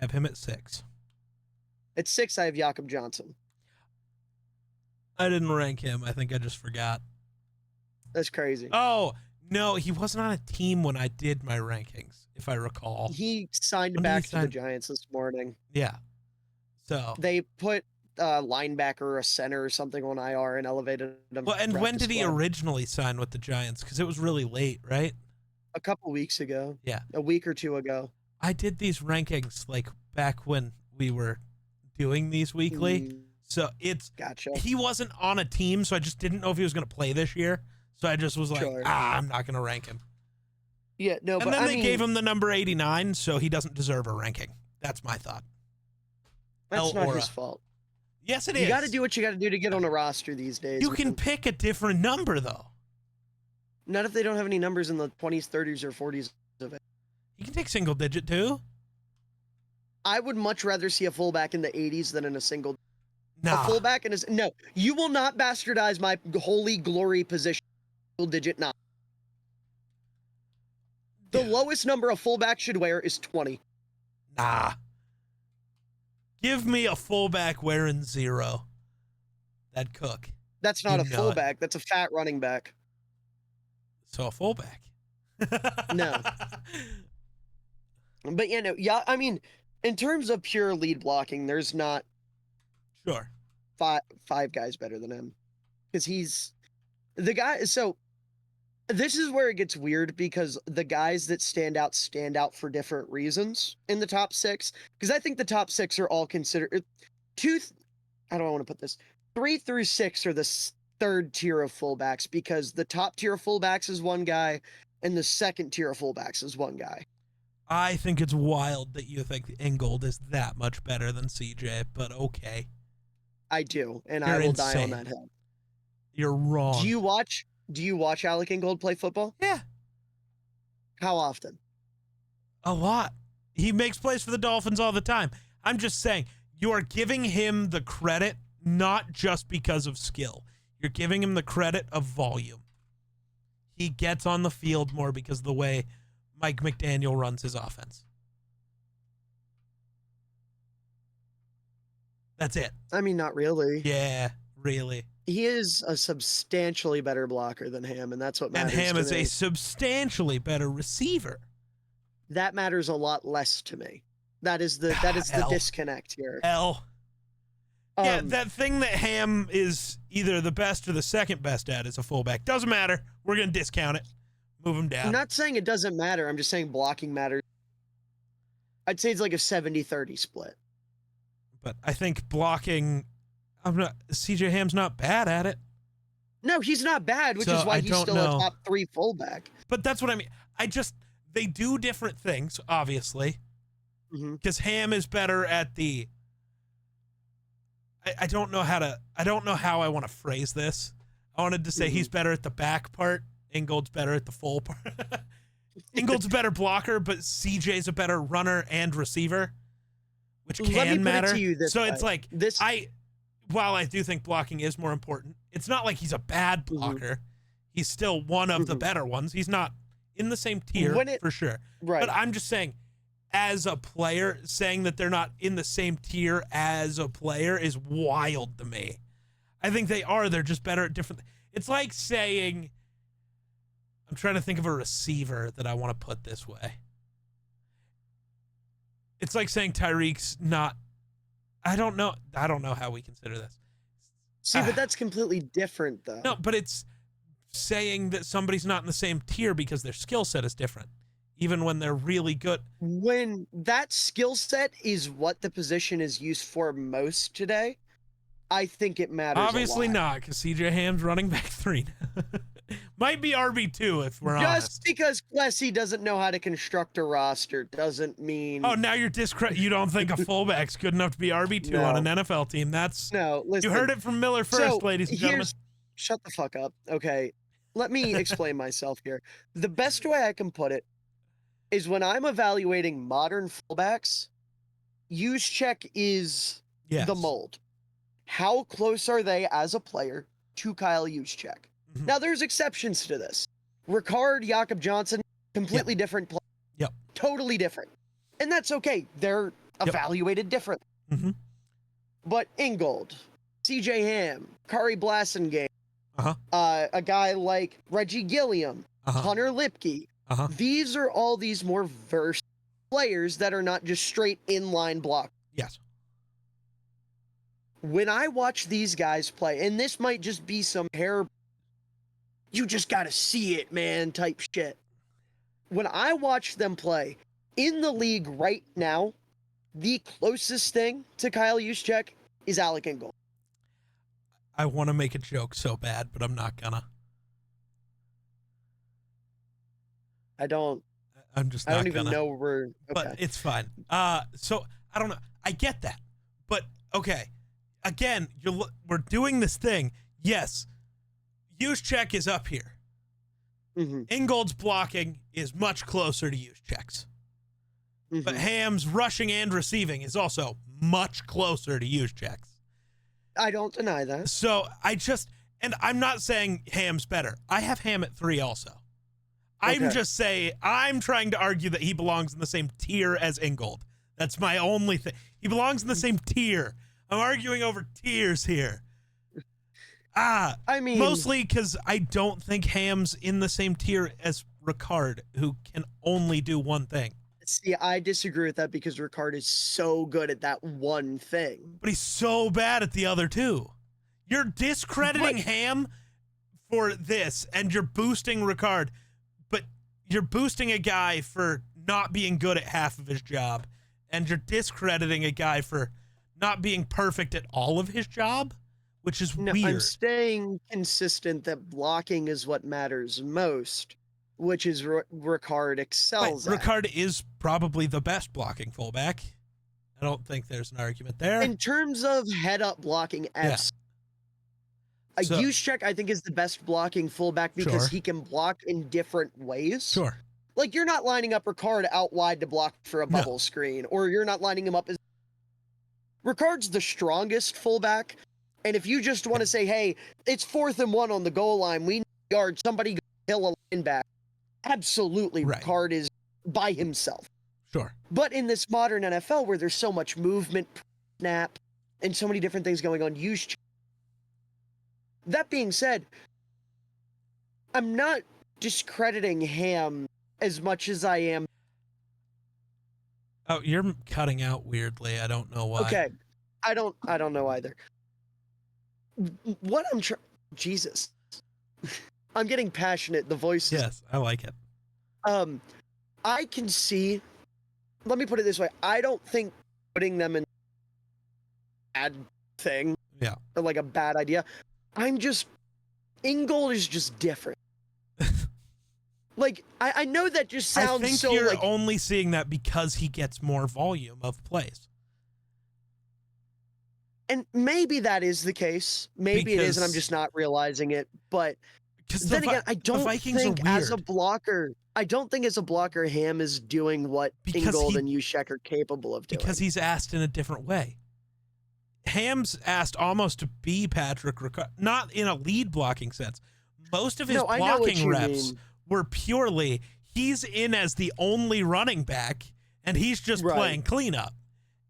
[SPEAKER 1] Have him at 6.
[SPEAKER 2] At 6, I have Jakob Johnson.
[SPEAKER 1] I didn't rank him. I think I just forgot.
[SPEAKER 2] That's crazy.
[SPEAKER 1] Oh, no, he wasn't on a team when I did my rankings, if I recall.
[SPEAKER 2] He signed back to the Giants this morning.
[SPEAKER 1] Yeah. So
[SPEAKER 2] they put a linebacker or a center or something on IR and elevated him.
[SPEAKER 1] Well, and when did he originally sign with the Giants? Because it was really late, right?
[SPEAKER 2] A couple weeks ago.
[SPEAKER 1] Yeah.
[SPEAKER 2] A week or 2 ago.
[SPEAKER 1] I did these rankings back when we were doing these weekly. So
[SPEAKER 2] gotcha.
[SPEAKER 1] He wasn't on a team, so I just didn't know if he was going to play this year. So I just was like, I'm not going to rank him.
[SPEAKER 2] Yeah, no,
[SPEAKER 1] and then they gave him the number 89, so he doesn't deserve a ranking. That's my thought.
[SPEAKER 2] That's not his fault.
[SPEAKER 1] Yes, it is.
[SPEAKER 2] You got to do what you got to do to get on a roster these days.
[SPEAKER 1] You can pick a different number, though.
[SPEAKER 2] Not if they don't have any numbers in the 20s, 30s, or 40s of it.
[SPEAKER 1] You can take single digit, too.
[SPEAKER 2] I would much rather see a fullback in the 80s than in a single.
[SPEAKER 1] Nah.
[SPEAKER 2] A fullback in no. You will not bastardize my holy glory position. Single digit, not. The lowest number a fullback should wear is 20.
[SPEAKER 1] Nah. Give me a fullback wearing 0. That'd cook.
[SPEAKER 2] That's not a fullback. That's a fat running back.
[SPEAKER 1] So a fullback.
[SPEAKER 2] No. But I mean, in terms of pure lead blocking, there's not
[SPEAKER 1] sure
[SPEAKER 2] five guys better than him. Because he's the guy. So this is where it gets weird, because the guys that stand out for different reasons in the top 6. Because I think the top 6 are all considered I don't want to put this. 3 through 6 are the third tier of fullbacks, because the top tier of fullbacks is one guy and the second tier of fullbacks is one guy.
[SPEAKER 1] I think it's wild that you think Ingold is that much better than CJ, but okay.
[SPEAKER 2] I do, and I will die on that hill.
[SPEAKER 1] You're wrong.
[SPEAKER 2] Do you watch Alec Ingold play football?
[SPEAKER 1] Yeah.
[SPEAKER 2] How often?
[SPEAKER 1] A lot. He makes plays for the Dolphins all the time. I'm just saying, you are giving him the credit not just because of skill. You're giving him the credit of volume. He gets on the field more because of the way Mike McDaniel runs his offense. That's it.
[SPEAKER 2] I mean, not really.
[SPEAKER 1] Yeah, really.
[SPEAKER 2] He is a substantially better blocker than Ham, and that's what
[SPEAKER 1] And
[SPEAKER 2] matters
[SPEAKER 1] Ham
[SPEAKER 2] to
[SPEAKER 1] is
[SPEAKER 2] me.
[SPEAKER 1] a substantially better receiver.
[SPEAKER 2] That matters a lot less to me. That is the disconnect here.
[SPEAKER 1] Yeah, that thing that Ham is either the best or the second best at as a fullback. Doesn't matter. We're going to discount it. Move him down.
[SPEAKER 2] I'm not saying it doesn't matter. I'm just saying blocking matters. I'd say it's like a 70-30 split.
[SPEAKER 1] But I think blocking, CJ Ham's not bad at it.
[SPEAKER 2] No, he's not bad, which is why he's still a top 3 fullback.
[SPEAKER 1] But that's what I mean. They do different things, obviously. Because Ham is better at the, I don't know how I want to phrase this. I wanted to say he's better at the back part. Ingold's better at the full part. Ingold's a better blocker, but CJ's a better runner and receiver, which can matter. So it's like while I do think blocking is more important, it's not like he's a bad blocker. He's still one of the better ones. He's not in the same tier for sure. Right. But I'm just saying, as a player, saying that they're not in the same tier as a player is wild to me. I think they are. They're just better at different. It's like saying, I'm trying to think of a receiver that I want to put this way. It's like saying Tyreek's not. I don't know how we consider this.
[SPEAKER 2] See, but that's completely different, though.
[SPEAKER 1] No, but it's saying that somebody's not in the same tier because their skill set is different, even when they're really good.
[SPEAKER 2] When that skill set is what the position is used for most today, I think it matters.
[SPEAKER 1] Obviously not, because CJ Ham's running back 3. Might be RB2 if we're honest.
[SPEAKER 2] Just because Plessy doesn't know how to construct a roster doesn't mean.
[SPEAKER 1] Oh, now you're you don't think a fullback's good enough to be RB2 on an NFL team? Listen, you heard it from Miller first, ladies and gentlemen.
[SPEAKER 2] Shut the fuck up. Okay, let me explain myself here. The best way I can put it is when I'm evaluating modern fullbacks, use check is the mold. How close are they as a player to Kyle Juszczyk? Now, there's exceptions to this. Ricard, Jakob Johnson, completely different play.
[SPEAKER 1] Yep.
[SPEAKER 2] Totally different. And that's okay. They're evaluated differently. But Ingold, CJ Ham, Kari Blasingame, a guy like Reggie Gilliam, Hunter Lipke, these are all these more versed players that are not just straight inline block.
[SPEAKER 1] Yes.
[SPEAKER 2] When I watch these guys play, and this might just be some hair, you just got to see it, man, type shit. When I watch them play in the league right now, the closest thing to Kyle Juszczyk is Alec Ingold.
[SPEAKER 1] I want to make a joke so bad, but I'm not gonna. I'm just not
[SPEAKER 2] I don't even know where. Okay.
[SPEAKER 1] But it's fine. So I don't know. I get that, but okay. Again, we're doing this thing. Yes, Juszczyk is up here. Ingold's blocking is much closer to Juszczyk's. But Ham's rushing and receiving is also much closer to Juszczyk's.
[SPEAKER 2] I don't deny that.
[SPEAKER 1] So and I'm not saying Ham's better. I have Ham at 3 also. I'm just saying, I'm trying to argue that he belongs in the same tier as Ingold. That's my only thing. He belongs in the same tier. I'm arguing over tiers here. I mean, mostly because I don't think Ham's in the same tier as Ricard, who can only do one thing.
[SPEAKER 2] See, I disagree with that because Ricard is so good at that one thing.
[SPEAKER 1] But he's so bad at the other two. You're discrediting Ham for this, and you're boosting Ricard, but you're boosting a guy for not being good at half of his job, and you're discrediting a guy for not being perfect at all of his job, which is weird.
[SPEAKER 2] I'm staying consistent that blocking is what matters most, which is Ricard excels at.
[SPEAKER 1] Ricard is probably the best blocking fullback. I don't think there's an argument there.
[SPEAKER 2] In terms of head-up blocking, Juszczyk, I think, is the best blocking fullback because he can block in different ways.
[SPEAKER 1] Sure.
[SPEAKER 2] Like, you're not lining up Ricard out wide to block for a bubble screen, or you're not lining him up as... Ricard's the strongest fullback, and if you just want to say, hey, it's 4th and 1 on the goal line, we need yard, somebody kill a linebacker. Absolutely, Ricard is by himself.
[SPEAKER 1] Sure.
[SPEAKER 2] But in this modern NFL where there's so much movement, snap, and so many different things going on, that being said, I'm not discrediting Ham as much as I am.
[SPEAKER 1] Oh, you're cutting out weirdly. I don't know why.
[SPEAKER 2] Okay, I don't know either. What I'm trying, Jesus, I'm getting passionate. The voice is.
[SPEAKER 1] Yes, I like it.
[SPEAKER 2] I can see. Let me put it this way: I don't think putting them in a bad thing,
[SPEAKER 1] Yeah,
[SPEAKER 2] or like a bad idea. Ingold is just different. Like I know that just sounds
[SPEAKER 1] I think
[SPEAKER 2] so
[SPEAKER 1] you're
[SPEAKER 2] like.
[SPEAKER 1] only seeing that because he gets more volume of plays.
[SPEAKER 2] And maybe that is the case. Maybe it is, and I'm just not realizing it. But then again, I don't think as a blocker, Ham is doing what Ingold and Juszczyk are capable of doing.
[SPEAKER 1] Because he's asked in a different way. Ham's asked almost to be Patrick Ricard, not in a lead blocking sense. Most of his blocking reps were purely he's in as the only running back, and he's just playing cleanup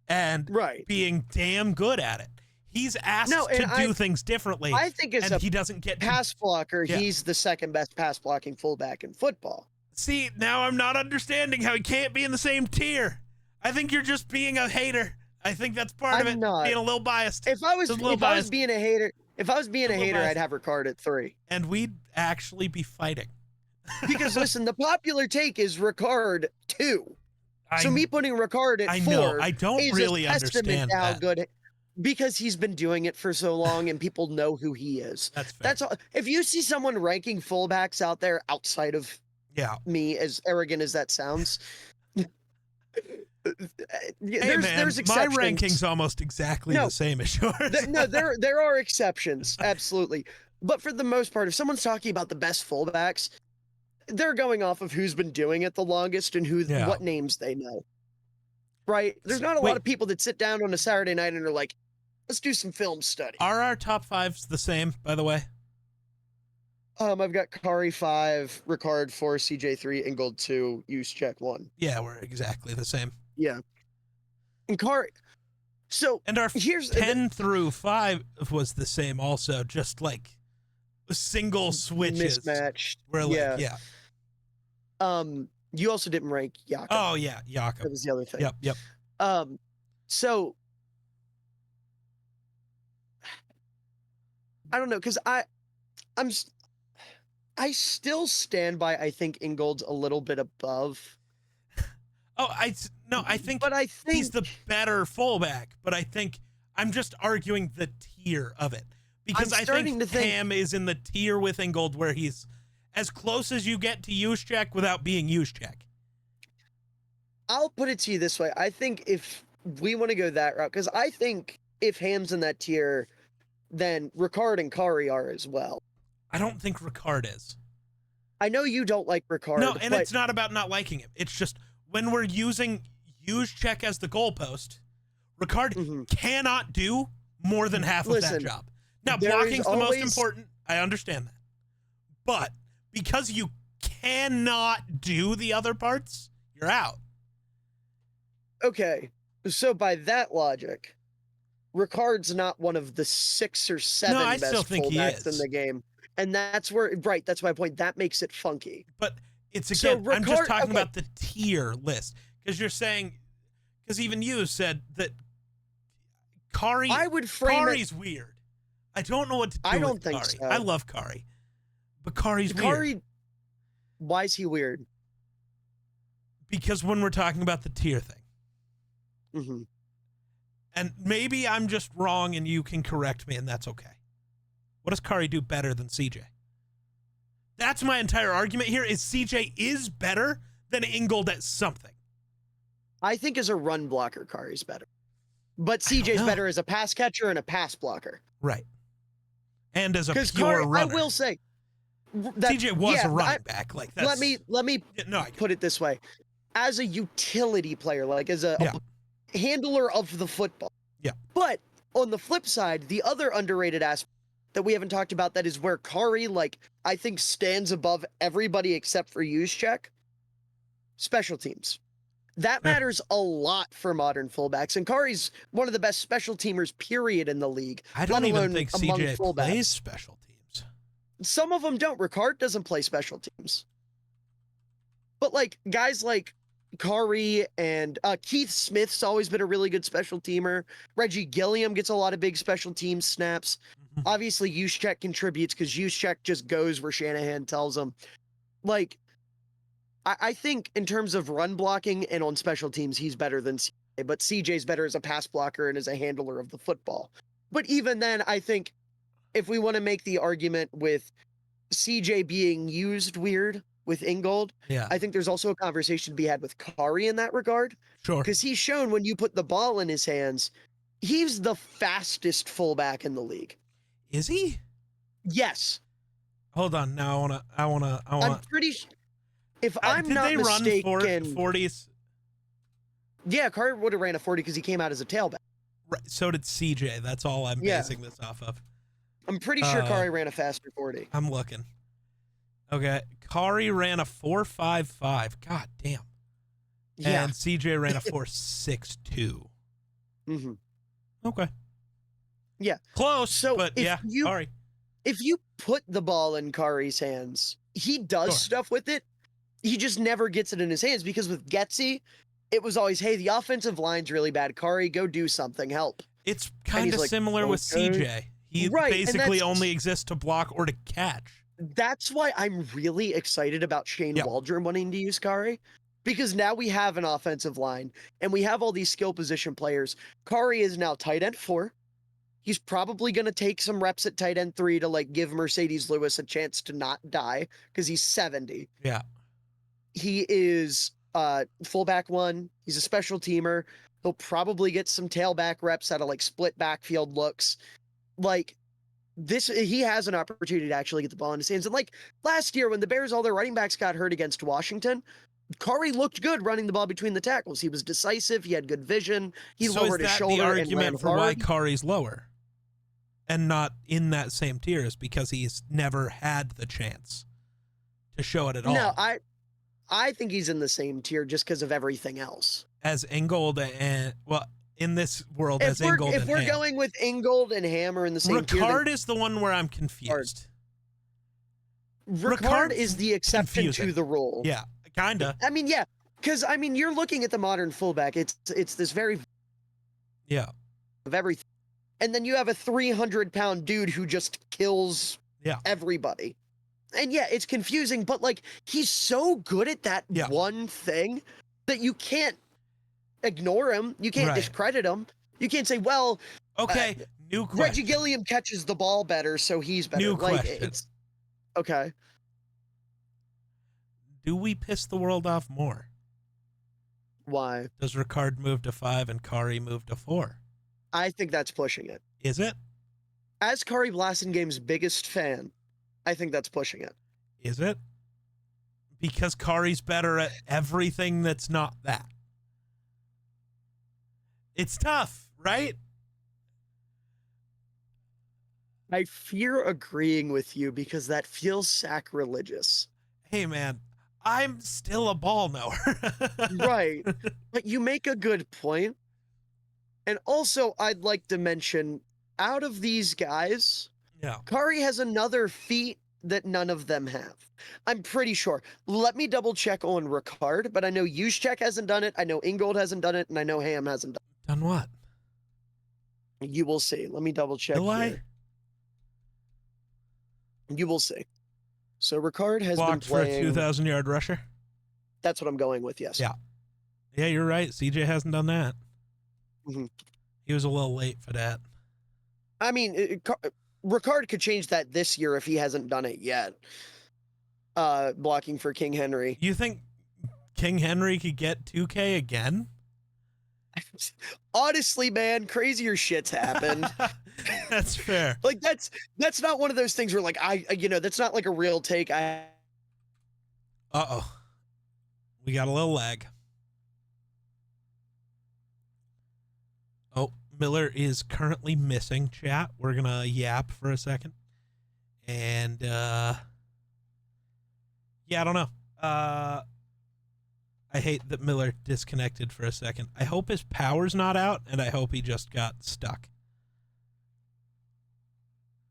[SPEAKER 1] and being damn good at it. He's asked to do things differently.
[SPEAKER 2] I think
[SPEAKER 1] he doesn't get
[SPEAKER 2] pass blocker. Yeah. He's the second best pass blocking fullback in football.
[SPEAKER 1] See, now I'm not understanding how he can't be in the same tier. I think you're just being a hater. I think that's part of it. Being a little biased.
[SPEAKER 2] If I was being a hater, I'd have Ricard at 3.
[SPEAKER 1] And we'd actually be fighting.
[SPEAKER 2] Because listen, the popular take is Ricard 2. So me putting Ricard at 4
[SPEAKER 1] I don't
[SPEAKER 2] is
[SPEAKER 1] really
[SPEAKER 2] a testament
[SPEAKER 1] understand
[SPEAKER 2] to how
[SPEAKER 1] that.
[SPEAKER 2] good. Because he's been doing it for so long and people know who he is.
[SPEAKER 1] That's fair.
[SPEAKER 2] That's all. If you see someone ranking fullbacks out there outside of me, as arrogant as that sounds, there's exceptions.
[SPEAKER 1] My ranking's almost exactly the same as yours.
[SPEAKER 2] There are exceptions, absolutely. But for the most part, if someone's talking about the best fullbacks, they're going off of who's been doing it the longest and what names they know. Right? There's not a lot of people that sit down on a Saturday night and are like, let's do some film study.
[SPEAKER 1] Are our top 5s the same, by the way?
[SPEAKER 2] I've got Kari 5, Ricard 4, CJ 3, Ingold 2, Juszczyk 1.
[SPEAKER 1] Yeah, we're exactly the same.
[SPEAKER 2] Yeah. And Kari. So,
[SPEAKER 1] and our 10 through 5 was the same also, just like single switches.
[SPEAKER 2] Mismatched. You also didn't rank Jakob.
[SPEAKER 1] Oh, yeah, Jakob.
[SPEAKER 2] That was the other thing.
[SPEAKER 1] Yep.
[SPEAKER 2] So, I don't know, because I still stand by, I think Ingold's a little bit above.
[SPEAKER 1] I think he's the better fullback, but I think I'm just arguing the tier of it. Because I think Ham is in the tier with Ingold where he's as close as you get to Juszczyk without being Juszczyk.
[SPEAKER 2] I'll put it to you this way. I think if we want to go that route, because I think if Ham's in that tier, then Ricard and Kari are as well.
[SPEAKER 1] I don't think Ricard is.
[SPEAKER 2] I know you don't like Ricard.
[SPEAKER 1] No, and it's not about not liking him. It's just when we're using Juszczyk as the goalpost, Ricard cannot do more than half of that job. Now, blocking's the most important. I understand that. But because you cannot do the other parts, you're out.
[SPEAKER 2] Okay. So by that logic, Ricard's not one of the 6 or 7 best fullbacks in the game. And that's where, that's my point. That makes it funky.
[SPEAKER 1] But it's, again, I'm just talking about the tier list. Because you're saying, because even you said that Kari's weird. I don't know what to do with Kari. I don't think so. I love Kari. But Kari's weird.
[SPEAKER 2] Why is he weird?
[SPEAKER 1] Because when we're talking about the tier thing.
[SPEAKER 2] Mm-hmm.
[SPEAKER 1] And maybe I'm just wrong and you can correct me and that's okay. What does Kari do better than CJ? That's my entire argument here is CJ is better than Ingold at something.
[SPEAKER 2] I think as a run blocker, Kari's better. But CJ's better as a pass catcher and a pass blocker.
[SPEAKER 1] Right. And as a pure runner.
[SPEAKER 2] I will say.
[SPEAKER 1] CJ was a running back. Like that's,
[SPEAKER 2] let me put it this way. As a utility player, like as a handler of the football.
[SPEAKER 1] Yeah.
[SPEAKER 2] But on the flip side, the other underrated aspect that we haven't talked about that is where Kari, I think stands above everybody except for Juszczyk. Special teams. That matters a lot for modern fullbacks. And Kari's one of the best special teamers, period, in the league.
[SPEAKER 1] I don't even think CJ plays special teams.
[SPEAKER 2] Some of them don't. Ricard doesn't play special teams. But like guys like Kari and Keith Smith's always been a really good special teamer. Reggie Gilliam gets a lot of big special team snaps. Obviously, Juszczyk contributes because Juszczyk just goes where Shanahan tells him. Like, I think in terms of run blocking and on special teams, he's better than CJ, but CJ's better as a pass blocker and as a handler of the football. But even then, I think if we want to make the argument with CJ being used weird with Ingold,
[SPEAKER 1] Yeah.
[SPEAKER 2] I think there's also a conversation to be had with Kari in that regard.
[SPEAKER 1] Sure.
[SPEAKER 2] Because he's shown when you put the ball in his hands, he's the fastest fullback in the league.
[SPEAKER 1] Is he?
[SPEAKER 2] Yes.
[SPEAKER 1] Hold on. Now
[SPEAKER 2] I'm pretty sure. If I'm
[SPEAKER 1] did
[SPEAKER 2] not
[SPEAKER 1] they
[SPEAKER 2] mistaken,
[SPEAKER 1] run 40s?
[SPEAKER 2] Yeah, Kari would have ran a 40 because he came out as a tailback.
[SPEAKER 1] Right. So did CJ. That's all I'm basing this off of.
[SPEAKER 2] I'm pretty sure Kari ran a faster 40.
[SPEAKER 1] I'm looking. Okay. Kari ran a 4.55. God damn.
[SPEAKER 2] Yeah.
[SPEAKER 1] And CJ ran a 4.62.
[SPEAKER 2] Mm-hmm.
[SPEAKER 1] Okay.
[SPEAKER 2] Yeah.
[SPEAKER 1] Close,
[SPEAKER 2] So
[SPEAKER 1] but
[SPEAKER 2] if
[SPEAKER 1] yeah.
[SPEAKER 2] you-
[SPEAKER 1] Sorry.
[SPEAKER 2] If you put the ball in Kari's hands, he does
[SPEAKER 1] Sure.
[SPEAKER 2] stuff with it. He just never gets it in his hands because with Getsy, it was always, hey, the offensive line's really bad. Kari, go do something. Help.
[SPEAKER 1] It's kind
[SPEAKER 2] he's
[SPEAKER 1] of
[SPEAKER 2] like,
[SPEAKER 1] similar with
[SPEAKER 2] okay.
[SPEAKER 1] CJ. He
[SPEAKER 2] Right, and
[SPEAKER 1] basically
[SPEAKER 2] that's-
[SPEAKER 1] only exists to block or to catch.
[SPEAKER 2] That's why I'm really excited about Shane
[SPEAKER 1] Yep.
[SPEAKER 2] Waldron wanting to use Kari. Because now we have an offensive line and we have all these skill position players. Kari is now tight end 4. He's probably going to take some reps at tight end 3 to like give Mercedes Lewis a chance to not die because he's 70.
[SPEAKER 1] Yeah.
[SPEAKER 2] He is fullback 1. He's a special teamer. He'll probably get some tailback reps out of like split backfield looks. Like this, he has an opportunity to actually get the ball in his hands. And like last year when the Bears, all their running backs got hurt against Washington, Kari looked good running the ball between the tackles. He was decisive. He had good vision. He
[SPEAKER 1] So
[SPEAKER 2] lowered
[SPEAKER 1] is
[SPEAKER 2] his
[SPEAKER 1] that
[SPEAKER 2] shoulder
[SPEAKER 1] the
[SPEAKER 2] and ran
[SPEAKER 1] argument for why
[SPEAKER 2] hard.
[SPEAKER 1] Kari's lower and not in that same tier is because he's never had the chance to show it at all?
[SPEAKER 2] No, I think he's in the same tier just because of everything else.
[SPEAKER 1] As Ingold and, well, in this world,
[SPEAKER 2] If
[SPEAKER 1] as
[SPEAKER 2] we're,
[SPEAKER 1] Ingold
[SPEAKER 2] if
[SPEAKER 1] and
[SPEAKER 2] we're
[SPEAKER 1] Ham.
[SPEAKER 2] going with Ingold and Hammer in the same tier,
[SPEAKER 1] Ricard is the one where I'm confused.
[SPEAKER 2] Ricard
[SPEAKER 1] Ricard's
[SPEAKER 2] is the exception
[SPEAKER 1] confusing.
[SPEAKER 2] to the rule.
[SPEAKER 1] Yeah, kinda.
[SPEAKER 2] I mean, yeah, because I mean, you're looking at the modern fullback. It's this very
[SPEAKER 1] Yeah.
[SPEAKER 2] of everything, and then you have a 300-pound dude who just kills
[SPEAKER 1] Yeah.
[SPEAKER 2] everybody. And yeah, it's confusing, but like he's so good at that
[SPEAKER 1] Yeah.
[SPEAKER 2] one thing that you can't ignore him. You can't
[SPEAKER 1] Right.
[SPEAKER 2] discredit him. You can't say, well,
[SPEAKER 1] Okay, new question.
[SPEAKER 2] Reggie Gilliam catches the ball better, so he's better.
[SPEAKER 1] New
[SPEAKER 2] Like,
[SPEAKER 1] question.
[SPEAKER 2] it's okay.
[SPEAKER 1] Do we piss the world off more?
[SPEAKER 2] Why?
[SPEAKER 1] Does Ricard move to 5 and Kari move to 4?
[SPEAKER 2] I think that's pushing it.
[SPEAKER 1] Is it?
[SPEAKER 2] As Kari Blassingame's biggest fan, I think that's pushing it.
[SPEAKER 1] Is it? Because Kari's better at everything that's not that. It's tough, right?
[SPEAKER 2] I fear agreeing with you because that feels sacrilegious.
[SPEAKER 1] Hey, man, I'm still a ball knower.
[SPEAKER 2] Right. But you make a good point. And also, I'd like to mention, out of these guys,
[SPEAKER 1] Yeah.
[SPEAKER 2] Kari has another feat that none of them have. I'm pretty sure. Let me double check on Ricard, but I know Juszczyk hasn't done it, I know Ingold hasn't done it, and I know Ham hasn't done
[SPEAKER 1] Done what?
[SPEAKER 2] it. You will see. Let me double check
[SPEAKER 1] Do I?
[SPEAKER 2] here. You will see. So Ricard has
[SPEAKER 1] Blocked
[SPEAKER 2] been
[SPEAKER 1] for a
[SPEAKER 2] playing...
[SPEAKER 1] 2,000-yard rusher?
[SPEAKER 2] That's what I'm going with, yes.
[SPEAKER 1] Yeah. Yeah, you're right. CJ hasn't done that.
[SPEAKER 2] Mhm.
[SPEAKER 1] He was a little late for that.
[SPEAKER 2] I mean, Ricard could change that this year if he hasn't done it yet. Blocking for King Henry.
[SPEAKER 1] You think King Henry could get 2K again?
[SPEAKER 2] Honestly, man, crazier shit's happened.
[SPEAKER 1] That's fair.
[SPEAKER 2] Like that's not one of those things where like that's not like a real take.
[SPEAKER 1] Uh-oh. We got a little lag. Oh, Miller is currently missing, chat. We're going to yap for a second. And, yeah, I don't know. I hate that Miller disconnected for a second. I hope his power's not out, and I hope he just got stuck.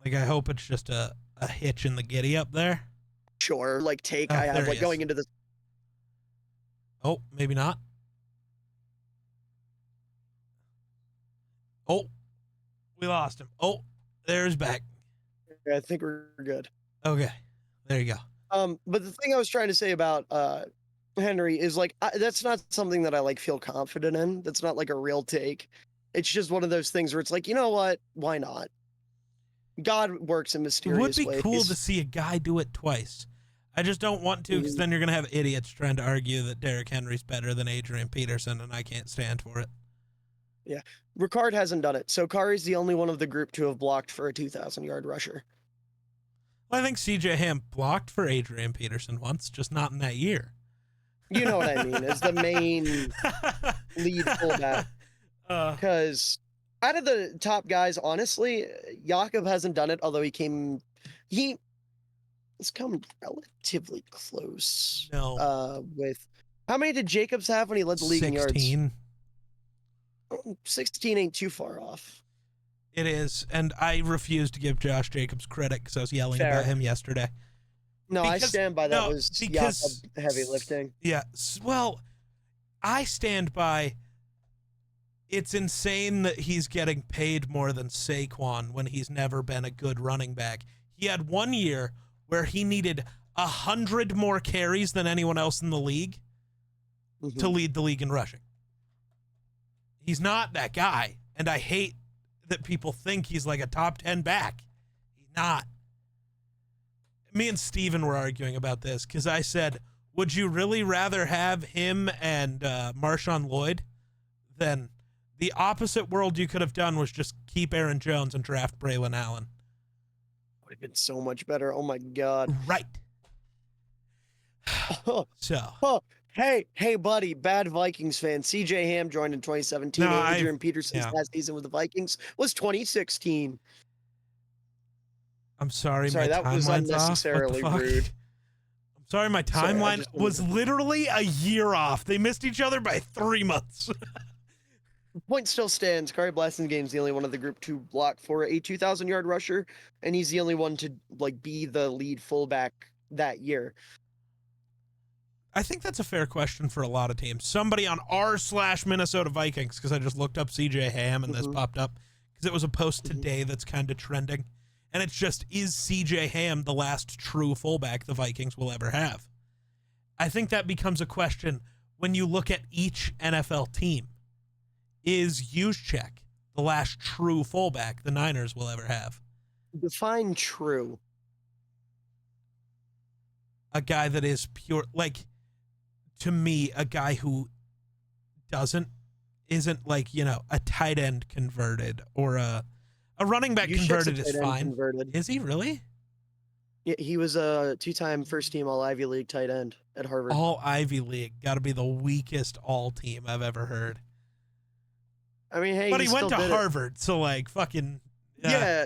[SPEAKER 1] Like, I hope it's just a a hitch in the giddy up there.
[SPEAKER 2] Sure, like take
[SPEAKER 1] Oh,
[SPEAKER 2] I
[SPEAKER 1] there
[SPEAKER 2] have
[SPEAKER 1] he
[SPEAKER 2] like going
[SPEAKER 1] is.
[SPEAKER 2] into this.
[SPEAKER 1] Oh, maybe not. Oh, we lost him. Oh, there's back.
[SPEAKER 2] I think we're good.
[SPEAKER 1] Okay, there you go.
[SPEAKER 2] But the thing I was trying to say about Henry is like that's not something that I like feel confident in. That's not like a real take. It's just one of those things where it's like, you know what? Why not? God works in
[SPEAKER 1] It would
[SPEAKER 2] mysterious
[SPEAKER 1] be
[SPEAKER 2] ways.
[SPEAKER 1] cool to see a guy do it twice. I just don't want to, because then you're gonna have idiots trying to argue that Derrick Henry's better than Adrian Peterson, and I can't stand for it.
[SPEAKER 2] Yeah, Ricard hasn't done it, so Kari's the only one of the group to have blocked for a 2,000-yard rusher.
[SPEAKER 1] Well, I think C.J. Ham blocked for Adrian Peterson once, just not in that year.
[SPEAKER 2] You know what I mean? As the main lead fullback, because out of the top guys, honestly, Jakob hasn't done it. Although he has come relatively close.
[SPEAKER 1] No.
[SPEAKER 2] With how many did Jacobs have when he led the league in yards?
[SPEAKER 1] 16.
[SPEAKER 2] 16 ain't too far off.
[SPEAKER 1] It is, and I refuse to give Josh Jacobs credit because I was yelling
[SPEAKER 2] Fair.
[SPEAKER 1] about him yesterday.
[SPEAKER 2] No, I stand by that.
[SPEAKER 1] No,
[SPEAKER 2] Was
[SPEAKER 1] because
[SPEAKER 2] Jakob heavy lifting?
[SPEAKER 1] Yeah, well, I stand by. It's insane that he's getting paid more than Saquon when he's never been a good running back. He had 1 year where he needed 100 more carries than anyone else in the league to lead the league in rushing. He's not that guy, and I hate that people think he's like a top 10 back. He's not. Me and Steven were arguing about this because I said, would you really rather have him and Marshawn Lloyd than the opposite world you could have done was just keep Aaron Jones and draft Braylon Allen?
[SPEAKER 2] Would have been so much better. Oh my God.
[SPEAKER 1] Right. So.
[SPEAKER 2] Hey, buddy, bad Vikings fan. CJ Ham joined in 2017.
[SPEAKER 1] No,
[SPEAKER 2] Adrian Peterson's last season with the Vikings was 2016.
[SPEAKER 1] I'm sorry,
[SPEAKER 2] Sorry,
[SPEAKER 1] my
[SPEAKER 2] that was
[SPEAKER 1] timeline's
[SPEAKER 2] unnecessarily
[SPEAKER 1] off. What the fuck?
[SPEAKER 2] rude.
[SPEAKER 1] I'm sorry, my timeline was literally a year off. They missed each other by 3 months.
[SPEAKER 2] The point still stands. Kari Blasingame the only one of the group to block for a 2,000-yard rusher, and he's the only one to like be the lead fullback that year.
[SPEAKER 1] I think that's a fair question for a lot of teams. Somebody on r/Minnesota Vikings, because I just looked up CJ Ham and this popped up, because it was a post today that's kind of trending. And it's just, is CJ Ham the last true fullback the Vikings will ever have? I think that becomes a question when you look at each NFL team. Is Juszczyk the last true fullback the Niners will ever have?
[SPEAKER 2] Define true.
[SPEAKER 1] A guy that is pure, like, to me, a guy who isn't like, you know, a tight end converted or a running back converted is fine. Converted. Is he really?
[SPEAKER 2] Yeah, he was a 2-time first-team All-Ivy League tight end at Harvard.
[SPEAKER 1] All Ivy League. Got to be the weakest all-team I've ever heard.
[SPEAKER 2] I mean, hey,
[SPEAKER 1] but he went to Harvard, so, like, fucking...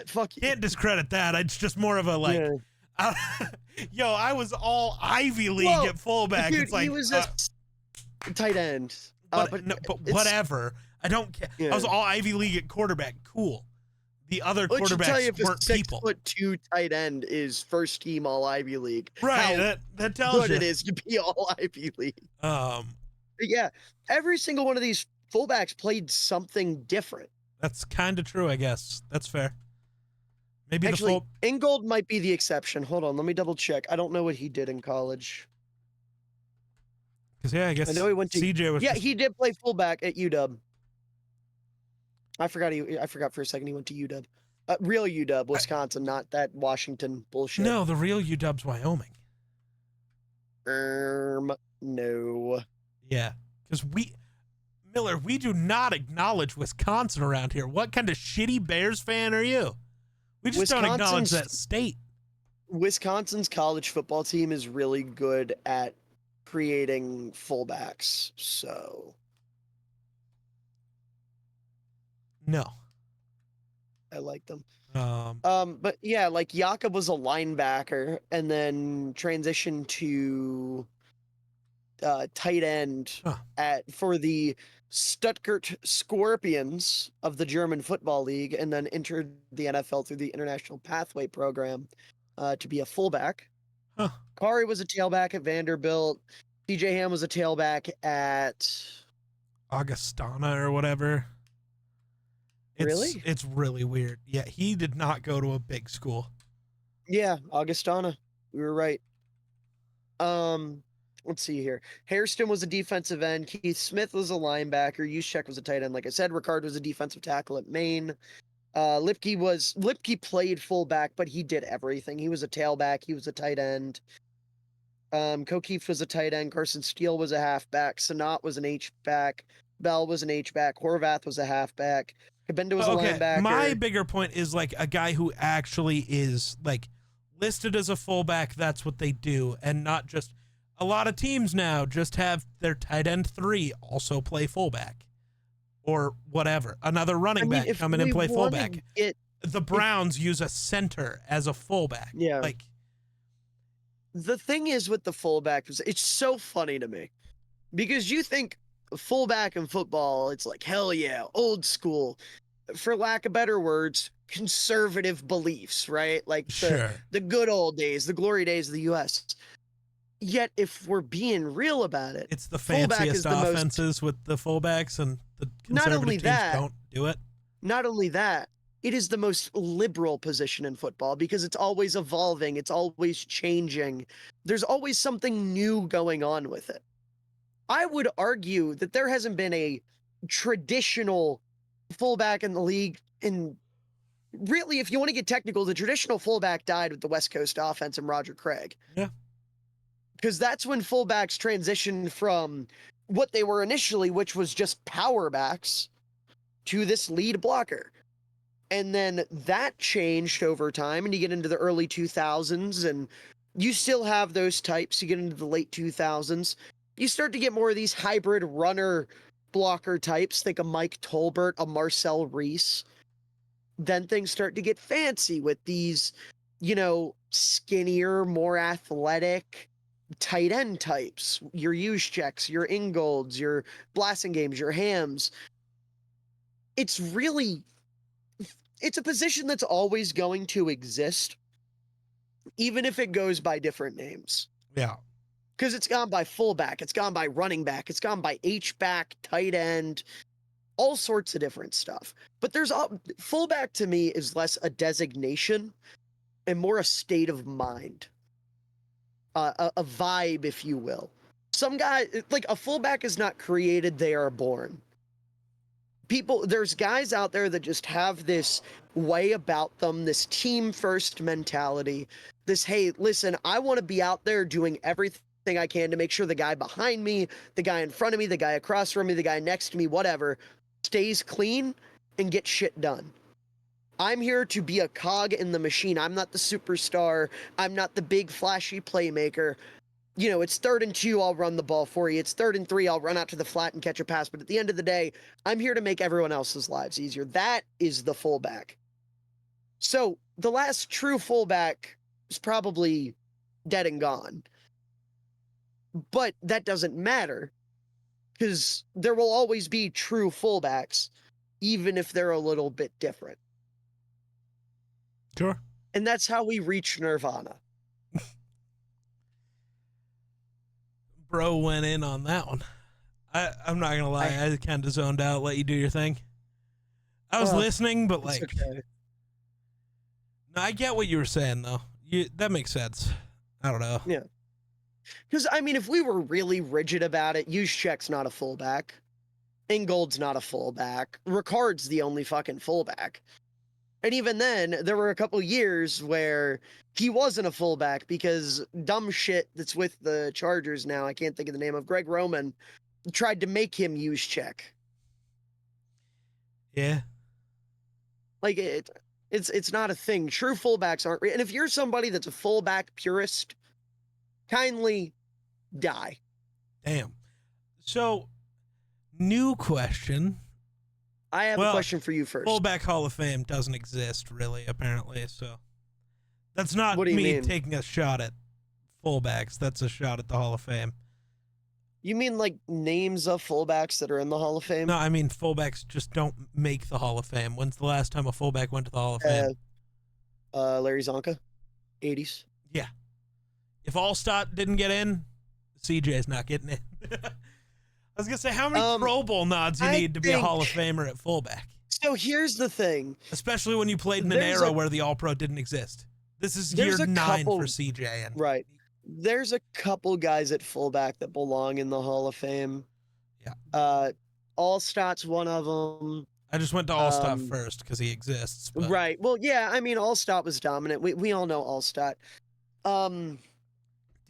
[SPEAKER 2] fuck you.
[SPEAKER 1] Can't discredit that. It's just more of a, like... Yeah. Yo, I was all Ivy League at fullback.
[SPEAKER 2] Dude,
[SPEAKER 1] it's like...
[SPEAKER 2] he was a tight end.
[SPEAKER 1] But whatever. I don't care.
[SPEAKER 2] Yeah.
[SPEAKER 1] I was all Ivy League at quarterback. Cool. The other quarterbacks weren't people.
[SPEAKER 2] 6'2" tight end is first team All Ivy League.
[SPEAKER 1] Right. That tells
[SPEAKER 2] good
[SPEAKER 1] you
[SPEAKER 2] it is to be All Ivy League.
[SPEAKER 1] But
[SPEAKER 2] yeah, every single one of these fullbacks played something different.
[SPEAKER 1] That's kind of true, I guess. That's fair. Maybe
[SPEAKER 2] actually, Ingold might be the exception. Hold on, let me double check. I don't know what he did in college.
[SPEAKER 1] Because I guess
[SPEAKER 2] I know he went to
[SPEAKER 1] CJ was.
[SPEAKER 2] Yeah, he did play fullback at UW. I forgot for a second he went to UW. Real UW, Wisconsin, not that Washington bullshit.
[SPEAKER 1] No, the real UW's Wyoming.
[SPEAKER 2] No.
[SPEAKER 1] Yeah, because Miller, we do not acknowledge Wisconsin around here. What kind of shitty Bears fan are you? We just don't acknowledge that state.
[SPEAKER 2] Wisconsin's college football team is really good at creating fullbacks, so...
[SPEAKER 1] No.
[SPEAKER 2] I like them.
[SPEAKER 1] But
[SPEAKER 2] yeah, like Jakob was a linebacker and then transitioned to tight end for the Stuttgart Scorpions of the German Football League, and then entered the NFL through the International Pathway Program to be a fullback.
[SPEAKER 1] Huh.
[SPEAKER 2] Kari was a tailback at Vanderbilt. TJ Ham was a tailback at
[SPEAKER 1] Augustana or whatever.
[SPEAKER 2] Really?
[SPEAKER 1] It's really weird. Yeah, he did not go to a big school.
[SPEAKER 2] Yeah, Augustana. We were right. Let's see here. Hairston was a defensive end. Keith Smith was a linebacker. Juszczyk was a tight end. Like I said, Ricard was a defensive tackle at Maine. Lipke played fullback, but he did everything. He was a tailback. He was a tight end. Kokeef was a tight end. Carson Steele was a halfback. Sanat was an H-back. Bell was an H-back. Horvath was a halfback. Kabenda was a linebacker.
[SPEAKER 1] My bigger point is like a guy who actually is like listed as a fullback. That's what they do, and not just a lot of teams now just have their tight end 3 also play fullback or whatever. Another running back come in and play fullback. The Browns use a center as a fullback.
[SPEAKER 2] Yeah.
[SPEAKER 1] Like
[SPEAKER 2] the thing is with the fullback, it's so funny to me because you think fullback in football, it's like, hell yeah, old school, for lack of better words, conservative beliefs, right? Like the good old days, the glory days of the U.S. Yet, if we're being real about it,
[SPEAKER 1] it's the fanciest offenses with the fullbacks, and the conservative teams don't do it.
[SPEAKER 2] Not only that, it is the most liberal position in football because it's always evolving, it's always changing. There's always something new going on with it. I would argue that there hasn't been a traditional fullback in the league. And really, if you want to get technical, the traditional fullback died with the West Coast offense and Roger Craig.
[SPEAKER 1] Yeah.
[SPEAKER 2] Because that's when fullbacks transitioned from what they were initially, which was just power backs, to this lead blocker. And then that changed over time, and you get into the early 2000s, and you still have those types. You get into the late 2000s. You start to get more of these hybrid runner blocker types. Think of Mike Tolbert, a Marcel Reese. Then things start to get fancy with these, skinnier, more athletic tight end types. Your Juszczyks, your Ingolds, your Blassingames, your Hams. It's a position that's always going to exist, even if it goes by different names.
[SPEAKER 1] Yeah.
[SPEAKER 2] Because it's gone by fullback, it's gone by running back, it's gone by H-back, tight end, all sorts of different stuff. But fullback to me is less a designation and more a state of mind, a vibe, if you will. Some guy, like a fullback is not created, they are born. There's guys out there that just have this way about them, this team first mentality, this, hey, listen, I want to be out there doing everything I can to make sure the guy behind me, the guy in front of me, the guy across from me, the guy next to me, whatever, stays clean and gets shit done. I'm here to be a cog in the machine. I'm not the superstar. I'm not the big flashy playmaker. It's 3rd and 2, I'll run the ball for you. It's 3rd and 3, I'll run out to the flat and catch a pass. But at the end of the day, I'm here to make everyone else's lives easier. That is the fullback. So the last true fullback is probably dead and gone. But that doesn't matter because there will always be true fullbacks, even if they're a little bit different.
[SPEAKER 1] Sure.
[SPEAKER 2] And that's how we reach nirvana.
[SPEAKER 1] Bro went in on that one. I'm not going to lie. I kind of zoned out, let you do your thing. I was listening, but like,
[SPEAKER 2] okay.
[SPEAKER 1] No, I get what you were saying though. That makes sense. I don't know.
[SPEAKER 2] Yeah. Because, if we were really rigid about it, Juszczyk's not a fullback. Ingold's not a fullback. Ricard's the only fucking fullback. And even then, there were a couple years where he wasn't a fullback because dumb shit that's with the Chargers now, I can't think of the name of, Greg Roman, tried to make him Juszczyk.
[SPEAKER 1] Yeah.
[SPEAKER 2] Like, it's not a thing. True fullbacks aren't. And if you're somebody that's a fullback purist, kindly die.
[SPEAKER 1] Damn. So, new question.
[SPEAKER 2] I have a question for you first.
[SPEAKER 1] Fullback Hall of Fame doesn't exist, really, apparently. So, that's not
[SPEAKER 2] what do you
[SPEAKER 1] me
[SPEAKER 2] mean?
[SPEAKER 1] Taking a shot at fullbacks. That's a shot at the Hall of Fame.
[SPEAKER 2] You mean like names of fullbacks that are in the Hall of Fame?
[SPEAKER 1] No, I mean fullbacks just don't make the Hall of Fame. When's the last time a fullback went to the Hall of Fame?
[SPEAKER 2] Larry Zonka. 80s.
[SPEAKER 1] Yeah. If Allstott didn't get in, CJ's not getting in. I was going to say, how many Pro Bowl nods you need to be a Hall of Famer at fullback?
[SPEAKER 2] So here's the thing.
[SPEAKER 1] Especially when you played in an era where the All-Pro didn't exist. This is year 9 for CJ. And
[SPEAKER 2] right. There's a couple guys at fullback that belong in the Hall of Fame.
[SPEAKER 1] Yeah.
[SPEAKER 2] Allstott's one of them.
[SPEAKER 1] I just went to Allstott first because he exists. But...
[SPEAKER 2] Right. Well, yeah, I mean, Allstott was dominant. We all know Allstott.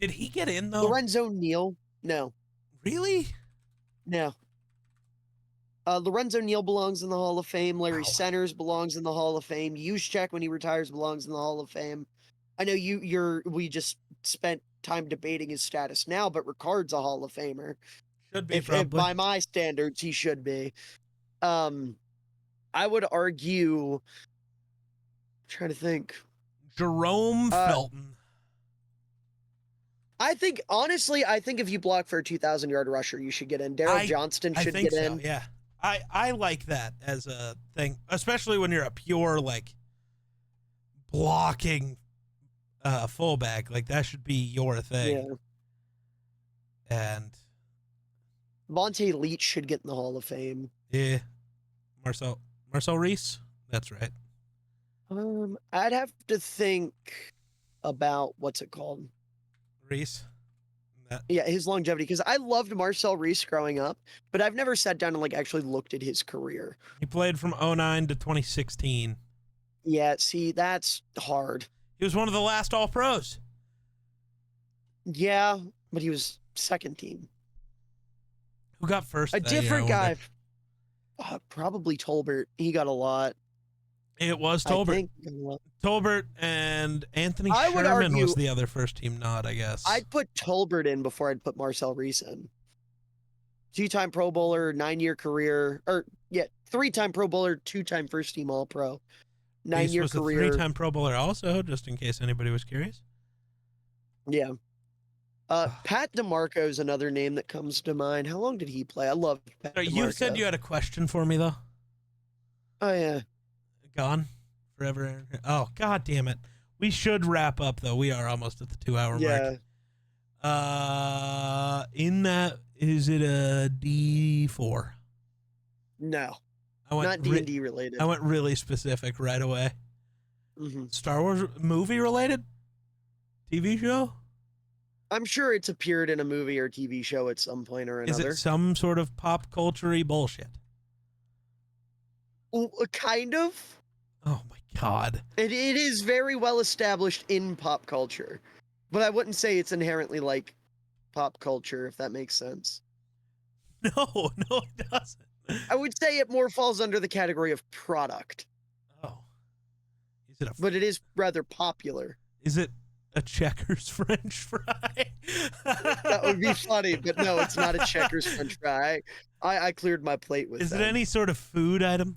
[SPEAKER 1] Did he get in, though?
[SPEAKER 2] Lorenzo Neal? No.
[SPEAKER 1] Really?
[SPEAKER 2] No. Lorenzo Neal belongs in the Hall of Fame. Larry Centers belongs in the Hall of Fame. Juszczyk, when he retires, belongs in the Hall of Fame. I know we just spent time debating his status now, but Ricard's a Hall of Famer.
[SPEAKER 1] Should be,
[SPEAKER 2] if by my standards, he should be. I would argue. I'm trying to think.
[SPEAKER 1] Jerome Felton.
[SPEAKER 2] I think, honestly, if you block for a 2,000-yard rusher, you should get in. Daryl Johnston should get in.
[SPEAKER 1] Yeah. I like that as a thing, especially when you're a pure, like, blocking fullback. Like, that should be your thing. Yeah. And
[SPEAKER 2] Vontae Leach should get in the Hall of Fame.
[SPEAKER 1] Yeah. Marcel Reese? That's right.
[SPEAKER 2] I'd have to think about what's it called?
[SPEAKER 1] Reese.
[SPEAKER 2] Yeah, his longevity, because I loved Marcel Reese growing up, but I've never sat down and like actually looked at his career.
[SPEAKER 1] He played from 2009 to 2016.
[SPEAKER 2] Yeah, see, that's hard.
[SPEAKER 1] He was one of the last All-Pros.
[SPEAKER 2] Yeah, but he was second team.
[SPEAKER 1] Who got first?
[SPEAKER 2] A different guy. Probably Tolbert. He got a lot.
[SPEAKER 1] It was Tolbert. Tolbert and Anthony Sherman was the other first team nod, I guess.
[SPEAKER 2] I'd put Tolbert in before I'd put Marcel Reese in. 2-time Pro Bowler, 9-year career, 3-time Pro Bowler, 2-time first team All-Pro, 9-year career.
[SPEAKER 1] Reese was a 3-time Pro Bowler also, just in case anybody was curious.
[SPEAKER 2] Yeah. Pat DeMarco is another name that comes to mind. How long did he play? I love Pat DeMarco.
[SPEAKER 1] You said you had a question for me, though.
[SPEAKER 2] Oh, yeah.
[SPEAKER 1] Gone forever. Oh, God damn it. We should wrap up, though. We are almost at the 2-hour mark. In that, is it a D4?
[SPEAKER 2] No. Not D&D related.
[SPEAKER 1] I went really specific right away.
[SPEAKER 2] Mm-hmm.
[SPEAKER 1] Star Wars movie related? TV show?
[SPEAKER 2] I'm sure it's appeared in a movie or TV show at some point or another.
[SPEAKER 1] Is it some sort of pop culture-y bullshit?
[SPEAKER 2] Kind of.
[SPEAKER 1] Oh my God.
[SPEAKER 2] It is very well established in pop culture, but I wouldn't say it's inherently like pop culture, if that makes sense.
[SPEAKER 1] No, it doesn't.
[SPEAKER 2] I would say it more falls under the category of product.
[SPEAKER 1] Oh. Is it
[SPEAKER 2] but it is rather popular.
[SPEAKER 1] Is it a Checkers French fry?
[SPEAKER 2] That would be funny, but no, it's not a Checkers French fry. I cleared my plate with
[SPEAKER 1] Is it any sort of food item?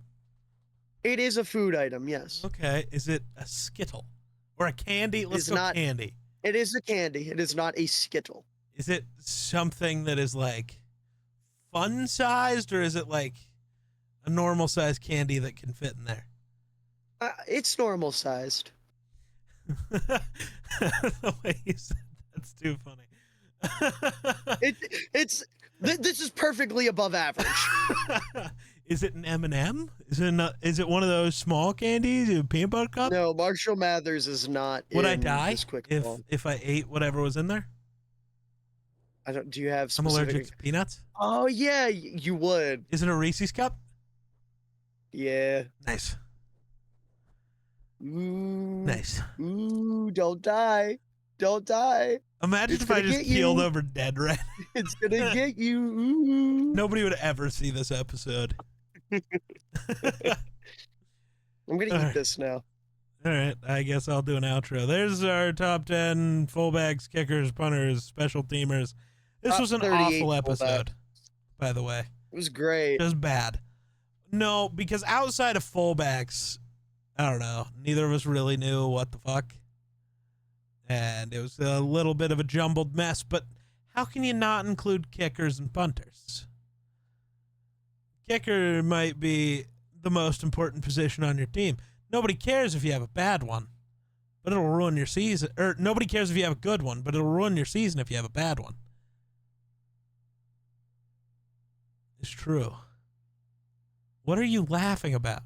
[SPEAKER 2] It is a food item, yes.
[SPEAKER 1] Okay. Is it a Skittle? Or a candy? Let's go candy.
[SPEAKER 2] It is a candy. It is not a Skittle.
[SPEAKER 1] Is it something that is like fun-sized, or is it like a normal-sized candy that can fit in there?
[SPEAKER 2] It's normal-sized.
[SPEAKER 1] The way you said that's too funny.
[SPEAKER 2] This is perfectly above average.
[SPEAKER 1] Is it an M&M? Is it one of those small candies? A peanut butter cup?
[SPEAKER 2] No, Marshall Mathers is not.
[SPEAKER 1] Would I die if I ate whatever was in there?
[SPEAKER 2] Do you have
[SPEAKER 1] specific... I'm allergic to peanuts?
[SPEAKER 2] Oh yeah, you would.
[SPEAKER 1] Is it a Reese's cup?
[SPEAKER 2] Yeah.
[SPEAKER 1] Nice.
[SPEAKER 2] Ooh.
[SPEAKER 1] Nice.
[SPEAKER 2] Ooh, don't die. Don't die.
[SPEAKER 1] Imagine if I just keeled over dead right now.
[SPEAKER 2] It's gonna get you. Ooh.
[SPEAKER 1] Nobody would ever see this episode.
[SPEAKER 2] I'm gonna eat this now.
[SPEAKER 1] All right, I guess I'll do an outro. There's our top 10 fullbacks, kickers, punters, special teamers. This was an awful episode, by the way.
[SPEAKER 2] It was great.
[SPEAKER 1] It was bad. No, because outside of fullbacks, I don't know. Neither of us really knew what the fuck. And it was a little bit of a jumbled mess, but how can you not include kickers and punters? Kicker might be the most important position on your team. Nobody cares if you have a bad one, but it'll ruin your season. Or nobody cares if you have a good one, but it'll ruin your season if you have a bad one. It's true. What are you laughing about?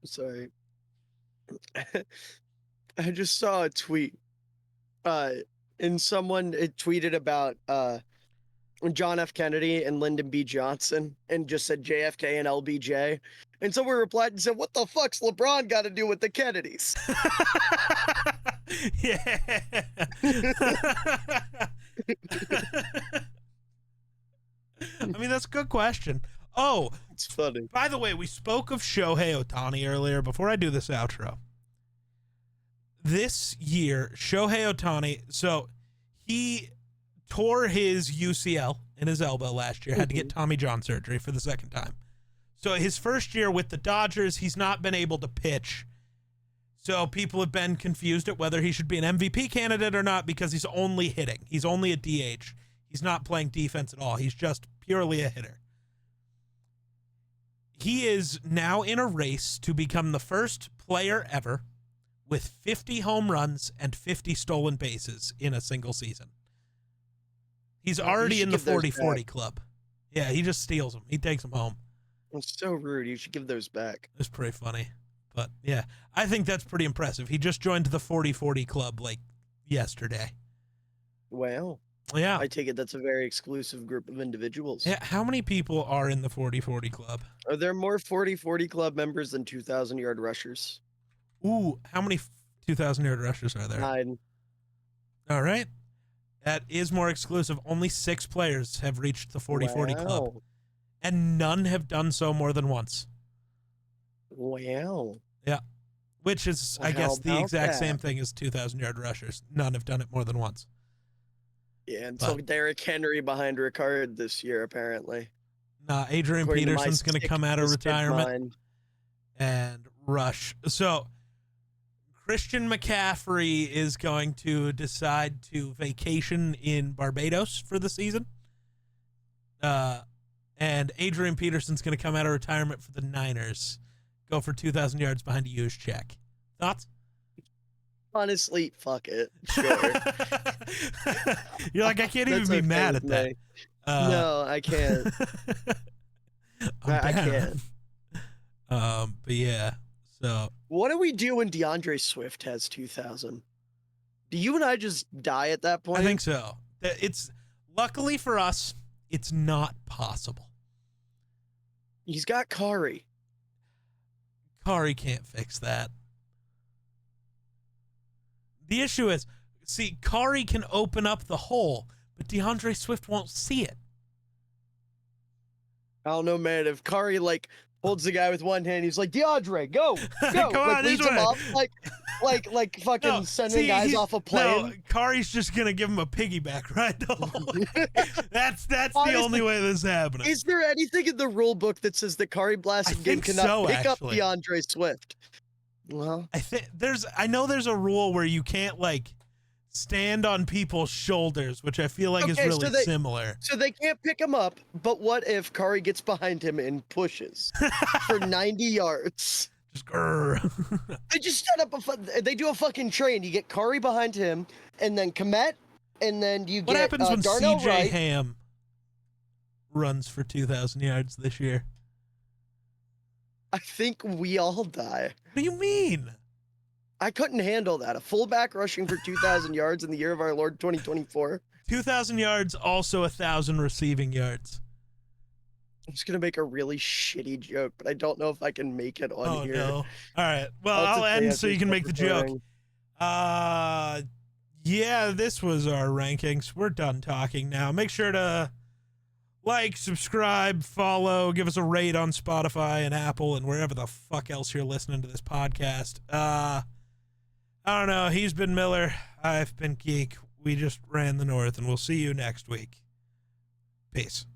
[SPEAKER 2] Sorry. I just saw a tweet. And someone tweeted about John F. Kennedy and Lyndon B. Johnson and just said JFK and LBJ. And someone replied and said, "What the fuck's LeBron got to do with the Kennedys?"
[SPEAKER 1] Yeah. I mean, that's a good question. Oh,
[SPEAKER 2] it's funny.
[SPEAKER 1] By the way, we spoke of Shohei Ohtani earlier. Before I do this outro, this year, Shohei Ohtani, so he tore his UCL in his elbow last year, had to get Tommy John surgery for the second time. So his first year with the Dodgers, he's not been able to pitch. So people have been confused at whether he should be an MVP candidate or not because he's only hitting. He's only a DH. He's not playing defense at all. He's just purely a hitter. He is now in a race to become the first player ever with 50 home runs and 50 stolen bases in a single season. He's already in the 40-40 club. Yeah, he just steals them. He takes them home.
[SPEAKER 2] It's so rude. You should give those back.
[SPEAKER 1] It's pretty funny. But, yeah, I think that's pretty impressive. He just joined the 40-40 club, like, yesterday.
[SPEAKER 2] Wow.
[SPEAKER 1] Yeah.
[SPEAKER 2] I take it that's a very exclusive group of individuals.
[SPEAKER 1] Yeah, how many people are in the 40-40 club?
[SPEAKER 2] Are there more 40-40 club members than 2,000-yard rushers?
[SPEAKER 1] Ooh, how many 2,000-yard rushers are there?
[SPEAKER 2] 9.
[SPEAKER 1] All right. That is more exclusive. Only 6 players have reached the 40-40 club. And none have done so more than once.
[SPEAKER 2] Wow.
[SPEAKER 1] Yeah. Which is, I guess, the exact same thing as 2,000-yard rushers. None have done it more than once.
[SPEAKER 2] Yeah, and so Derrick Henry behind Ricard this year, apparently.
[SPEAKER 1] Nah, Adrian Peterson's going to come out of retirement and rush. So Christian McCaffrey is going to decide to vacation in Barbados for the season. And Adrian Peterson's going to come out of retirement for the Niners. Go for 2,000 yards behind a huge check. Thoughts?
[SPEAKER 2] Honestly, fuck it. Sure.
[SPEAKER 1] You're like, I can't even be mad at that.
[SPEAKER 2] No, I can't. I can't.
[SPEAKER 1] But yeah, so.
[SPEAKER 2] What do we do when DeAndre Swift has 2,000? Do you and I just die at that point?
[SPEAKER 1] I think so. It's luckily for us, it's not possible.
[SPEAKER 2] He's got Kari.
[SPEAKER 1] Kari can't fix that. The issue is, see, Kari can open up the hole, but DeAndre Swift won't see it.
[SPEAKER 2] I don't know, man. If Kari, like, holds the guy with one hand, he's like, DeAndre, go.
[SPEAKER 1] Come
[SPEAKER 2] like,
[SPEAKER 1] on,
[SPEAKER 2] leads him up, like fucking sending guys off a plane.
[SPEAKER 1] No, Kari's just going to give him a piggyback ride home. That's honestly, the only way this is happening.
[SPEAKER 2] Is there anything in the rule book that says the Kari Blasted game cannot pick up DeAndre Swift? Well,
[SPEAKER 1] I know there's a rule where you can't like stand on people's shoulders, which I feel like is really similar.
[SPEAKER 2] So they can't pick him up, but what if Kari gets behind him and pushes for 90 yards?
[SPEAKER 1] Just
[SPEAKER 2] They just set up they do a fucking train. You get Kari behind him, and then Komet, and then you get
[SPEAKER 1] what happens when
[SPEAKER 2] Darnell
[SPEAKER 1] CJ
[SPEAKER 2] Wright.
[SPEAKER 1] Ham runs for 2,000 yards this year?
[SPEAKER 2] I think we all die.
[SPEAKER 1] What do you mean?
[SPEAKER 2] I couldn't handle that. A fullback rushing for 2,000 yards in the year of our Lord 2024.
[SPEAKER 1] 2,000 yards, also 1,000 receiving yards.
[SPEAKER 2] I'm just going to make a really shitty joke, but I don't know if I can make it on here.
[SPEAKER 1] Oh, no. All right. Well, I'll end so you can make the joke. Yeah, this was our rankings. We're done talking now. Make sure to like, subscribe, follow, give us a rate on Spotify and Apple and wherever the fuck else you're listening to this podcast. I don't know. He's been Miller. I've been Geek. We just ran the North, and we'll see you next week. Peace.